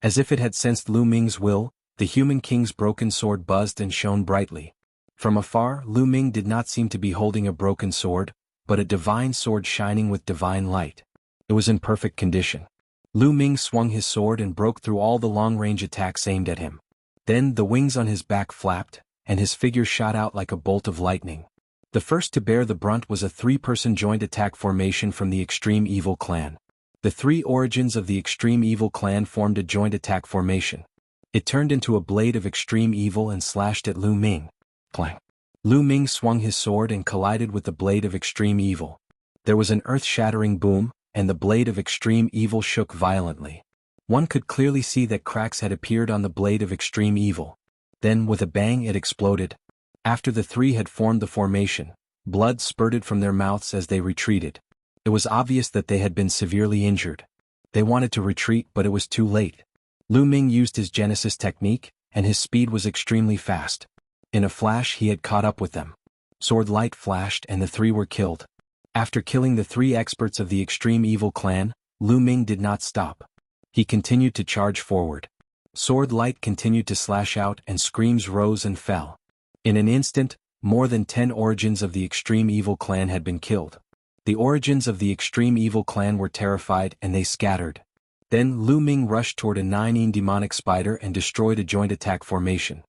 As if it had sensed Lu Ming's will, the human king's broken sword buzzed and shone brightly. From afar, Lu Ming did not seem to be holding a broken sword, but a divine sword shining with divine light. It was in perfect condition. Lu Ming swung his sword and broke through all the long-range attacks aimed at him. Then the wings on his back flapped, and his figure shot out like a bolt of lightning. The first to bear the brunt was a three-person joint attack formation from the Extreme Evil clan. The three origins of the Extreme Evil clan formed a joint attack formation. It turned into a blade of Extreme Evil and slashed at Lu Ming. Clang! Lu Ming swung his sword and collided with the blade of Extreme Evil. There was an earth-shattering boom, and the blade of Extreme Evil shook violently. One could clearly see that cracks had appeared on the blade of Extreme Evil. Then, with a bang, it exploded. After the three had formed the formation, blood spurted from their mouths as they retreated. It was obvious that they had been severely injured. They wanted to retreat, but it was too late. Lu Ming used his Genesis technique, and his speed was extremely fast. In a flash he had caught up with them. Sword light flashed and the three were killed. After killing the three experts of the Extreme Evil clan, Lu Ming did not stop. He continued to charge forward. Sword light continued to slash out and screams rose and fell. In an instant, more than 10 origins of the Extreme Evil clan had been killed. The origins of the Extreme Evil clan were terrified and they scattered. Then Lu Ming rushed toward a 9-ine demonic spider and destroyed a joint attack formation.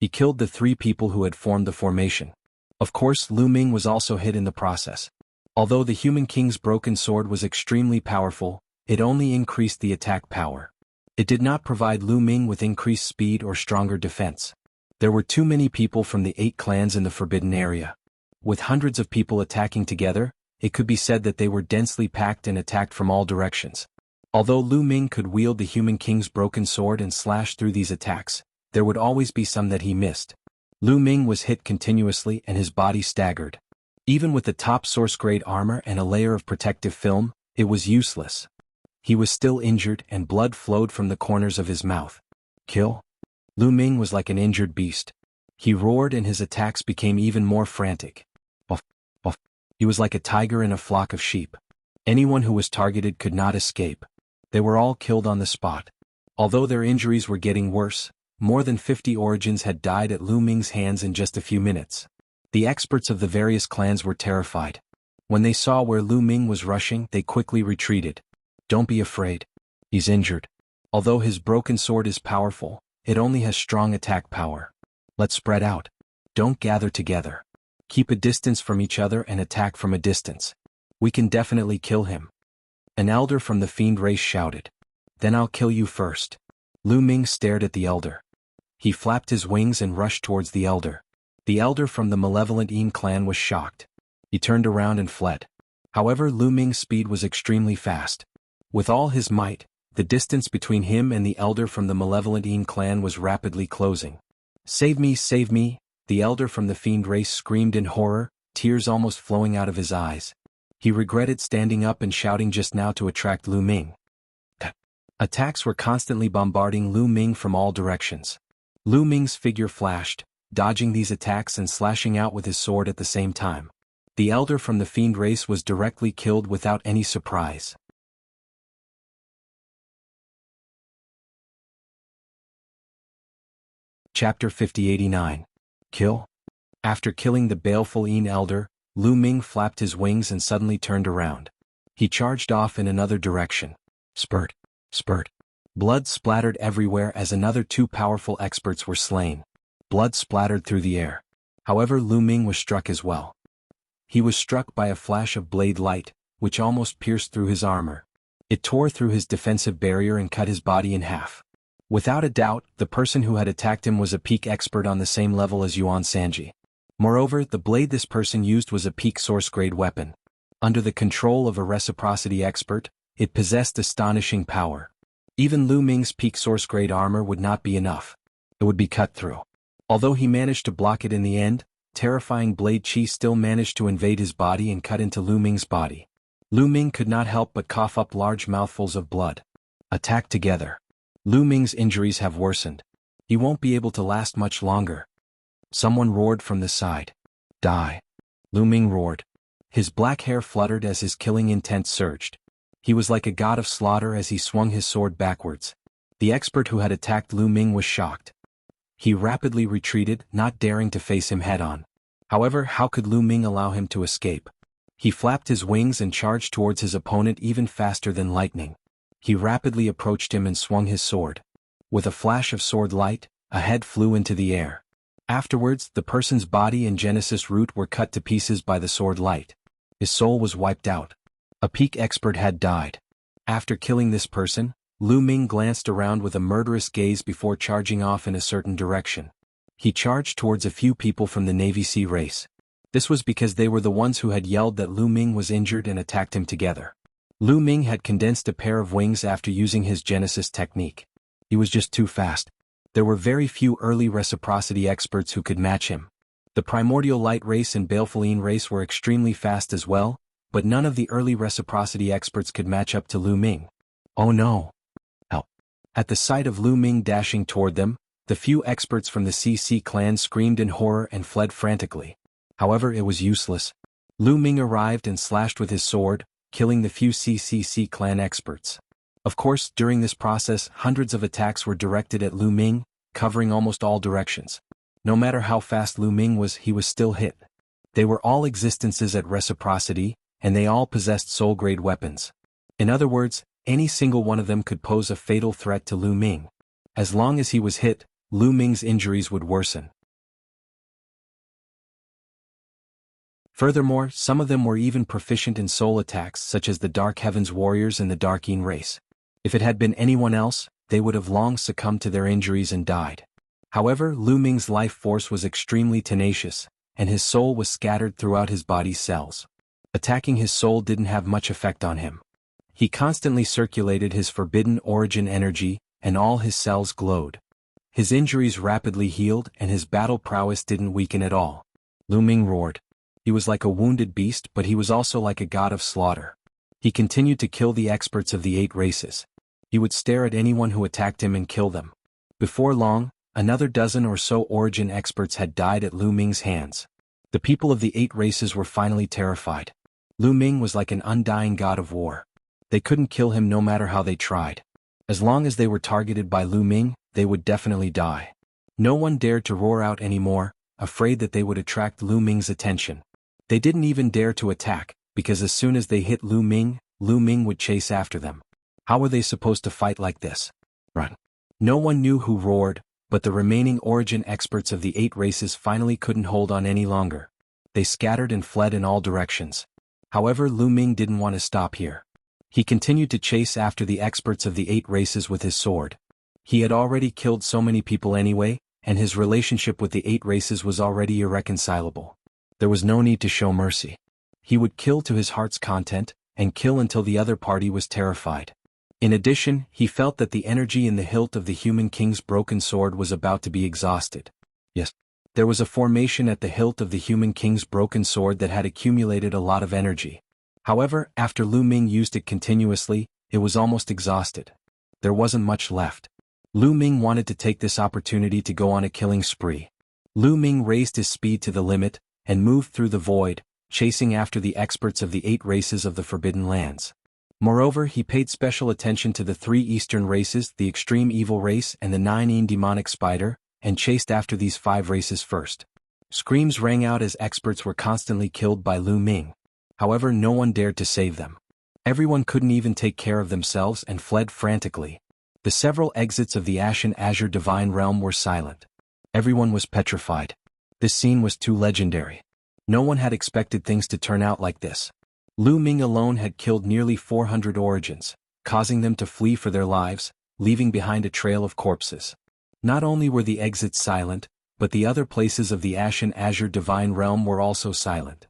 He killed the three people who had formed the formation. Of course, Lu Ming was also hit in the process. Although the Human King's broken sword was extremely powerful, it only increased the attack power. It did not provide Lu Ming with increased speed or stronger defense. There were too many people from the 8 clans in the Forbidden Area. With hundreds of people attacking together, it could be said that they were densely packed and attacked from all directions. Although Lu Ming could wield the Human King's broken sword and slash through these attacks, there would always be some that he missed. Lu Ming was hit continuously and his body staggered. Even with the top source-grade armor and a layer of protective film, it was useless. He was still injured and blood flowed from the corners of his mouth. Kill? Lu Ming was like an injured beast. He roared and his attacks became even more frantic. Buff, buff. He was like a tiger in a flock of sheep. Anyone who was targeted could not escape. They were all killed on the spot. Although their injuries were getting worse, more than 50 origins had died at Lu Ming's hands in just a few minutes. The experts of the various clans were terrified. When they saw where Lu Ming was rushing, they quickly retreated. Don't be afraid. He's injured. Although his broken sword is powerful, it only has strong attack power. Let's spread out. Don't gather together. Keep a distance from each other and attack from a distance. We can definitely kill him. An elder from the fiend race shouted. Then I'll kill you first. Lu Ming stared at the elder. He flapped his wings and rushed towards the elder. The elder from the malevolent Yin clan was shocked. He turned around and fled. However, Lu Ming's speed was extremely fast. With all his might, the distance between him and the elder from the malevolent Yin clan was rapidly closing. Save me, save me, the elder from the fiend race screamed in horror, tears almost flowing out of his eyes. He regretted standing up and shouting just now to attract Lu Ming. Attacks were constantly bombarding Lu Ming from all directions. Lu Ming's figure flashed, dodging these attacks and slashing out with his sword at the same time. The elder from the fiend race was directly killed without any surprise. Chapter 5089. Kill? After killing the baleful Yin elder, Lu Ming flapped his wings and suddenly turned around. He charged off in another direction. Spurt. Spurt. Blood splattered everywhere as another 2 powerful experts were slain. Blood splattered through the air. However, Lu Ming was struck as well. He was struck by a flash of blade light, which almost pierced through his armor. It tore through his defensive barrier and cut his body in half. Without a doubt, the person who had attacked him was a peak expert on the same level as Yuan Sanji. Moreover, the blade this person used was a peak source-grade weapon. Under the control of a reciprocity expert, it possessed astonishing power. Even Lu Ming's peak source-grade armor would not be enough. It would be cut through. Although he managed to block it in the end, terrifying blade chi still managed to invade his body and cut into Lu Ming's body. Lu Ming could not help but cough up large mouthfuls of blood. Attack together. Lu Ming's injuries have worsened. He won't be able to last much longer. Someone roared from the side. Die. Lu Ming roared. His black hair fluttered as his killing intent surged. He was like a god of slaughter as he swung his sword backwards. The expert who had attacked Lu Ming was shocked. He rapidly retreated, not daring to face him head-on. However, how could Lu Ming allow him to escape? He flapped his wings and charged towards his opponent even faster than lightning. He rapidly approached him and swung his sword. With a flash of sword light, a head flew into the air. Afterwards, the person's body and Genesis root were cut to pieces by the sword light. His soul was wiped out. A peak expert had died. After killing this person, Lu Ming glanced around with a murderous gaze before charging off in a certain direction. He charged towards a few people from the Navy Sea race. This was because they were the ones who had yelled that Lu Ming was injured and attacked him together. Lu Ming had condensed a pair of wings after using his Genesis technique. He was just too fast. There were very few early reciprocity experts who could match him. The Primordial Light race and Balefulline race were extremely fast as well, but none of the early reciprocity experts could match up to Lu Ming. Oh no! Help! At the sight of Lu Ming dashing toward them, the few experts from the CC clan screamed in horror and fled frantically. However, it was useless. Lu Ming arrived and slashed with his sword, killing the few CCC clan experts. Of course, during this process, hundreds of attacks were directed at Lu Ming, covering almost all directions. No matter how fast Lu Ming was, he was still hit. They were all existences at reciprocity, and they all possessed soul-grade weapons. In other words, any single one of them could pose a fatal threat to Lu Ming. As long as he was hit, Lu Ming's injuries would worsen. Furthermore, some of them were even proficient in soul attacks such as the Dark Heavens Warriors and the Darkeen race. If it had been anyone else, they would have long succumbed to their injuries and died. However, Lu Ming's life force was extremely tenacious, and his soul was scattered throughout his body's cells. Attacking his soul didn't have much effect on him. He constantly circulated his forbidden origin energy, and all his cells glowed. His injuries rapidly healed and his battle prowess didn't weaken at all. Lu Ming roared. He was like a wounded beast, but he was also like a god of slaughter. He continued to kill the experts of the 8 races. He would stare at anyone who attacked him and kill them. Before long, another dozen or so origin experts had died at Lu Ming's hands. The people of the 8 races were finally terrified. Lu Ming was like an undying god of war. They couldn't kill him no matter how they tried. As long as they were targeted by Lu Ming, they would definitely die. No one dared to roar out anymore, afraid that they would attract Lu Ming's attention. They didn't even dare to attack, because as soon as they hit Lu Ming would chase after them. How were they supposed to fight like this? Run. No one knew who roared, but the remaining origin experts of the 8 races finally couldn't hold on any longer. They scattered and fled in all directions. However, Lu Ming didn't want to stop here. He continued to chase after the experts of the 8 races with his sword. He had already killed so many people anyway, and his relationship with the 8 races was already irreconcilable. There was no need to show mercy. He would kill to his heart's content, and kill until the other party was terrified. In addition, he felt that the energy in the hilt of the Human King's broken sword was about to be exhausted. Yes, there was a formation at the hilt of the Human King's broken sword that had accumulated a lot of energy. However, after Lu Ming used it continuously, it was almost exhausted. There wasn't much left. Lu Ming wanted to take this opportunity to go on a killing spree. Lu Ming raised his speed to the limit, and moved through the void, chasing after the experts of the 8 races of the Forbidden Lands. Moreover, he paid special attention to the 3 Eastern races, the Extreme Evil race and the 9 Demonic Spider, and chased after these 5 races first. Screams rang out as experts were constantly killed by Lu Ming. However, no one dared to save them. Everyone couldn't even take care of themselves and fled frantically. The several exits of the Ashen Azure Divine Realm were silent. Everyone was petrified. This scene was too legendary. No one had expected things to turn out like this. Lu Ming alone had killed nearly 400 origins, causing them to flee for their lives, leaving behind a trail of corpses. Not only were the exits silent, but the other places of the Ashen Azure Divine Realm were also silent.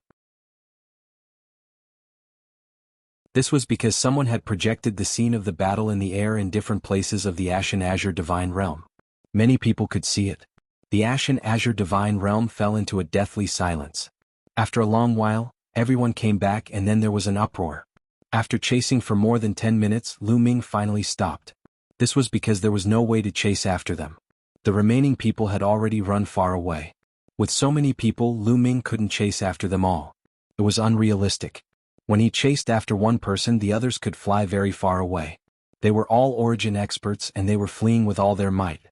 This was because someone had projected the scene of the battle in the air in different places of the Ashen Azure Divine Realm. Many people could see it. The Ashen Azure Divine Realm fell into a deathly silence. After a long while, everyone came back and then there was an uproar. After chasing for more than 10 minutes, Lu Ming finally stopped. This was because there was no way to chase after them. The remaining people had already run far away. With so many people, Lu Ming couldn't chase after them all. It was unrealistic. When he chased after one person, the others could fly very far away. They were all origin experts and they were fleeing with all their might.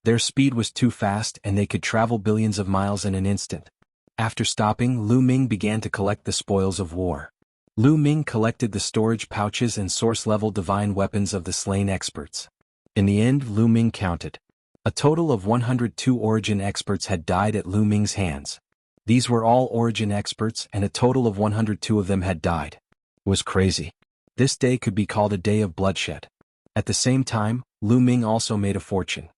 Their speed was too fast and they could travel billions of miles in an instant. After stopping, Lu Ming began to collect the spoils of war. Lu Ming collected the storage pouches and source-level divine weapons of the slain experts. In the end, Lu Ming counted. A total of 102 origin experts had died at Lu Ming's hands. These were all origin experts and a total of 102 of them had died. It was crazy. This day could be called a day of bloodshed. At the same time, Lu Ming also made a fortune.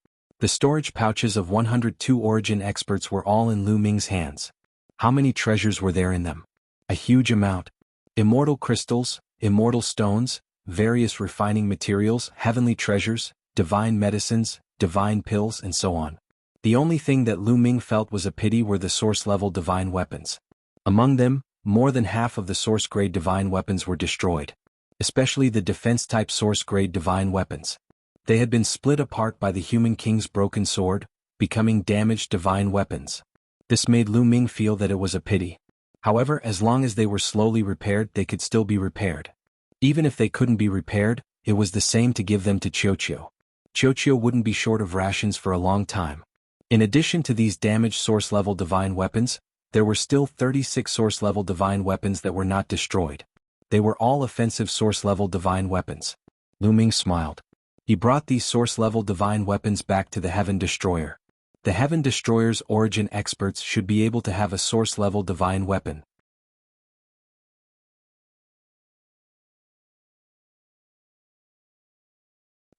The storage pouches of 102 origin experts were all in Lu Ming's hands. How many treasures were there in them? A huge amount. Immortal crystals, immortal stones, various refining materials, heavenly treasures, divine medicines, divine pills, and so on. The only thing that Lu Ming felt was a pity were the source-level divine weapons. Among them, more than half of the source-grade divine weapons were destroyed. Especially the defense-type source-grade divine weapons. They had been split apart by the human king's broken sword, becoming damaged divine weapons. This made Lu Ming feel that it was a pity. However, as long as they were slowly repaired, they could still be repaired. Even if they couldn't be repaired, it was the same to give them to Qiuqiu. Qiuqiu wouldn't be short of rations for a long time. In addition to these damaged source-level divine weapons, there were still 36 source-level divine weapons that were not destroyed. They were all offensive source-level divine weapons. Lu Ming smiled. He brought these source-level divine weapons back to the Heaven Destroyer. The Heaven Destroyer's origin experts should be able to have a source-level divine weapon.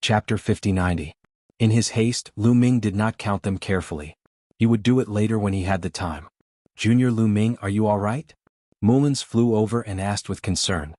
Chapter 50-90. In his haste, Lu Ming did not count them carefully. He would do it later when he had the time. Junior Lu Ming, are you all right? Mullins flew over and asked with concern.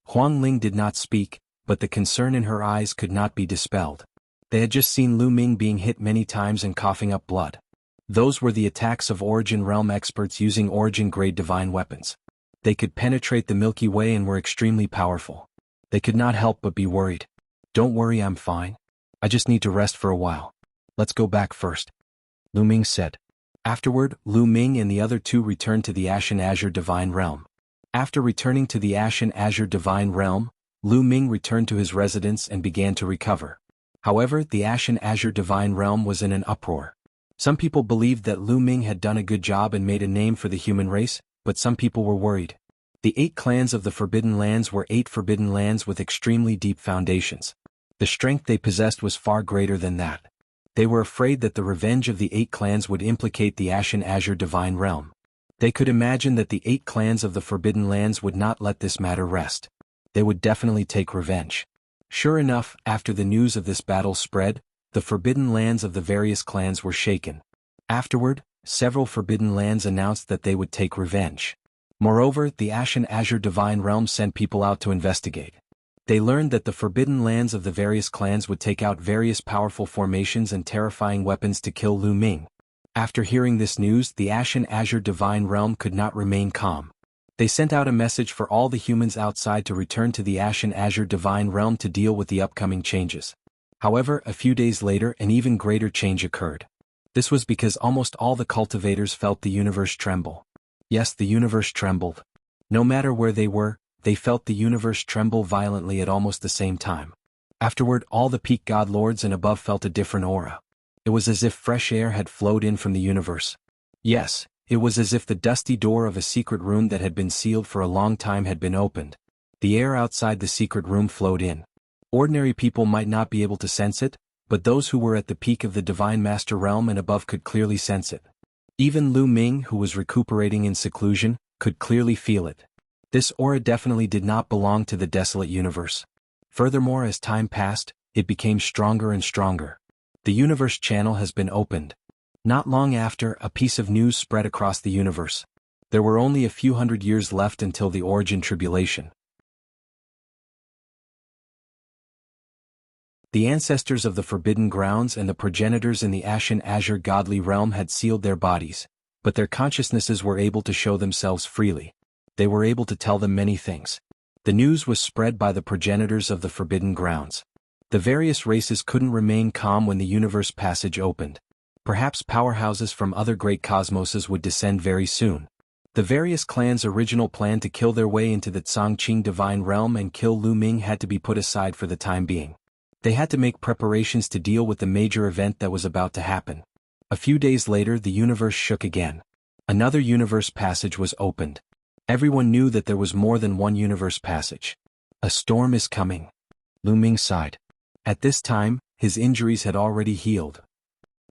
Huang Ling did not speak, but the concern in her eyes could not be dispelled. They had just seen Lu Ming being hit many times and coughing up blood. Those were the attacks of Origin Realm experts using Origin-grade divine weapons. They could penetrate the Milky Way and were extremely powerful. They could not help but be worried. Don't worry, I'm fine. I just need to rest for a while. Let's go back first, Lu Ming said. Afterward, Lu Ming and the other two returned to the Ashen Azure Divine Realm. After returning to the Ashen Azure Divine Realm, Lu Ming returned to his residence and began to recover. However, the Ashen Azure Divine Realm was in an uproar. Some people believed that Lu Ming had done a good job and made a name for the human race, but some people were worried. The 8 clans of the Forbidden Lands were 8 forbidden lands with extremely deep foundations. The strength they possessed was far greater than that. They were afraid that the revenge of the 8 clans would implicate the Ashen Azure Divine Realm. They could imagine that the 8 clans of the Forbidden Lands would not let this matter rest. They would definitely take revenge. Sure enough, after the news of this battle spread, the Forbidden Lands of the various clans were shaken. Afterward, several Forbidden Lands announced that they would take revenge. Moreover, the Ashen Azure Divine Realm sent people out to investigate. They learned that the Forbidden Lands of the various clans would take out various powerful formations and terrifying weapons to kill Lu Ming. After hearing this news, the Ashen Azure Divine Realm could not remain calm. They sent out a message for all the humans outside to return to the Ashen Azure Divine Realm to deal with the upcoming changes. However, a few days later, an even greater change occurred. This was because almost all the cultivators felt the universe tremble. Yes, the universe trembled. No matter where they were, they felt the universe tremble violently at almost the same time. Afterward, all the peak god lords and above felt a different aura. It was as if fresh air had flowed in from the universe. Yes, it was as if the dusty door of a secret room that had been sealed for a long time had been opened. The air outside the secret room flowed in. Ordinary people might not be able to sense it, but those who were at the peak of the Divine Master Realm and above could clearly sense it. Even Lu Ming, who was recuperating in seclusion, could clearly feel it. This aura definitely did not belong to the desolate universe. Furthermore, as time passed, it became stronger and stronger. The universe channel has been opened. Not long after, a piece of news spread across the universe. There were only a few hundred years left until the Origin Tribulation. The ancestors of the Forbidden Grounds and the progenitors in the Ashen Azure Godly Realm had sealed their bodies, but their consciousnesses were able to show themselves freely. They were able to tell them many things. The news was spread by the progenitors of the Forbidden Grounds. The various races couldn't remain calm when the universe passage opened. Perhaps powerhouses from other great cosmoses would descend very soon. The various clans' original plan to kill their way into the Tsangqing Divine Realm and kill Lu Ming had to be put aside for the time being. They had to make preparations to deal with the major event that was about to happen. A few days later, the universe shook again. Another universe passage was opened. Everyone knew that there was more than one universe passage. A storm is coming. Lu Ming sighed. At this time, his injuries had already healed.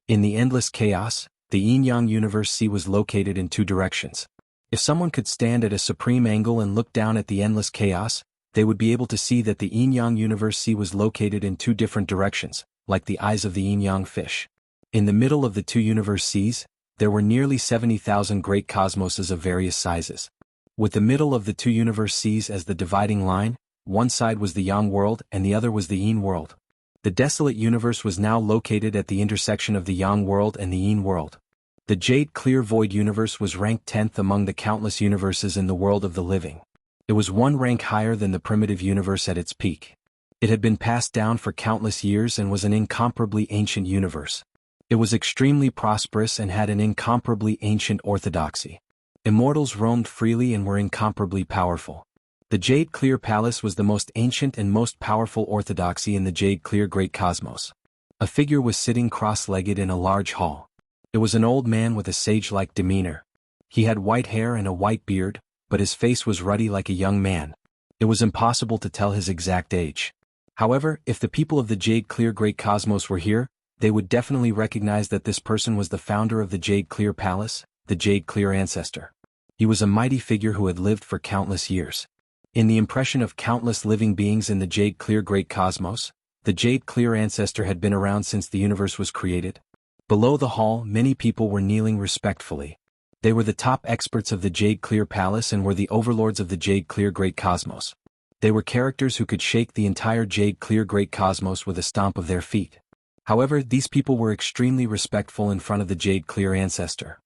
In the endless chaos, the yin-yang universe sea was located in two directions. If someone could stand at a supreme angle and look down at the endless chaos, they would be able to see that the yin-yang universe sea was located in two different directions, like the eyes of the yin-yang fish. In the middle of the two universe seas, there were nearly 70,000 great cosmoses of various sizes. With the middle of the two universe seas as the dividing line, one side was the yang world and the other was the yin world. The desolate universe was now located at the intersection of the yang world and the yin world. The jade clear void universe was ranked 10th among the countless universes in the world of the living. It was one rank higher than the primitive universe at its peak. It had been passed down for countless years and was an incomparably ancient universe. It was extremely prosperous and had an incomparably ancient orthodoxy. Immortals roamed freely and were incomparably powerful. The Jade Clear Palace was the most ancient and most powerful orthodoxy in the Jade Clear Great Cosmos. A figure was sitting cross-legged in a large hall. It was an old man with a sage-like demeanor. He had white hair and a white beard, but his face was ruddy like a young man. It was impossible to tell his exact age. However, if the people of the Jade Clear Great Cosmos were here, they would definitely recognize that this person was the founder of the Jade Clear Palace, the Jade Clear Ancestor. He was a mighty figure who had lived for countless years. In the impression of countless living beings in the Jade Clear Great Cosmos, the Jade Clear Ancestor had been around since the universe was created. Below the hall, many people were kneeling respectfully. They were the top experts of the Jade Clear Palace and were the overlords of the Jade Clear Great Cosmos. They were characters who could shake the entire Jade Clear Great Cosmos with a stomp of their feet. However, these people were extremely respectful in front of the Jade Clear Ancestor.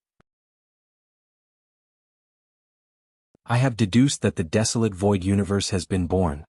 I have deduced that the desolate void universe has been born.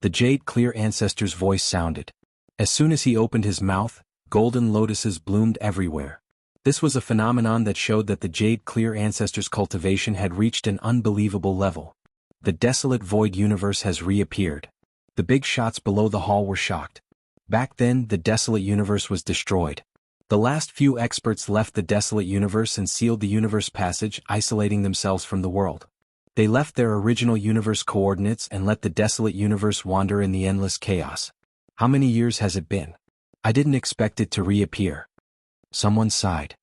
The Jade Clear Ancestor's voice sounded. As soon as he opened his mouth, golden lotuses bloomed everywhere. This was a phenomenon that showed that the Jade Clear Ancestor's cultivation had reached an unbelievable level. The desolate void universe has reappeared. The big shots below the hall were shocked. Back then, the desolate universe was destroyed. The last few experts left the desolate universe and sealed the universe passage, isolating themselves from the world. They left their original universe coordinates and let the desolate universe wander in the endless chaos. How many years has it been? I didn't expect it to reappear. Someone sighed.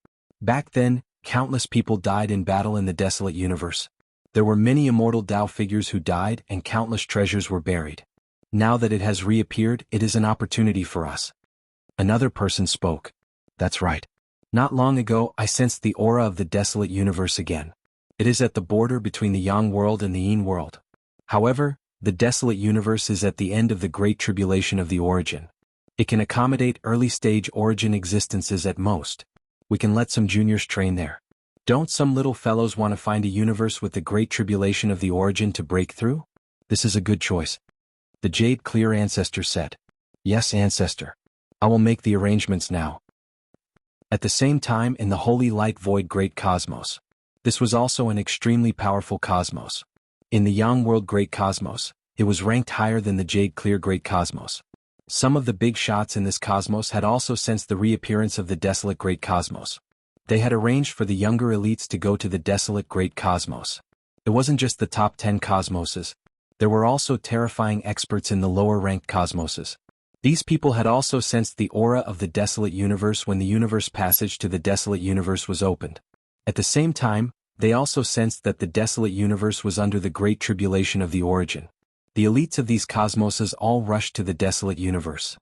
Back then, countless people died in battle in the desolate universe. There were many immortal Tao figures who died and countless treasures were buried. Now that it has reappeared, it is an opportunity for us. Another person spoke. That's right. Not long ago, I sensed the aura of the desolate universe again. It is at the border between the Yang world and the Yin world. However, the desolate universe is at the end of the Great Tribulation of the origin. It can accommodate early-stage origin existences at most. We can let some juniors train there. Don't some little fellows want to find a universe with the Great Tribulation of the origin to break through? This is a good choice. The Jade Clear Ancestor said. Yes, Ancestor. I will make the arrangements now. At the same time, in the Holy Light Void Great Cosmos. This was also an extremely powerful cosmos. In the Yang World Great Cosmos, it was ranked higher than the Jade Clear Great Cosmos. Some of the big shots in this cosmos had also sensed the reappearance of the desolate Great Cosmos. They had arranged for the younger elites to go to the desolate Great Cosmos. It wasn't just the top 10 cosmoses. There were also terrifying experts in the lower-ranked cosmoses. These people had also sensed the aura of the desolate universe when the universe passage to the desolate universe was opened. At the same time, they also sensed that the desolate universe was under the Great Tribulation of the origin. The elites of these cosmoses all rushed to the desolate universe.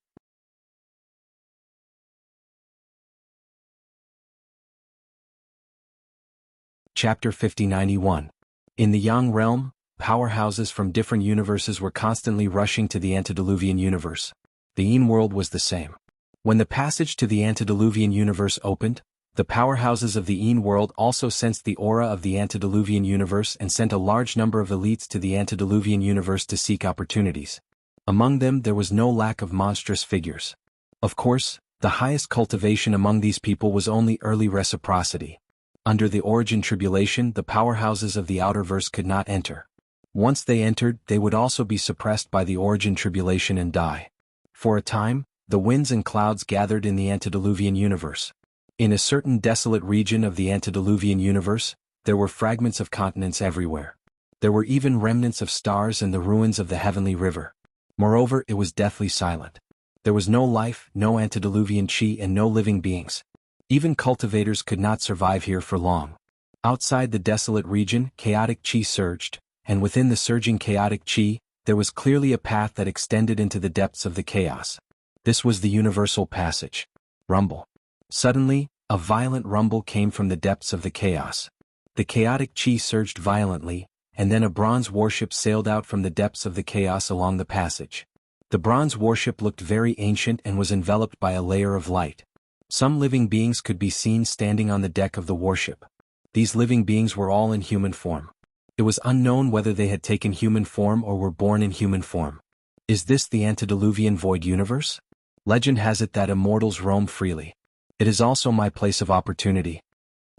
Chapter 5091. In the Yang realm, powerhouses from different universes were constantly rushing to the antediluvian universe. The Yin world was the same. When the passage to the antediluvian universe opened, the powerhouses of the Yin world also sensed the aura of the antediluvian universe and sent a large number of elites to the antediluvian universe to seek opportunities. Among them there was no lack of monstrous figures. Of course, the highest cultivation among these people was only early reciprocity. Under the origin tribulation, the powerhouses of the outerverse could not enter. Once they entered, they would also be suppressed by the origin tribulation and die. For a time, The winds and clouds gathered in the antediluvian universe. In a certain desolate region of the antediluvian universe, there were fragments of continents everywhere. There were even remnants of stars and the ruins of the heavenly river. Moreover, it was deathly silent. There was no life, no antediluvian chi, and no living beings. Even cultivators could not survive here for long. Outside the desolate region, chaotic chi surged, and within the surging chaotic chi, there was clearly a path that extended into the depths of the chaos. This was the universal passage. Rumble. Suddenly, a violent rumble came from the depths of the chaos. The chaotic chi surged violently, and then a bronze warship sailed out from the depths of the chaos along the passage. The bronze warship looked very ancient and was enveloped by a layer of light. Some living beings could be seen standing on the deck of the warship. These living beings were all in human form. It was unknown whether they had taken human form or were born in human form. Is this the antediluvian void universe? Legend has it that immortals roam freely. It is also my place of opportunity.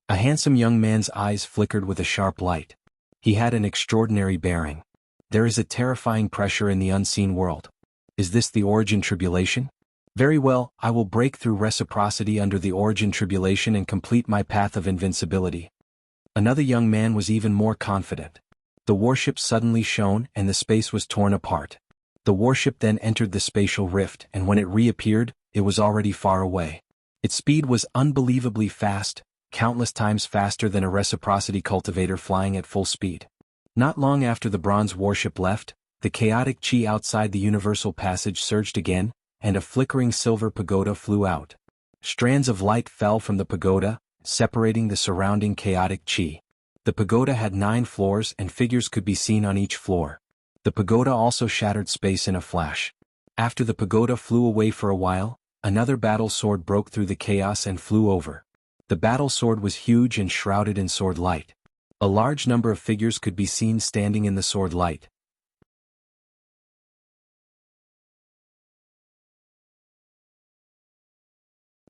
A handsome young man's eyes flickered with a sharp light. He had an extraordinary bearing. There is a terrifying pressure in the unseen world. Is this the origin tribulation? Very well, I will break through reciprocity under the origin tribulation and complete my path of invincibility. Another young man was even more confident. The warship suddenly shone and the space was torn apart. The warship then entered the spatial rift, and when it reappeared, it was already far away. Its speed was unbelievably fast, countless times faster than a reciprocity cultivator flying at full speed. Not long after the bronze warship left, the chaotic chi outside the universal passage surged again, and a flickering silver pagoda flew out. Strands of light fell from the pagoda, separating the surrounding chaotic chi. The pagoda had 9 floors and figures could be seen on each floor. The pagoda also shattered space in a flash. After the pagoda flew away for a while, another battle sword broke through the chaos and flew over. The battle sword was huge and shrouded in sword light. A large number of figures could be seen standing in the sword light.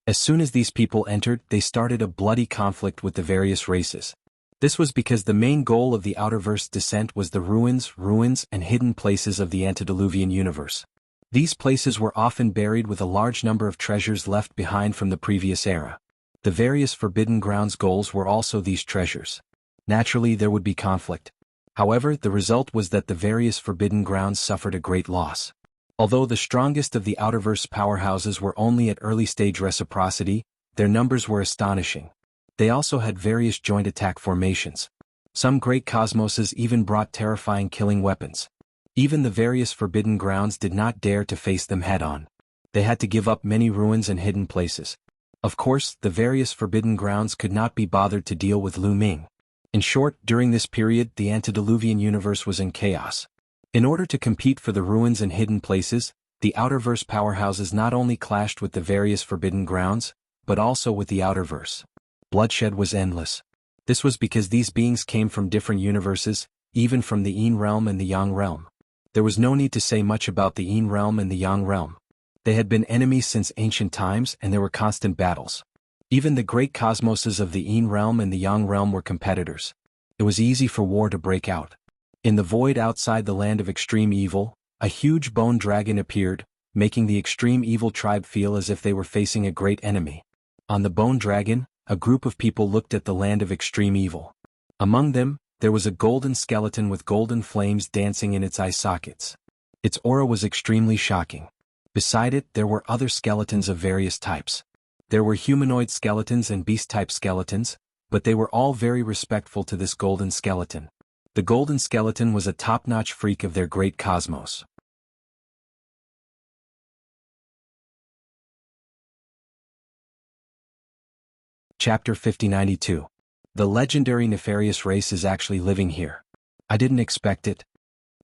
As soon as these people entered, they started a bloody conflict with the various races. This was because the main goal of the Outerverse descent was the ruins, and hidden places of the antediluvian universe. These places were often buried with a large number of treasures left behind from the previous era. The various Forbidden Grounds goals were also these treasures. Naturally, there would be conflict. However, the result was that the various Forbidden Grounds suffered a great loss. Although the strongest of the Outerverse powerhouses were only at early-stage reciprocity, their numbers were astonishing. They also had various joint attack formations. Some great cosmoses even brought terrifying killing weapons. Even the various Forbidden Grounds did not dare to face them head-on. They had to give up many ruins and hidden places. Of course, the various Forbidden Grounds could not be bothered to deal with Lu Ming. In short, during this period, the antediluvian universe was in chaos. In order to compete for the ruins and hidden places, the Outerverse powerhouses not only clashed with the various Forbidden Grounds, but also with the Outerverse. Bloodshed was endless. This was because these beings came from different universes, even from the Yin realm and the Yang realm. There was no need to say much about the Yin realm and the Yang realm. They had been enemies since ancient times and there were constant battles. Even the great cosmoses of the Yin realm and the Yang realm were competitors. It was easy for war to break out. In the void outside the land of extreme evil, a huge bone dragon appeared, making the extreme evil tribe feel as if they were facing a great enemy. On the bone dragon, a group of people looked at the land of extreme evil. Among them, there was a golden skeleton with golden flames dancing in its eye sockets. Its aura was extremely shocking. Beside it, there were other skeletons of various types. There were humanoid skeletons and beast-type skeletons, but they were all very respectful to this golden skeleton. The golden skeleton was a top-notch freak of their great cosmos. Chapter 5092. The legendary nefarious race is actually living here. I didn't expect it.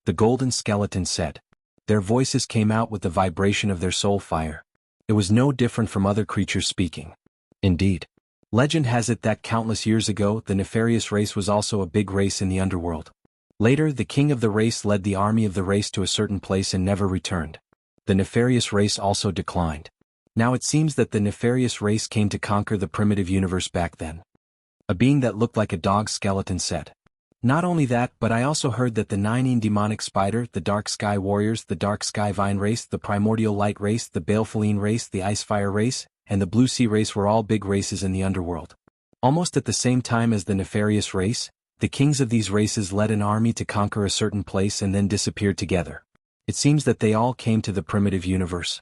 The golden skeleton said. Their voices came out with the vibration of their soul fire. It was no different from other creatures speaking. Indeed. Legend has it that countless years ago the nefarious race was also a big race in the underworld. Later the king of the race led the army of the race to a certain place and never returned. The nefarious race also declined. Now it seems that the nefarious race came to conquer the primitive universe back then. A being that looked like a dog skeleton said. Not only that, but I also heard that the Nine demonic spider, the dark sky warriors, the dark sky vine race, the primordial light race, the balefulline race, the ice fire race, and the blue sea race were all big races in the underworld. Almost at the same time as the nefarious race, the kings of these races led an army to conquer a certain place and then disappeared together. It seems that they all came to the primitive universe.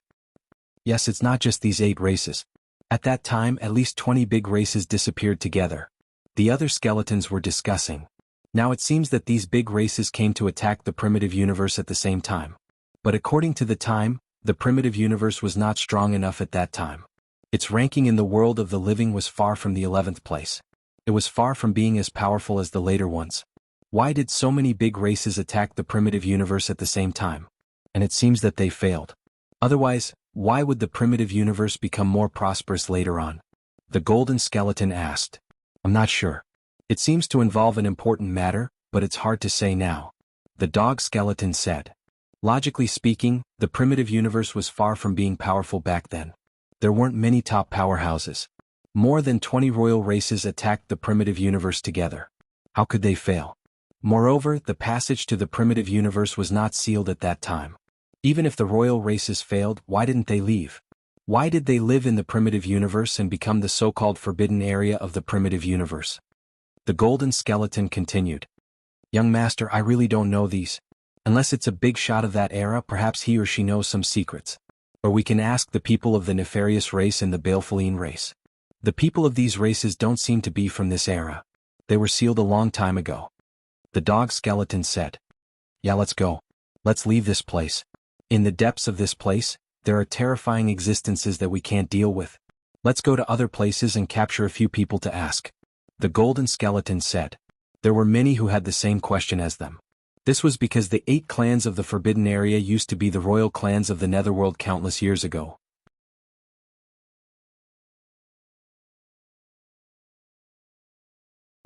Yes, it's not just these 8 races. At that time, at least 20 big races disappeared together. The other skeletons were discussing. Now it seems that these big races came to attack the primitive universe at the same time. But according to the time, the primitive universe was not strong enough at that time. Its ranking in the world of the living was far from the 11th place. It was far from being as powerful as the later ones. Why did so many big races attack the primitive universe at the same time? And it seems that they failed. Otherwise, why would the primitive universe become more prosperous later on? The golden skeleton asked. I'm not sure. It seems to involve an important matter, but it's hard to say now. The dog skeleton said. Logically speaking, the primitive universe was far from being powerful back then. There weren't many top powerhouses. More than 20 royal races attacked the primitive universe together. How could they fail? Moreover, the passage to the primitive universe was not sealed at that time. Even if the royal races failed, why didn't they leave? Why did they live in the primitive universe and become the so-called forbidden area of the primitive universe? The golden skeleton continued. Young master, I really don't know these. Unless it's a big shot of that era, perhaps he or she knows some secrets. Or we can ask the people of the nefarious race and the balefulline race. The people of these races don't seem to be from this era. They were sealed a long time ago. The dog skeleton said. Yeah, let's go. Let's leave this place. In the depths of this place, there are terrifying existences that we can't deal with. Let's go to other places and capture a few people to ask. The golden skeleton said. There were many who had the same question as them. This was because the 8 clans of the Forbidden Area used to be the royal clans of the Netherworld countless years ago.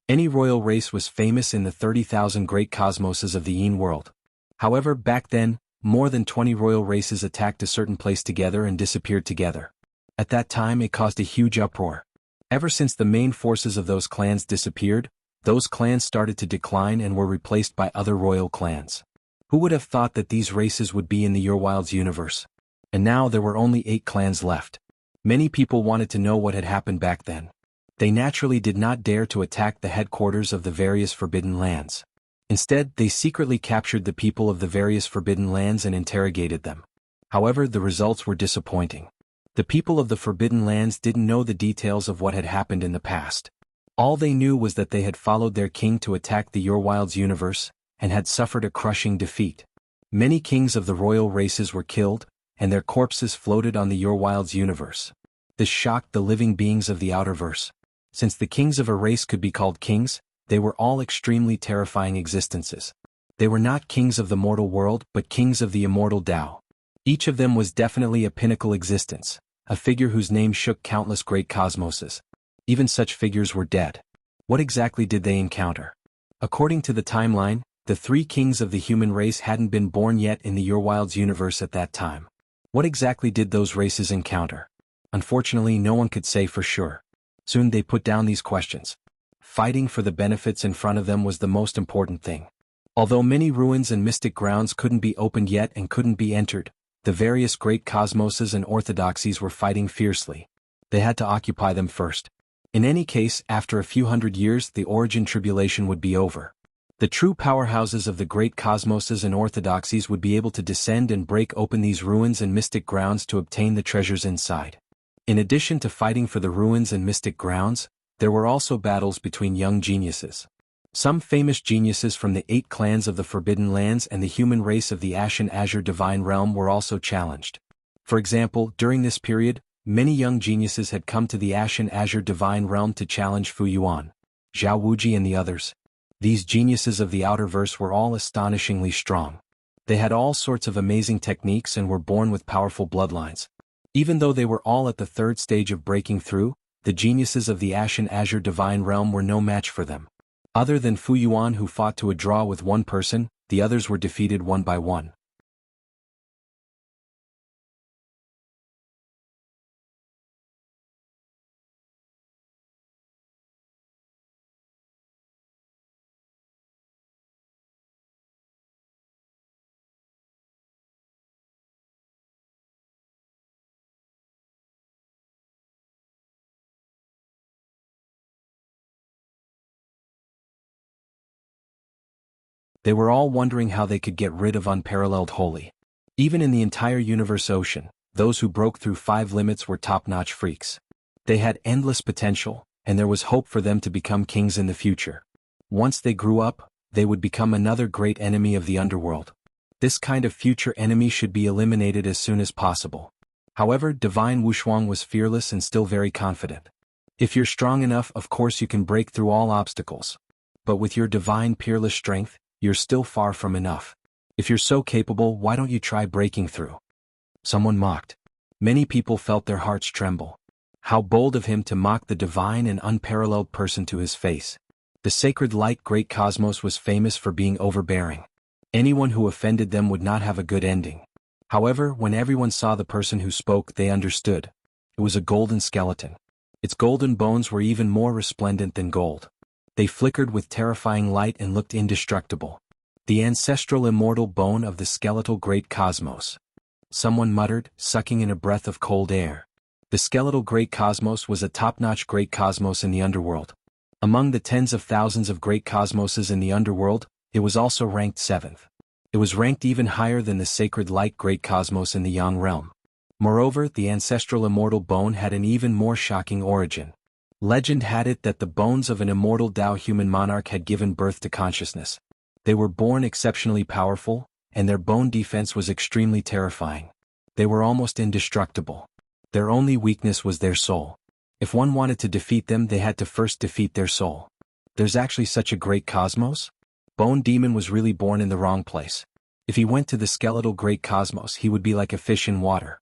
Any royal race was famous in the 30,000 great cosmoses of the Yin world. However, back then, more than 20 royal races attacked a certain place together and disappeared together. At that time it caused a huge uproar. Ever since the main forces of those clans disappeared, those clans started to decline and were replaced by other royal clans. Who would have thought that these races would be in the Your Wilds universe? And now there were only 8 clans left. Many people wanted to know what had happened back then. They naturally did not dare to attack the headquarters of the various forbidden lands. Instead, they secretly captured the people of the various forbidden lands and interrogated them. However, the results were disappointing. The people of the forbidden lands didn't know the details of what had happened in the past. All they knew was that they had followed their king to attack the Your Wilds universe, and had suffered a crushing defeat. Many kings of the royal races were killed, and their corpses floated on the Your Wilds universe. This shocked the living beings of the Outerverse. Since the kings of a race could be called kings, they were all extremely terrifying existences. They were not kings of the mortal world, but kings of the immortal Tao. Each of them was definitely a pinnacle existence, a figure whose name shook countless great cosmoses. Even such figures were dead. What exactly did they encounter? According to the timeline, the 3 kings of the human race hadn't been born yet in the Your Wilds universe at that time. What exactly did those races encounter? Unfortunately, no one could say for sure. Soon they put down these questions. Fighting for the benefits in front of them was the most important thing. Although many ruins and mystic grounds couldn't be opened yet and couldn't be entered, the various great cosmoses and orthodoxies were fighting fiercely. They had to occupy them first. In any case, after a few hundred years, the origin tribulation would be over. The true powerhouses of the great cosmoses and orthodoxies would be able to descend and break open these ruins and mystic grounds to obtain the treasures inside. In addition to fighting for the ruins and mystic grounds, there were also battles between young geniuses. Some famous geniuses from the 8 clans of the Forbidden Lands and the human race of the Ashen Azure Divine Realm were also challenged. For example, during this period, many young geniuses had come to the Ashen Azure Divine Realm to challenge Fu Yuan, Zhao Wuji and the others. These geniuses of the Outerverse were all astonishingly strong. They had all sorts of amazing techniques and were born with powerful bloodlines. Even though they were all at the 3rd stage of breaking through, the geniuses of the Ashen Azure Divine Realm were no match for them. Other than Fu Yuan, who fought to a draw with one person, the others were defeated one by one. They were all wondering how they could get rid of unparalleled holy. Even in the entire universe ocean, those who broke through 5 limits were top-notch freaks. They had endless potential, and there was hope for them to become kings in the future. Once they grew up, they would become another great enemy of the underworld. This kind of future enemy should be eliminated as soon as possible. However, Divine Wuxia was fearless and still very confident. If you're strong enough, of course you can break through all obstacles. But with your divine peerless strength, you're still far from enough. If you're so capable, why don't you try breaking through? Someone mocked. Many people felt their hearts tremble. How bold of him to mock the divine and unparalleled person to his face. The sacred light great cosmos was famous for being overbearing. Anyone who offended them would not have a good ending. However, when everyone saw the person who spoke, they understood. It was a golden skeleton. Its golden bones were even more resplendent than gold. They flickered with terrifying light and looked indestructible. The ancestral immortal bone of the skeletal great cosmos. Someone muttered, sucking in a breath of cold air. The skeletal great cosmos was a top-notch great cosmos in the underworld. Among the tens of thousands of great cosmoses in the underworld, it was also ranked 7th. It was ranked even higher than the sacred light great cosmos in the Yang realm. Moreover, the ancestral immortal bone had an even more shocking origin. Legend had it that the bones of an immortal Dao human monarch had given birth to consciousness. They were born exceptionally powerful, and their bone defense was extremely terrifying. They were almost indestructible. Their only weakness was their soul. If one wanted to defeat them, they had to first defeat their soul. There's actually such a great cosmos? Bone Demon was really born in the wrong place. If he went to the skeletal great cosmos, he would be like a fish in water.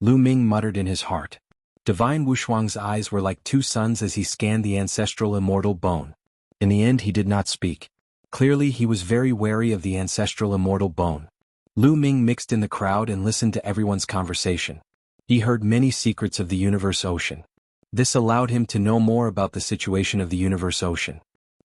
Lu Ming muttered in his heart. Divine Wuxuang's eyes were like 2 suns as he scanned the ancestral immortal bone. In the end, he did not speak. Clearly, he was very wary of the ancestral immortal bone. Lu Ming mixed in the crowd and listened to everyone's conversation. He heard many secrets of the universe ocean. This allowed him to know more about the situation of the universe ocean.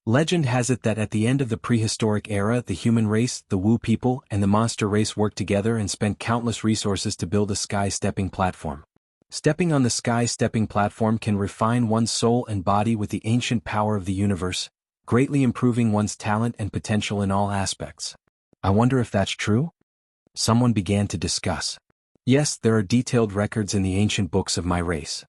Legend has it that at the end of the prehistoric era, the human race, the Wu people, and the monster race worked together and spent countless resources to build a sky-stepping platform. Stepping on the sky-stepping platform can refine one's soul and body with the ancient power of the universe, greatly improving one's talent and potential in all aspects. I wonder if that's true? Someone began to discuss. Yes, there are detailed records in the ancient books of my race.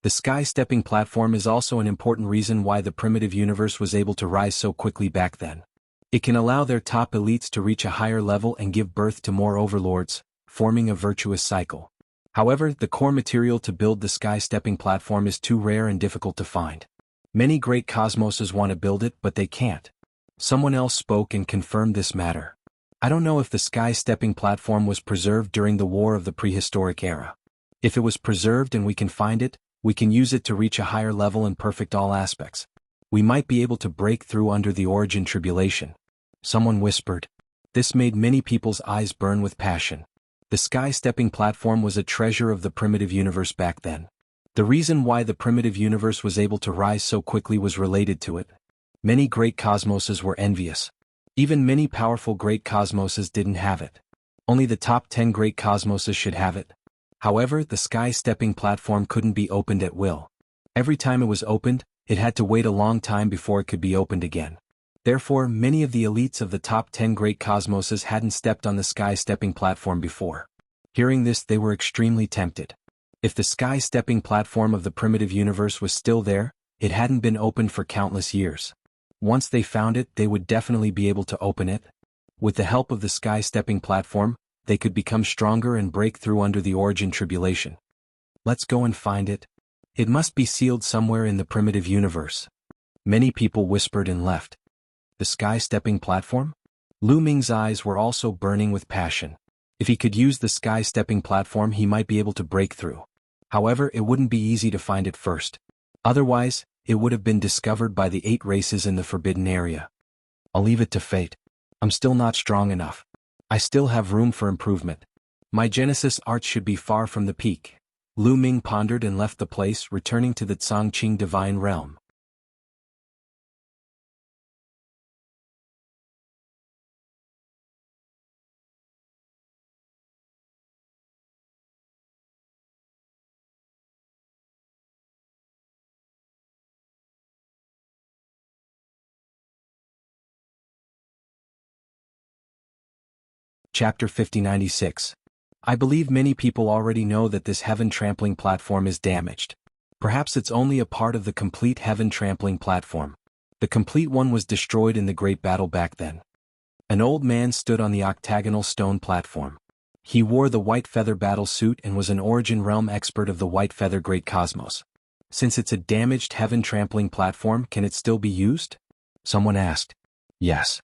The sky-stepping platform is also an important reason why the primitive universe was able to rise so quickly back then. It can allow their top elites to reach a higher level and give birth to more overlords, forming a virtuous cycle. However, the core material to build the sky-stepping platform is too rare and difficult to find. Many great cosmoses want to build it, but they can't. Someone else spoke and confirmed this matter. I don't know if the sky-stepping platform was preserved during the war of the prehistoric era. If it was preserved and we can find it, we can use it to reach a higher level and perfect all aspects. We might be able to break through under the origin tribulation. Someone whispered. This made many people's eyes burn with passion. The sky-stepping platform was a treasure of the primitive universe back then. The reason why the primitive universe was able to rise so quickly was related to it. Many great cosmoses were envious. Even many powerful great cosmoses didn't have it. Only the top 10 great cosmoses should have it. However, the sky-stepping platform couldn't be opened at will. Every time it was opened, it had to wait a long time before it could be opened again. Therefore, many of the elites of the top 10 great cosmoses hadn't stepped on the sky-stepping platform before. Hearing this, they were extremely tempted. If the sky-stepping platform of the primitive universe was still there, it hadn't been opened for countless years. Once they found it, they would definitely be able to open it. With the help of the sky-stepping platform, they could become stronger and break through under the origin tribulation. Let's go and find it. It must be sealed somewhere in the primitive universe. Many people whispered and left. The sky-stepping platform? Lu Ming's eyes were also burning with passion. If he could use the sky-stepping platform, he might be able to break through. However, it wouldn't be easy to find it first. Otherwise, it would have been discovered by the 8 races in the forbidden area. I'll leave it to fate. I'm still not strong enough. I still have room for improvement. My Genesis art should be far from the peak. Lu Ming pondered and left the place, returning to the Chongqing divine realm. Chapter 5096. I believe many people already know that this heaven trampling platform is damaged. Perhaps it's only a part of the complete heaven trampling platform. The complete one was destroyed in the great battle back then. An old man stood on the octagonal stone platform. He wore the white feather battle suit and was an origin realm expert of the white feather great cosmos. Since it's a damaged heaven trampling platform, can it still be used? Someone asked. Yes.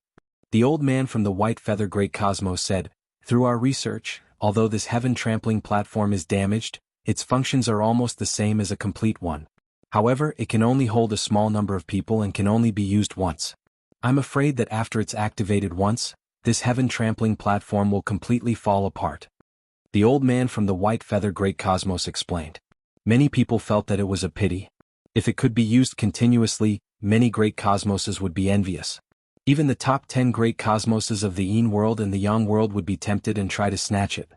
The old man from the white feather great cosmos said, through our research, although this heaven trampling platform is damaged, its functions are almost the same as a complete one. However, it can only hold a small number of people and can only be used once. I'm afraid that after it's activated once, this heaven trampling platform will completely fall apart. The old man from the white feather great cosmos explained. Many people felt that it was a pity. If it could be used continuously, many great cosmoses would be envious. Even the top 10 great cosmoses of the Yin world and the Yang world would be tempted and try to snatch it.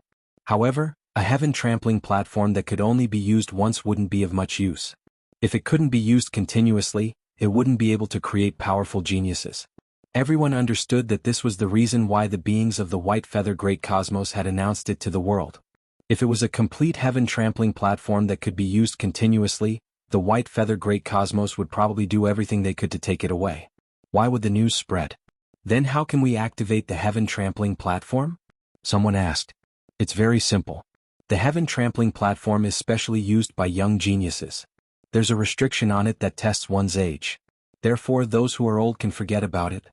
However, a heaven trampling platform that could only be used once wouldn't be of much use. If it couldn't be used continuously, it wouldn't be able to create powerful geniuses. Everyone understood that this was the reason why the beings of the white feather great cosmos had announced it to the world. If it was a complete heaven trampling platform that could be used continuously, the white feather great cosmos would probably do everything they could to take it away. Why would the news spread? Then how can we activate the heaven trampling platform? Someone asked. It's very simple. The heaven trampling platform is specially used by young geniuses. There's a restriction on it that tests one's age. Therefore, those who are old can forget about it.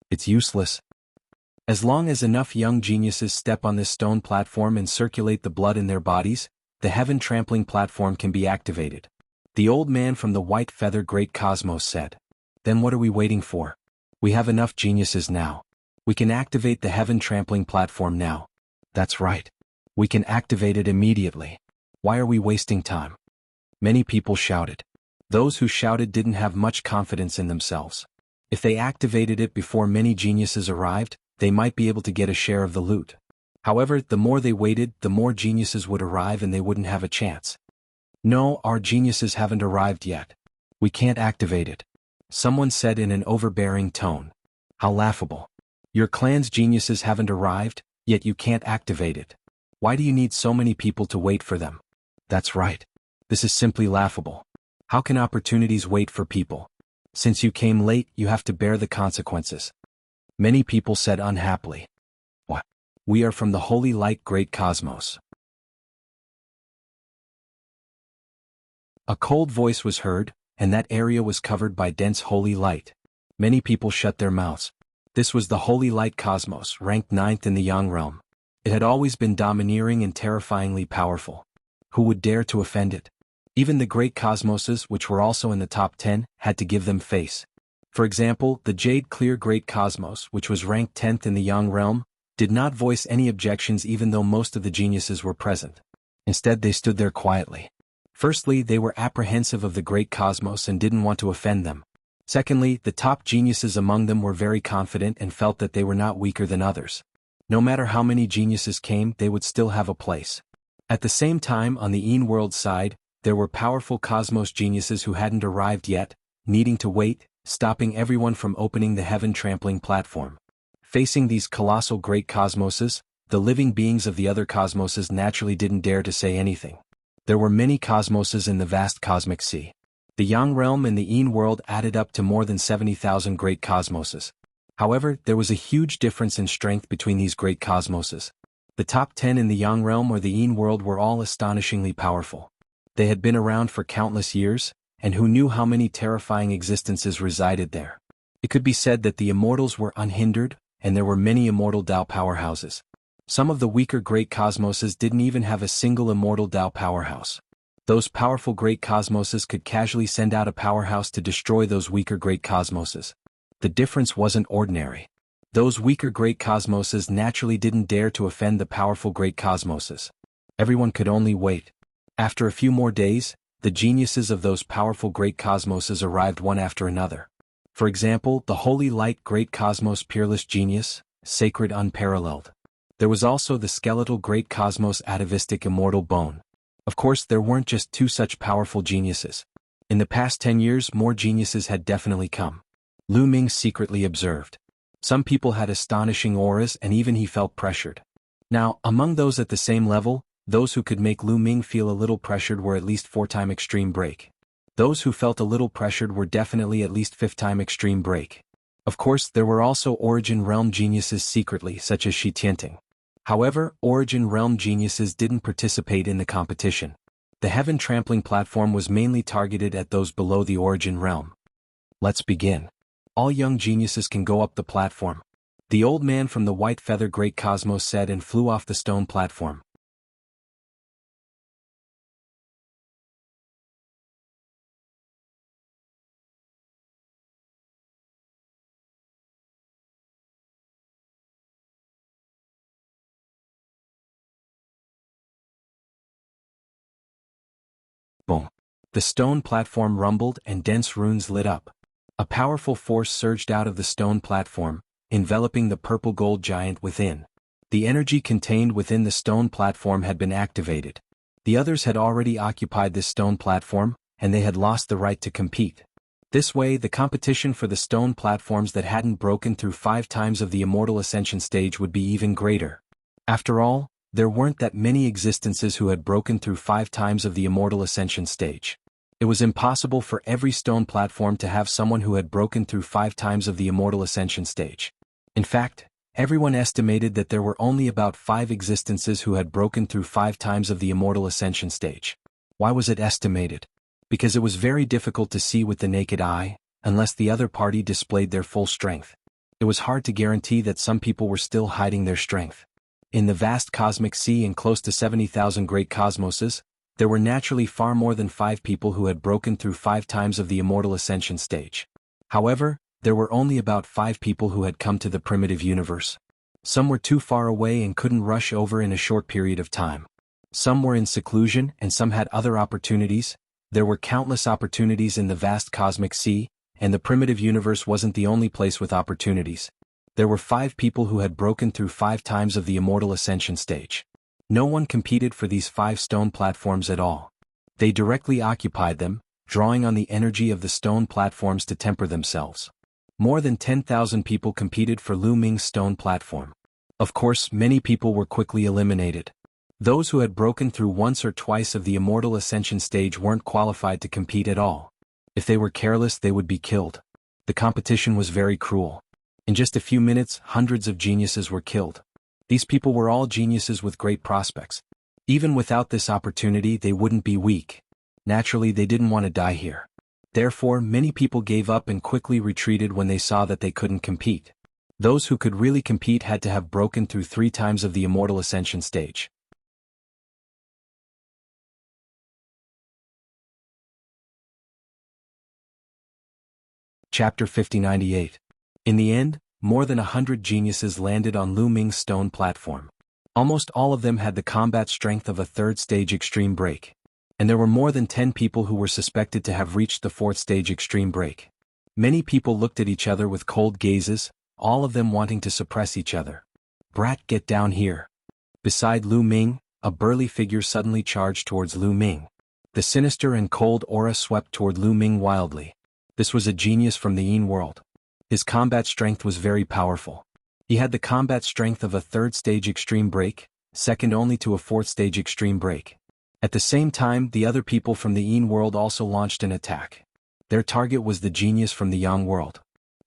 It's useless. As long as enough young geniuses step on this stone platform and circulate the blood in their bodies, the heaven trampling platform can be activated. The old man from the white feather great cosmos said. Then what are we waiting for? We have enough geniuses now. We can activate the heaven trampling platform now. That's right. We can activate it immediately. Why are we wasting time? Many people shouted. Those who shouted didn't have much confidence in themselves. If they activated it before many geniuses arrived, they might be able to get a share of the loot. However, the more they waited, the more geniuses would arrive and they wouldn't have a chance. No, our geniuses haven't arrived yet. We can't activate it. Someone said in an overbearing tone. How laughable. Your clan's geniuses haven't arrived, yet you can't activate it. Why do you need so many people to wait for them? That's right. This is simply laughable. How can opportunities wait for people? Since you came late, you have to bear the consequences. Many people said unhappily. What? We are from the holy light great cosmos. A cold voice was heard, and that area was covered by dense holy light. Many people shut their mouths. This was the holy light cosmos, ranked 9th in the Yang realm. It had always been domineering and terrifyingly powerful. Who would dare to offend it? Even the great cosmoses, which were also in the top 10, had to give them face. For example, the Jade Clear Great Cosmos, which was ranked 10th in the Yang realm, did not voice any objections even though most of the geniuses were present. Instead, they stood there quietly. Firstly, they were apprehensive of the great cosmos and didn't want to offend them. Secondly, the top geniuses among them were very confident and felt that they were not weaker than others. No matter how many geniuses came, they would still have a place. At the same time, on the Yin world side, there were powerful cosmos geniuses who hadn't arrived yet, needing to wait, stopping everyone from opening the heaven trampling platform. Facing these colossal great cosmoses, the living beings of the other cosmoses naturally didn't dare to say anything. There were many cosmoses in the vast cosmic sea. The Yang realm and the Yin world added up to more than 70,000 great cosmoses. However, there was a huge difference in strength between these great cosmoses. The top 10 in the Yang realm or the Yin world were all astonishingly powerful. They had been around for countless years, and who knew how many terrifying existences resided there. It could be said that the immortals were unhindered, and there were many immortal Dao powerhouses. Some of the weaker great cosmoses didn't even have a single immortal Dao powerhouse. Those powerful great cosmoses could casually send out a powerhouse to destroy those weaker great cosmoses. The difference wasn't ordinary. Those weaker great cosmoses naturally didn't dare to offend the powerful great cosmoses. Everyone could only wait. After a few more days, the geniuses of those powerful great cosmoses arrived one after another. For example, the Holy Light Great Cosmos Peerless Genius, Sacred Unparalleled. There was also the Skeletal Great Cosmos Atavistic Immortal Bone. Of course, there weren't just two such powerful geniuses. In the past 10 years, more geniuses had definitely come. Lu Ming secretly observed. Some people had astonishing auras and even he felt pressured. Now, among those at the same level, those who could make Lu Ming feel a little pressured were at least 4-time extreme break. Those who felt a little pressured were definitely at least 5th-time extreme break. Of course, there were also Origin Realm geniuses secretly, such as Shi Tianting. However, Origin Realm geniuses didn't participate in the competition. The Heaven Trampling platform was mainly targeted at those below the Origin Realm. Let's begin. All young geniuses can go up the platform. The old man from the White Feather Great Cosmos said and flew off the stone platform. Boom. The stone platform rumbled and dense runes lit up. A powerful force surged out of the stone platform, enveloping the purple gold giant within. The energy contained within the stone platform had been activated. The others had already occupied this stone platform, and they had lost the right to compete. This way, the competition for the stone platforms that hadn't broken through 5 times of the Immortal Ascension stage would be even greater. After all, there weren't that many existences who had broken through 5 times of the Immortal Ascension stage. It was impossible for every stone platform to have someone who had broken through 5 times of the Immortal Ascension stage. In fact, everyone estimated that there were only about 5 existences who had broken through 5 times of the Immortal Ascension stage. Why was it estimated? Because it was very difficult to see with the naked eye, unless the other party displayed their full strength. It was hard to guarantee that some people were still hiding their strength. In the vast cosmic sea and close to 70,000 great cosmoses, there were naturally far more than 5 people who had broken through 5 times of the Immortal Ascension stage. However, there were only about 5 people who had come to the primitive universe. Some were too far away and couldn't rush over in a short period of time. Some were in seclusion and some had other opportunities. There were countless opportunities in the vast cosmic sea, and the primitive universe wasn't the only place with opportunities. There were 5 people who had broken through 5 times of the Immortal Ascension stage. No one competed for these 5 stone platforms at all. They directly occupied them, drawing on the energy of the stone platforms to temper themselves. More than 10,000 people competed for Lu Ming's stone platform. Of course, many people were quickly eliminated. Those who had broken through once or twice of the Immortal Ascension stage weren't qualified to compete at all. If they were careless, they would be killed. The competition was very cruel. In just a few minutes, hundreds of geniuses were killed. These people were all geniuses with great prospects. Even without this opportunity, they wouldn't be weak. Naturally, they didn't want to die here. Therefore, many people gave up and quickly retreated when they saw that they couldn't compete. Those who could really compete had to have broken through 3 times of the Immortal Ascension stage. Chapter 5098. In the end, more than 100 geniuses landed on Lu Ming's stone platform. Almost all of them had the combat strength of a 3rd stage extreme break. And there were more than 10 people who were suspected to have reached the 4th stage extreme break. Many people looked at each other with cold gazes, all of them wanting to suppress each other. Brat, get down here. Beside Lu Ming, a burly figure suddenly charged towards Lu Ming. The sinister and cold aura swept toward Lu Ming wildly. This was a genius from the Yin world. His combat strength was very powerful. He had the combat strength of a 3rd stage extreme break, second only to a 4th stage extreme break. At the same time, the other people from the Yin world also launched an attack. Their target was the genius from the Yang world.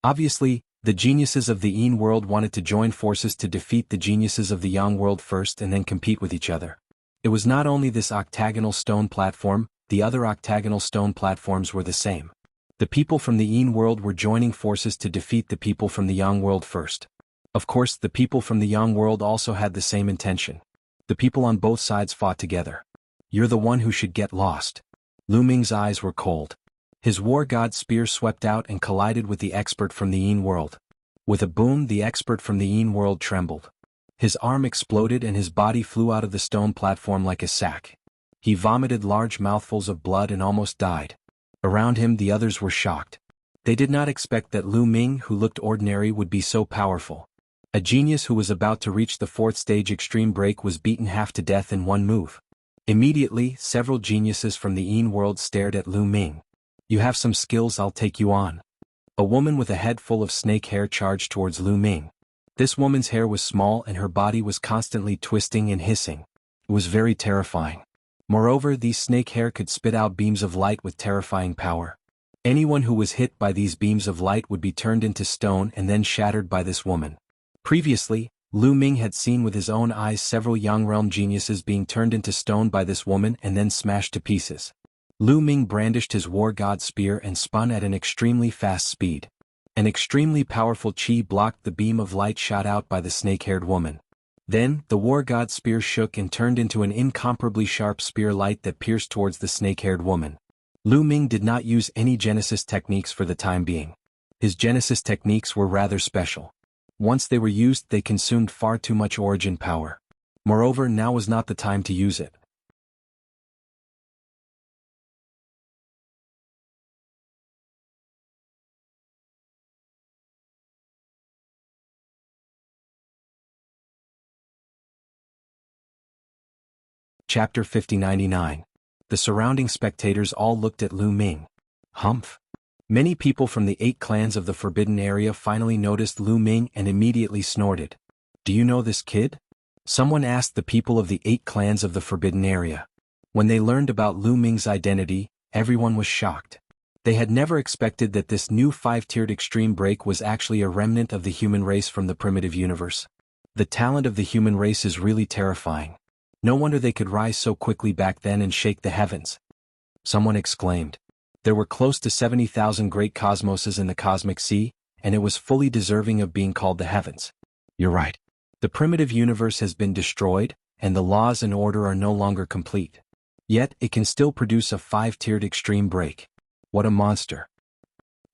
Obviously, the geniuses of the Yin world wanted to join forces to defeat the geniuses of the Yang world first and then compete with each other. It was not only this octagonal stone platform, the other octagonal stone platforms were the same. The people from the Yin world were joining forces to defeat the people from the Yang world first. Of course, the people from the Yang world also had the same intention. The people on both sides fought together. You're the one who should get lost. Lu Ming's eyes were cold. His war god spear swept out and collided with the expert from the Yin world. With a boom, the expert from the Yin world trembled. His arm exploded and his body flew out of the stone platform like a sack. He vomited large mouthfuls of blood and almost died. Around him, the others were shocked. They did not expect that Lu Ming, who looked ordinary, would be so powerful. A genius who was about to reach the 4th stage extreme break was beaten half to death in one move. Immediately, several geniuses from the Yin world stared at Lu Ming. You have some skills, I'll take you on. A woman with a head full of snake hair charged towards Lu Ming. This woman's hair was small and her body was constantly twisting and hissing. It was very terrifying. Moreover, these snake hair could spit out beams of light with terrifying power. Anyone who was hit by these beams of light would be turned into stone and then shattered by this woman. Previously, Lu Ming had seen with his own eyes several Yang realm geniuses being turned into stone by this woman and then smashed to pieces. Lu Ming brandished his war god spear and spun at an extremely fast speed. An extremely powerful chi blocked the beam of light shot out by the snake-haired woman. Then, the war god spear shook and turned into an incomparably sharp spear light that pierced towards the snake-haired woman. Lu Ming did not use any Genesis techniques for the time being. His Genesis techniques were rather special. Once they were used, they consumed far too much origin power. Moreover, now was not the time to use it. Chapter 5099. The surrounding spectators all looked at Lu Ming. Humph. Many people from the 8 clans of the Forbidden Area finally noticed Lu Ming and immediately snorted. Do you know this kid? Someone asked the people of the 8 clans of the Forbidden Area. When they learned about Lu Ming's identity, everyone was shocked. They had never expected that this new 5-tiered extreme break was actually a remnant of the human race from the primitive universe. The talent of the human race is really terrifying. No wonder they could rise so quickly back then and shake the heavens. Someone exclaimed. There were close to 70,000 great cosmoses in the cosmic sea, and it was fully deserving of being called the heavens. You're right. The primitive universe has been destroyed, and the laws and order are no longer complete. Yet, it can still produce a 5-tiered extreme break. What a monster.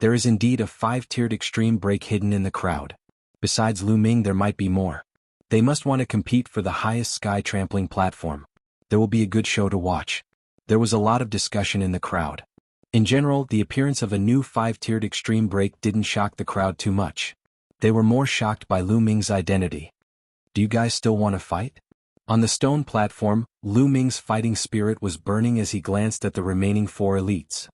There is indeed a 5-tiered extreme break hidden in the crowd. Besides Lu Ming, there might be more. They must want to compete for the highest sky trampling platform. There will be a good show to watch. There was a lot of discussion in the crowd. In general, the appearance of a new 5-tiered extreme break didn't shock the crowd too much. They were more shocked by Lu Ming's identity. Do you guys still want to fight? On the stone platform, Lu Ming's fighting spirit was burning as he glanced at the remaining 4 elites.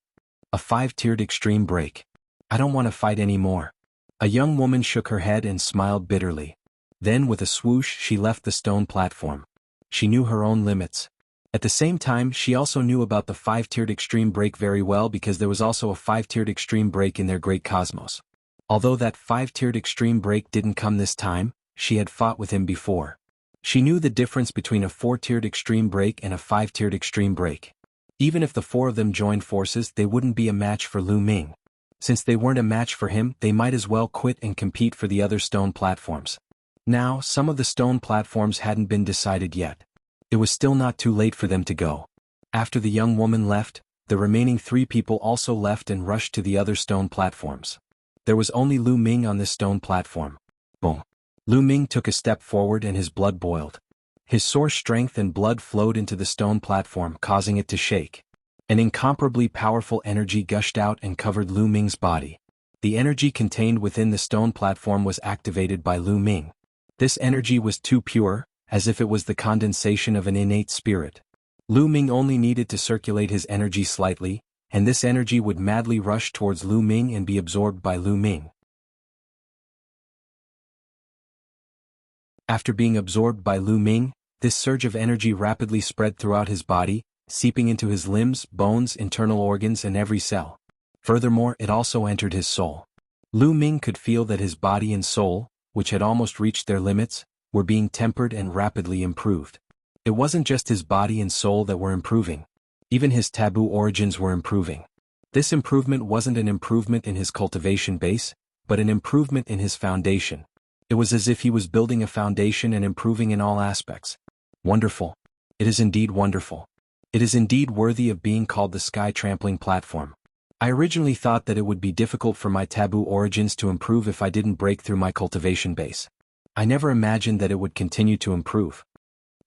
A 5-tiered extreme break. I don't want to fight anymore. A young woman shook her head and smiled bitterly. Then with a swoosh she left the stone platform. She knew her own limits. At the same time, she also knew about the 5-tiered extreme break very well because there was also a 5-tiered extreme break in their great cosmos. Although that 5-tiered extreme break didn't come this time, she had fought with him before. She knew the difference between a 4-tiered extreme break and a 5-tiered extreme break. Even if the 4 of them joined forces, they wouldn't be a match for Lu Ming. Since they weren't a match for him, they might as well quit and compete for the other stone platforms. Now, some of the stone platforms hadn't been decided yet. It was still not too late for them to go. After the young woman left, the remaining 3 people also left and rushed to the other stone platforms. There was only Lu Ming on this stone platform. Boom. Lu Ming took a step forward and his blood boiled. His source strength and blood flowed into the stone platform, causing it to shake. An incomparably powerful energy gushed out and covered Lu Ming's body. The energy contained within the stone platform was activated by Lu Ming. This energy was too pure, as if it was the condensation of an innate spirit. Lu Ming only needed to circulate his energy slightly, and this energy would madly rush towards Lu Ming and be absorbed by Lu Ming. After being absorbed by Lu Ming, this surge of energy rapidly spread throughout his body, seeping into his limbs, bones, internal organs, and every cell. Furthermore, it also entered his soul. Lu Ming could feel that his body and soul, which had almost reached their limits, were being tempered and rapidly improved. It wasn't just his body and soul that were improving. Even his taboo origins were improving. This improvement wasn't an improvement in his cultivation base, but an improvement in his foundation. It was as if he was building a foundation and improving in all aspects. Wonderful. It is indeed wonderful. It is indeed worthy of being called the sky trampling platform. I originally thought that it would be difficult for my taboo origins to improve if I didn't break through my cultivation base. I never imagined that it would continue to improve.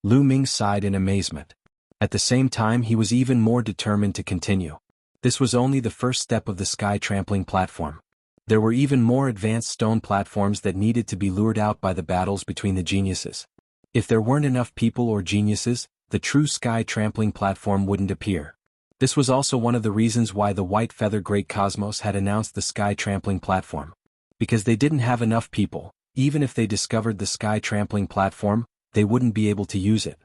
Lu Ming sighed in amazement. At the same time, he was even more determined to continue. This was only the first step of the sky trampling platform. There were even more advanced stone platforms that needed to be lured out by the battles between the geniuses. If there weren't enough people or geniuses, the true sky trampling platform wouldn't appear. This was also one of the reasons why the White Feather Great Cosmos had announced the sky trampling platform. Because they didn't have enough people, even if they discovered the sky-trampling platform, they wouldn't be able to use it.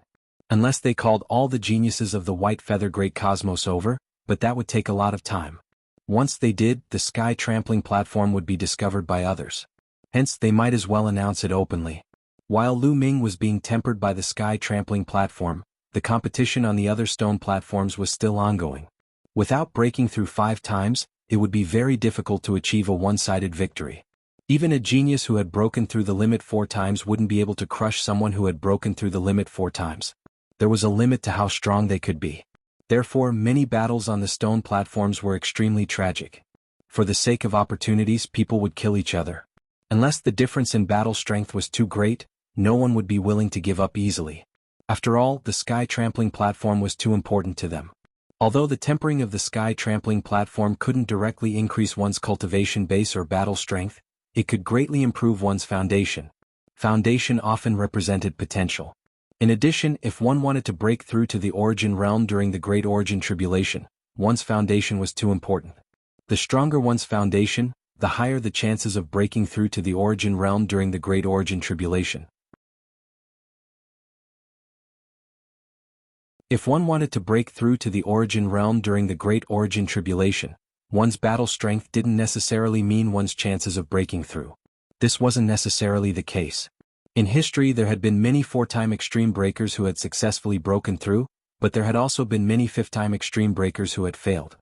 Unless they called all the geniuses of the White Feather Great Cosmos over, but that would take a lot of time. Once they did, the sky-trampling platform would be discovered by others. Hence they might as well announce it openly. While Lu Ming was being tempered by the sky-trampling platform, the competition on the other stone platforms was still ongoing. Without breaking through 5 times, it would be very difficult to achieve a one-sided victory. Even a genius who had broken through the limit 4 times wouldn't be able to crush someone who had broken through the limit 4 times. There was a limit to how strong they could be. Therefore, many battles on the stone platforms were extremely tragic. For the sake of opportunities, people would kill each other. Unless the difference in battle strength was too great, no one would be willing to give up easily. After all, the sky-trampling platform was too important to them. Although the tempering of the sky-trampling platform couldn't directly increase one's cultivation base or battle strength, it could greatly improve one's foundation. Foundation often represented potential. In addition, if one wanted to break through to the origin realm during the Great Origin Tribulation, one's foundation was too important. The stronger one's foundation, the higher the chances of breaking through to the origin realm during the Great Origin Tribulation. If one wanted to break through to the origin realm during the Great Origin Tribulation, one's battle strength didn't necessarily mean one's chances of breaking through. This wasn't necessarily the case. In history there had been many 4-time extreme breakers who had successfully broken through, but there had also been many 5th-time extreme breakers who had failed.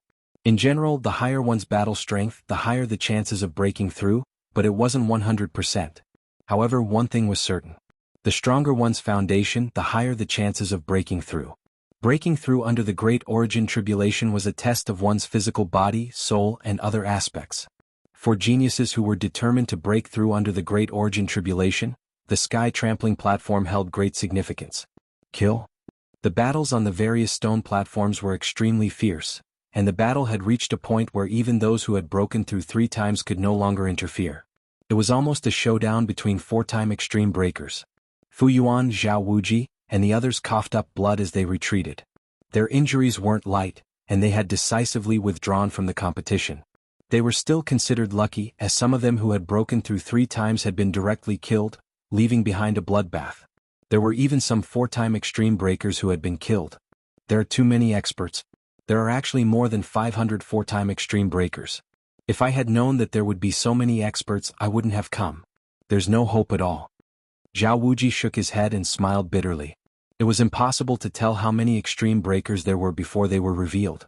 In general, the higher one's battle strength, the higher the chances of breaking through, but it wasn't 100%. However, one thing was certain. The stronger one's foundation, the higher the chances of breaking through. Breaking through under the Great Origin Tribulation was a test of one's physical body, soul, and other aspects. For geniuses who were determined to break through under the Great Origin Tribulation, the sky-trampling platform held great significance. Kill. The battles on the various stone platforms were extremely fierce, and the battle had reached a point where even those who had broken through 3 times could no longer interfere. It was almost a showdown between 4-time extreme breakers. Fu Yuan, Zhao Wuji, and the others coughed up blood as they retreated. Their injuries weren't light, and they had decisively withdrawn from the competition. They were still considered lucky, as some of them who had broken through 3 times had been directly killed, leaving behind a bloodbath. There were even some 4-time extreme breakers who had been killed. There are too many experts. There are actually more than 500 4-time extreme breakers. If I had known that there would be so many experts, I wouldn't have come. There's no hope at all. Zhao Wuji shook his head and smiled bitterly. It was impossible to tell how many extreme breakers there were before they were revealed.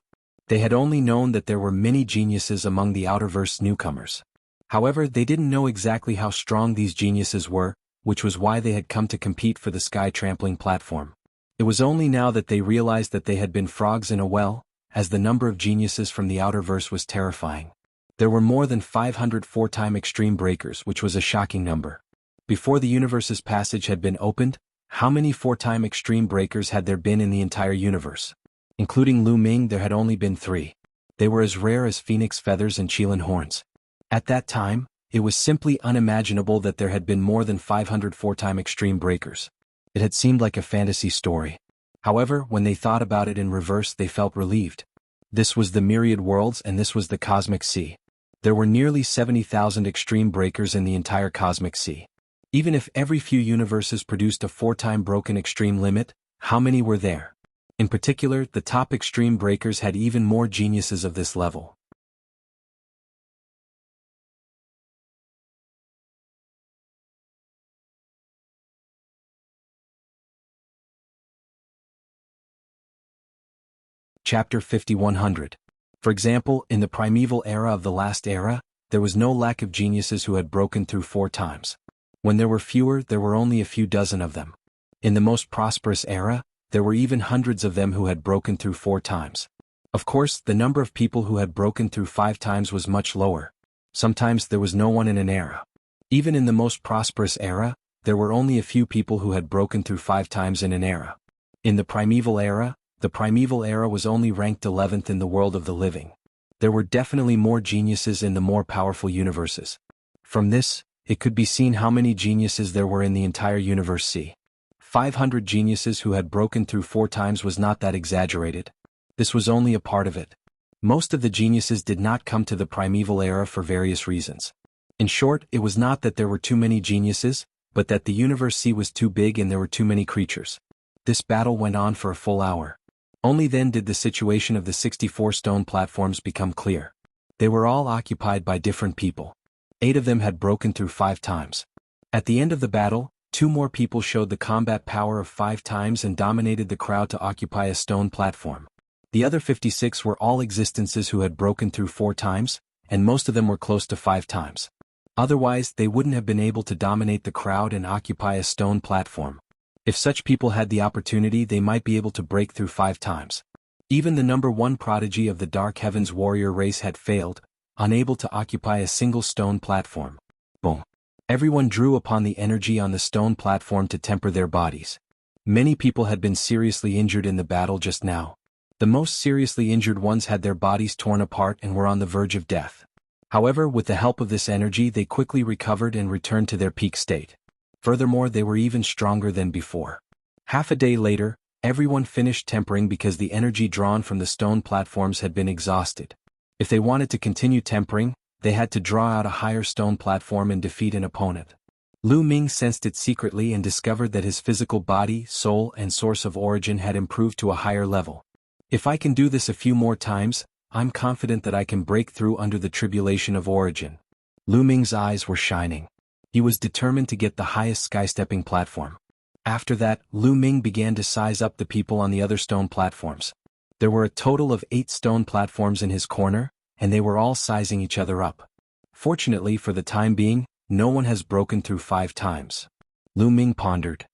They had only known that there were many geniuses among the Outerverse newcomers. However, they didn't know exactly how strong these geniuses were, which was why they had come to compete for the sky-trampling platform. It was only now that they realized that they had been frogs in a well, as the number of geniuses from the Outerverse was terrifying. There were more than 500 4-time extreme breakers, which was a shocking number. Before the universe's passage had been opened, how many 4-time extreme breakers had there been in the entire universe? Including Lu Ming, there had only been 3. They were as rare as phoenix feathers and Qilin horns. At that time, it was simply unimaginable that there had been more than 500 4-time extreme breakers. It had seemed like a fantasy story. However, when they thought about it in reverse, they felt relieved. This was the myriad worlds, and this was the cosmic sea. There were nearly 70,000 extreme breakers in the entire cosmic sea. Even if every few universes produced a 4-time broken extreme limit, how many were there? In particular, the top extreme breakers had even more geniuses of this level. Chapter 5100. For example, in the primeval era of the last era, there was no lack of geniuses who had broken through 4 times. When there were fewer, there were only a few dozen of them. In the most prosperous era, there were even hundreds of them who had broken through 4 times. Of course, the number of people who had broken through 5 times was much lower. Sometimes there was no one in an era. Even in the most prosperous era, there were only a few people who had broken through 5 times in an era. In the primeval era was only ranked 11th in the world of the living. There were definitely more geniuses in the more powerful universes. From this, it could be seen how many geniuses there were in the entire universe. See, 500 geniuses who had broken through 4 times was not that exaggerated. This was only a part of it. Most of the geniuses did not come to the primeval era for various reasons. In short, it was not that there were too many geniuses, but that the universe sea was too big and there were too many creatures. This battle went on for a full hour. Only then did the situation of the 64 stone platforms become clear. They were all occupied by different people. 8 of them had broken through 5 times. At the end of the battle, 2 more people showed the combat power of 5 times and dominated the crowd to occupy a stone platform. The other 56 were all existences who had broken through 4 times, and most of them were close to 5 times. Otherwise, they wouldn't have been able to dominate the crowd and occupy a stone platform. If such people had the opportunity, they might be able to break through 5 times. Even the number 1 prodigy of the Dark Heavens warrior race had failed, unable to occupy a single stone platform. Boom. Everyone drew upon the energy on the stone platform to temper their bodies. Many people had been seriously injured in the battle just now. The most seriously injured ones had their bodies torn apart and were on the verge of death. However, with the help of this energy, they quickly recovered and returned to their peak state. Furthermore, they were even stronger than before. Half a day later, everyone finished tempering because the energy drawn from the stone platforms had been exhausted. If they wanted to continue tempering, they had to draw out a higher stone platform and defeat an opponent. Lu Ming sensed it secretly and discovered that his physical body, soul, and source of origin had improved to a higher level. If I can do this a few more times, I'm confident that I can break through under the tribulation of origin. Lu Ming's eyes were shining. He was determined to get the highest skystepping platform. After that, Lu Ming began to size up the people on the other stone platforms. There were a total of 8 stone platforms in his corner, and they were all sizing each other up. Fortunately, for the time being, no one has broken through 5 times. Lu Ming pondered.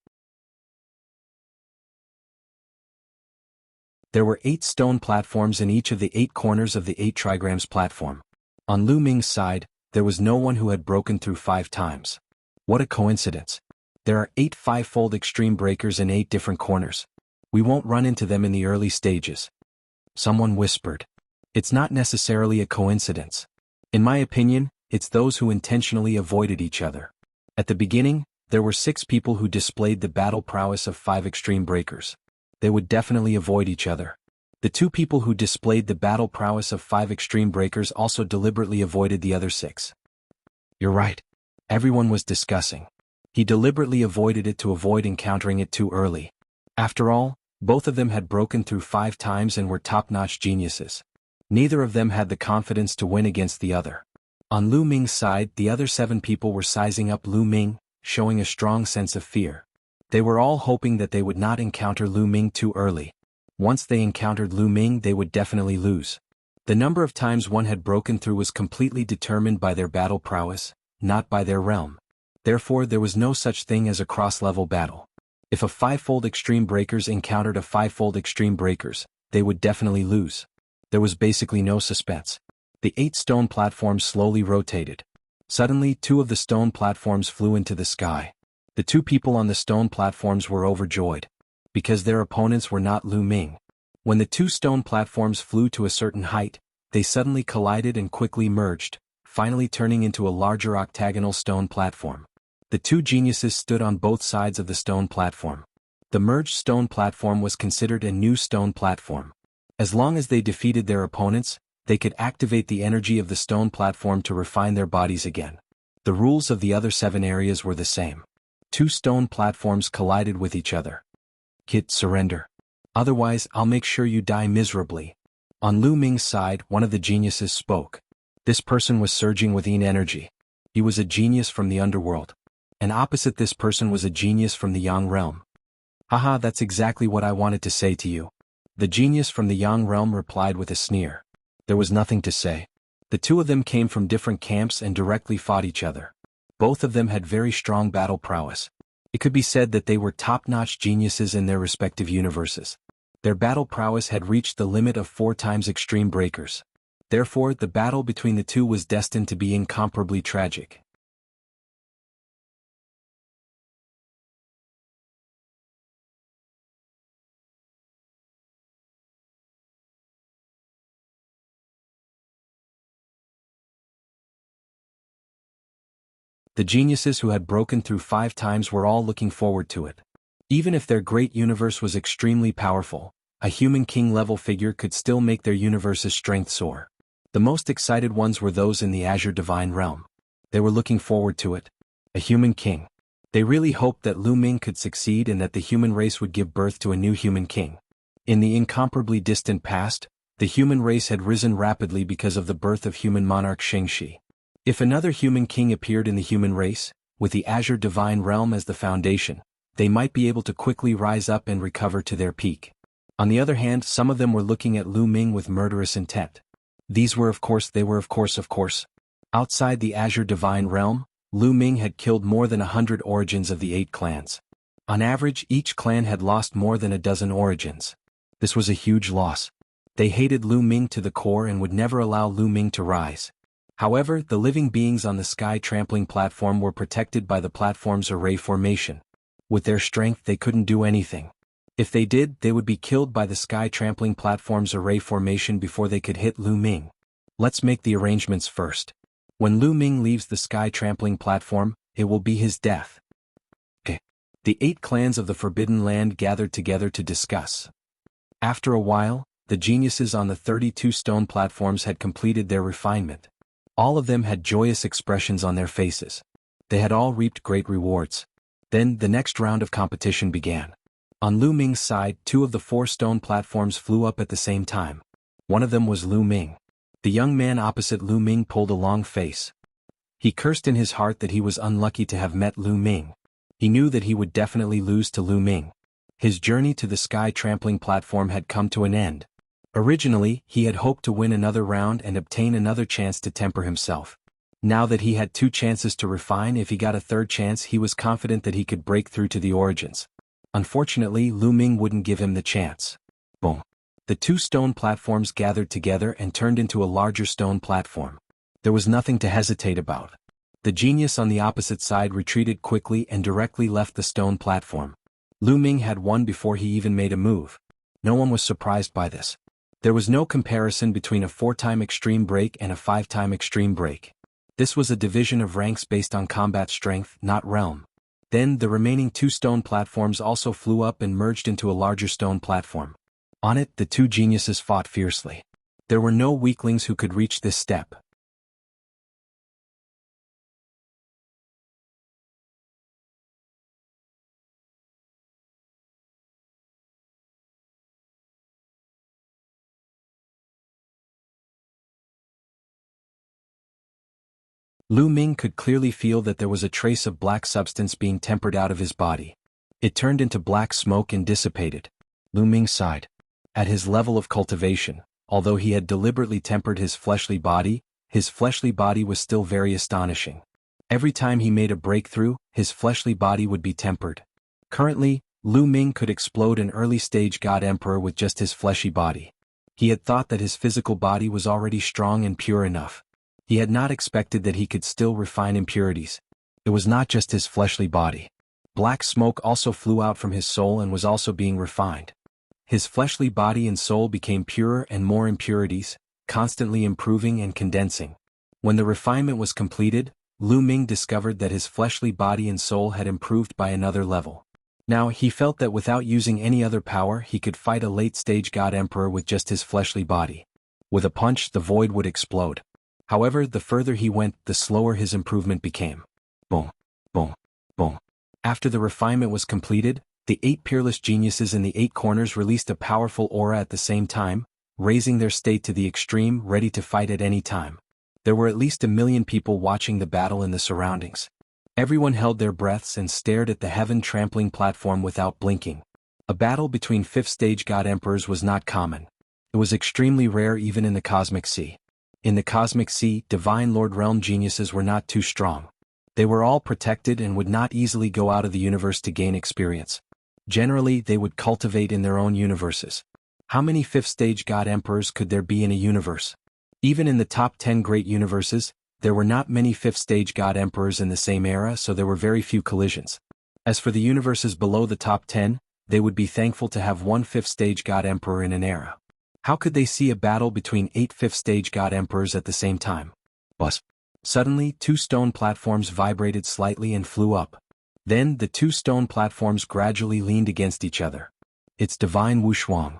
There were 8 stone platforms in each of the 8 corners of the 8 trigrams platform. On Lu Ming's side, there was no one who had broken through 5 times. What a coincidence. There are 8 5-fold extreme breakers in 8 different corners. We won't run into them in the early stages. Someone whispered. It's not necessarily a coincidence. In my opinion, it's those who intentionally avoided each other. At the beginning, there were 6 people who displayed the battle prowess of 5 extreme breakers. They would definitely avoid each other. The 2 people who displayed the battle prowess of 5 extreme breakers also deliberately avoided the other 6. You're right. Everyone was discussing. He deliberately avoided it to avoid encountering it too early. After all, both of them had broken through 5 times and were top-notch geniuses. Neither of them had the confidence to win against the other. On Lu Ming's side, the other 7 people were sizing up Lu Ming, showing a strong sense of fear. They were all hoping that they would not encounter Lu Ming too early. Once they encountered Lu Ming, they would definitely lose. The number of times one had broken through was completely determined by their battle prowess, not by their realm. Therefore, there was no such thing as a cross-level battle. If a 5-fold extreme breakers encountered a 5-fold extreme breakers, they would definitely lose. There was basically no suspense. The 8 stone platforms slowly rotated. Suddenly, 2 of the stone platforms flew into the sky. The 2 people on the stone platforms were overjoyed, because their opponents were not Lu Ming. When the 2 stone platforms flew to a certain height, they suddenly collided and quickly merged, finally turning into a larger octagonal stone platform. The 2 geniuses stood on both sides of the stone platform. The merged stone platform was considered a new stone platform. As long as they defeated their opponents, they could activate the energy of the stone platform to refine their bodies again. The rules of the other 7 areas were the same. 2 stone platforms collided with each other. Kid, surrender. Otherwise, I'll make sure you die miserably. On Lu Ming's side, one of the geniuses spoke. This person was surging with Yin energy. He was a genius from the underworld. And opposite this person was a genius from the Yang realm. Haha, that's exactly what I wanted to say to you. The genius from the Yang realm replied with a sneer. There was nothing to say. The 2 of them came from different camps and directly fought each other. Both of them had very strong battle prowess. It could be said that they were top-notch geniuses in their respective universes. Their battle prowess had reached the limit of 4 times extreme breakers. Therefore, the battle between the 2 was destined to be incomparably tragic. The geniuses who had broken through 5 times were all looking forward to it. Even if their great universe was extremely powerful, a human king-level figure could still make their universe's strength soar. The most excited ones were those in the Azure Divine Realm. They were looking forward to it. A human king. They really hoped that Lu Ming could succeed and that the human race would give birth to a new human king. In the incomparably distant past, the human race had risen rapidly because of the birth of human monarch Shengshi. If another human king appeared in the human race, with the Azure Divine Realm as the foundation, they might be able to quickly rise up and recover to their peak. On the other hand, some of them were looking at Lu Ming with murderous intent. They were of course. Outside the Azure Divine Realm, Lu Ming had killed more than 100 origins of the 8 clans. On average, each clan had lost more than a dozen origins. This was a huge loss. They hated Lu Ming to the core and would never allow Lu Ming to rise. However, the living beings on the sky trampling platform were protected by the platform's array formation. With their strength, they couldn't do anything. If they did, they would be killed by the sky trampling platform's array formation before they could hit Lu Ming. Let's make the arrangements first. When Lu Ming leaves the sky trampling platform, it will be his death. The 8 clans of the Forbidden Land gathered together to discuss. After a while, the geniuses on the 32 stone platforms had completed their refinement. All of them had joyous expressions on their faces. They had all reaped great rewards. Then the next round of competition began. On Lu Ming's side, 2 of the 4 stone platforms flew up at the same time. One of them was Lu Ming. The young man opposite Lu Ming pulled a long face. He cursed in his heart that he was unlucky to have met Lu Ming. He knew that he would definitely lose to Lu Ming. His journey to the sky trampling platform had come to an end. Originally, he had hoped to win another round and obtain another chance to temper himself. Now that he had 2 chances to refine, if he got a third chance, he was confident that he could break through to the origins. Unfortunately, Lu Ming wouldn't give him the chance. Boom. The 2 stone platforms gathered together and turned into a larger stone platform. There was nothing to hesitate about. The genius on the opposite side retreated quickly and directly left the stone platform. Lu Ming had won before he even made a move. No one was surprised by this. There was no comparison between a 4-time extreme break and a 5-time extreme break. This was a division of ranks based on combat strength, not realm. Then the remaining 2 stone platforms also flew up and merged into a larger stone platform. On it, the 2 geniuses fought fiercely. There were no weaklings who could reach this step. Lu Ming could clearly feel that there was a trace of black substance being tempered out of his body. It turned into black smoke and dissipated. Lu Ming sighed. At his level of cultivation, although he had deliberately tempered his fleshly body was still very astonishing. Every time he made a breakthrough, his fleshly body would be tempered. Currently, Lu Ming could explode an early-stage God Emperor with just his fleshy body. He had thought that his physical body was already strong and pure enough. He had not expected that he could still refine impurities. It was not just his fleshly body. Black smoke also flew out from his soul and was also being refined. His fleshly body and soul became purer and more impurities, constantly improving and condensing. When the refinement was completed, Lu Ming discovered that his fleshly body and soul had improved by another level. Now he felt that without using any other power he could fight a late-stage God Emperor with just his fleshly body. With a punch, the void would explode. However, the further he went, the slower his improvement became. Boom, boom, boom. After the refinement was completed, the 8 peerless geniuses in the 8 corners released a powerful aura at the same time, raising their state to the extreme, ready to fight at any time. There were at least 1 million people watching the battle in the surroundings. Everyone held their breaths and stared at the heaven-trampling platform without blinking. A battle between 5th-stage God Emperors was not common. It was extremely rare even in the Cosmic Sea. In the Cosmic Sea, Divine Lord Realm geniuses were not too strong. They were all protected and would not easily go out of the universe to gain experience. Generally, they would cultivate in their own universes. How many 5th-stage God Emperors could there be in a universe? Even in the top 10 great universes, there were not many 5th-stage God Emperors in the same era, so there were very few collisions. As for the universes below the top 10, they would be thankful to have 1 5th-stage God Emperor in an era. How could they see a battle between 8 5th-stage God Emperors at the same time? Buzz. Suddenly, 2 stone platforms vibrated slightly and flew up. Then, the 2 stone platforms gradually leaned against each other. It's Divine Wushuang.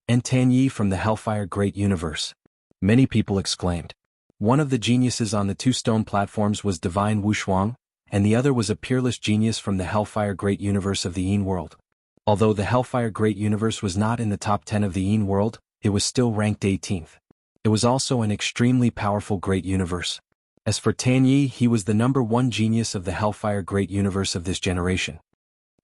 And Tanyi from the Hellfire Great Universe. Many people exclaimed. One of the geniuses on the two stone platforms was Divine Wuxia, and the other was a peerless genius from the Hellfire Great Universe of the Yin World. Although the Hellfire Great Universe was not in the top 10 of the Yin World, it was still ranked 18th. It was also an extremely powerful great universe. As for Tan Yi, he was the #1 genius of the Hellfire Great Universe of this generation.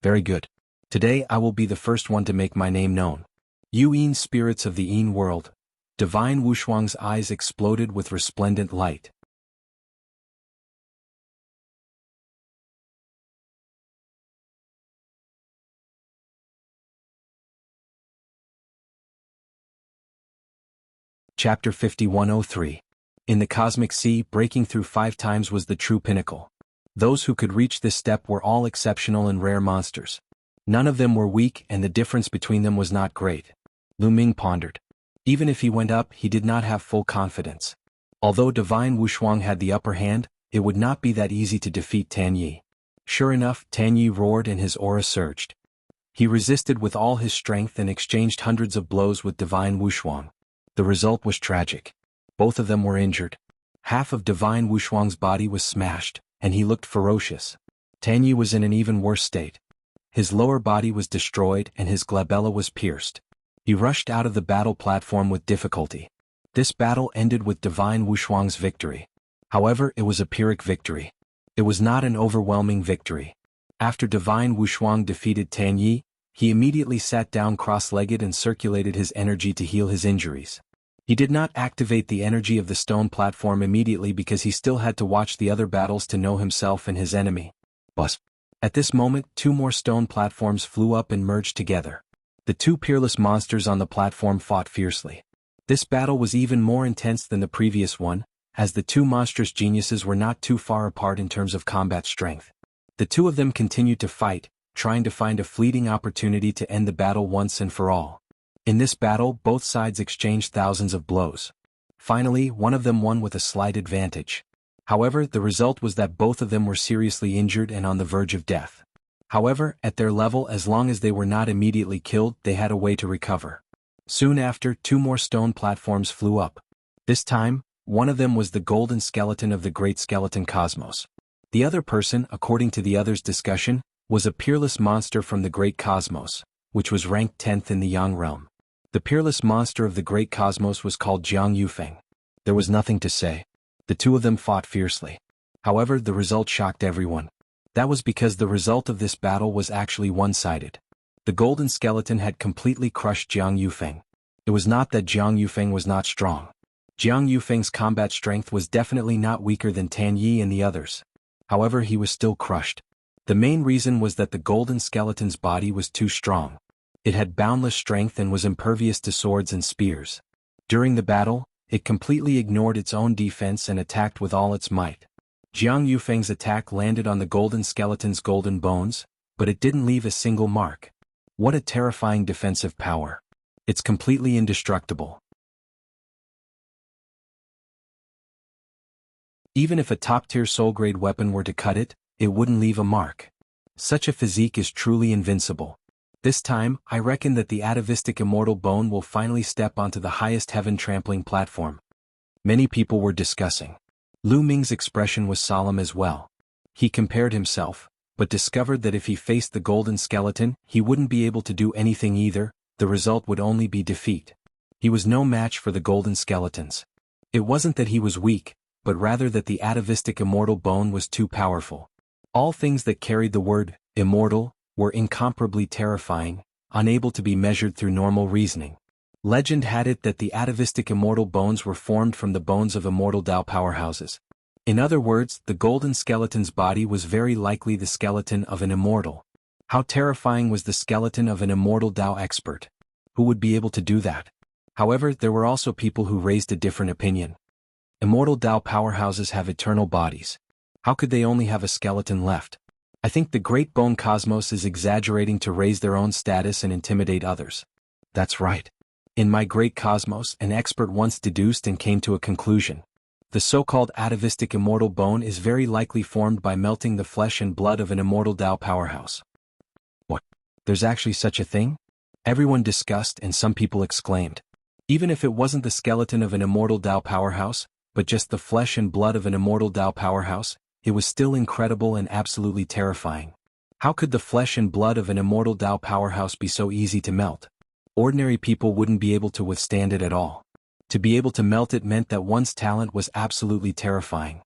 Very good. Today I will be the first one to make my name known. You Yin spirits of the Yin World. Divine Wuxia's eyes exploded with resplendent light. Chapter 5103. In the cosmic sea, breaking through 5 times was the true pinnacle. Those who could reach this step were all exceptional and rare monsters. None of them were weak, and the difference between them was not great. Lu Ming pondered. Even if he went up, he did not have full confidence. Although Divine Wuxia had the upper hand, it would not be that easy to defeat Tan Yi. Sure enough, Tan Yi roared and his aura surged. He resisted with all his strength and exchanged hundreds of blows with Divine Wuxia. The result was tragic. Both of them were injured. Half of Divine Wuxia's body was smashed, and he looked ferocious. Tan Yi was in an even worse state. His lower body was destroyed and his glabella was pierced. He rushed out of the battle platform with difficulty. This battle ended with Divine Wuxia's victory. However, it was a Pyrrhic victory. It was not an overwhelming victory. After Divine Wuxia defeated Tan Yi, he immediately sat down cross-legged and circulated his energy to heal his injuries. He did not activate the energy of the stone platform immediately because he still had to watch the other battles to know himself and his enemy. But at this moment, 2 more stone platforms flew up and merged together. The 2 peerless monsters on the platform fought fiercely. This battle was even more intense than the previous one, as the 2 monstrous geniuses were not too far apart in terms of combat strength. The 2 of them continued to fight, trying to find a fleeting opportunity to end the battle once and for all. In this battle, both sides exchanged thousands of blows. Finally, one of them won with a slight advantage. However, the result was that both of them were seriously injured and on the verge of death. However, at their level, as long as they were not immediately killed, they had a way to recover. Soon after, 2 more stone platforms flew up. This time, one of them was the golden skeleton of the great skeleton cosmos. The other person, according to the others' discussion, was a peerless monster from the great cosmos, which was ranked 10th in the Yang realm. The peerless monster of the great cosmos was called Jianghu. There was nothing to say. The 2 of them fought fiercely. However, the result shocked everyone. That was because the result of this battle was actually one-sided. The golden skeleton had completely crushed Jianghu. It was not that Jianghu was not strong. Jianghu's combat strength was definitely not weaker than Tan Yi and the others. However, he was still crushed. The main reason was that the golden skeleton's body was too strong. It had boundless strength and was impervious to swords and spears. During the battle, it completely ignored its own defense and attacked with all its might. Jianghu's attack landed on the golden skeleton's golden bones, but it didn't leave a single mark. What a terrifying defensive power. It's completely indestructible. Even if a top-tier soul-grade weapon were to cut it, it wouldn't leave a mark. Such a physique is truly invincible. This time, I reckon that the atavistic immortal bone will finally step onto the highest heaven trampling platform. Many people were discussing. Lu Ming's expression was solemn as well. He compared himself, but discovered that if he faced the golden skeleton, he wouldn't be able to do anything either. The result would only be defeat. He was no match for the golden skeletons. It wasn't that he was weak, but rather that the atavistic immortal bone was too powerful. All things that carried the word immortal were incomparably terrifying, unable to be measured through normal reasoning. Legend had it that the atavistic immortal bones were formed from the bones of immortal Dao powerhouses. In other words, the golden skeleton's body was very likely the skeleton of an immortal. How terrifying was the skeleton of an immortal Dao expert? Who would be able to do that? However, there were also people who raised a different opinion. Immortal Dao powerhouses have eternal bodies. How could they only have a skeleton left? I think the great bone cosmos is exaggerating to raise their own status and intimidate others. That's right. In my great cosmos, an expert once deduced and came to a conclusion. The so-called atavistic immortal bone is very likely formed by melting the flesh and blood of an immortal Dao powerhouse. What? There's actually such a thing? Everyone discussed and some people exclaimed. Even if it wasn't the skeleton of an immortal Dao powerhouse, but just the flesh and blood of an immortal Tao powerhouse, it was still incredible and absolutely terrifying. How could the flesh and blood of an immortal Tao powerhouse be so easy to melt? Ordinary people wouldn't be able to withstand it at all. To be able to melt it meant that one's talent was absolutely terrifying.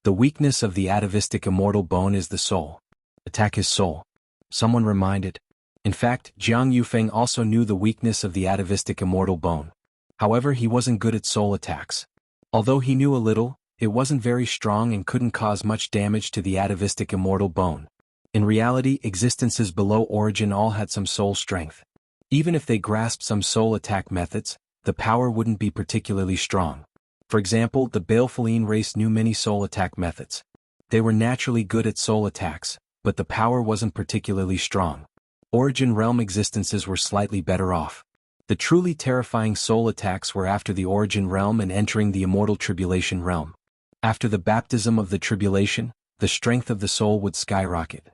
The weakness of the atavistic immortal bone is the soul. Attack his soul. Someone reminded. In fact, Jiang Yufeng also knew the weakness of the atavistic immortal bone. However, he wasn't good at soul attacks. Although he knew a little, it wasn't very strong and couldn't cause much damage to the atavistic immortal bone. In reality, existences below origin all had some soul strength. Even if they grasped some soul attack methods, the power wouldn't be particularly strong. For example, the Balefulline race knew many soul attack methods. They were naturally good at soul attacks, but the power wasn't particularly strong. Origin realm existences were slightly better off. The truly terrifying soul attacks were after the origin realm and entering the immortal tribulation realm. After the baptism of the tribulation, the strength of the soul would skyrocket.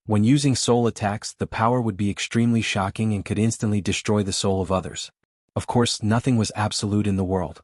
When using soul attacks, the power would be extremely shocking and could instantly destroy the soul of others. Of course, nothing was absolute in the world.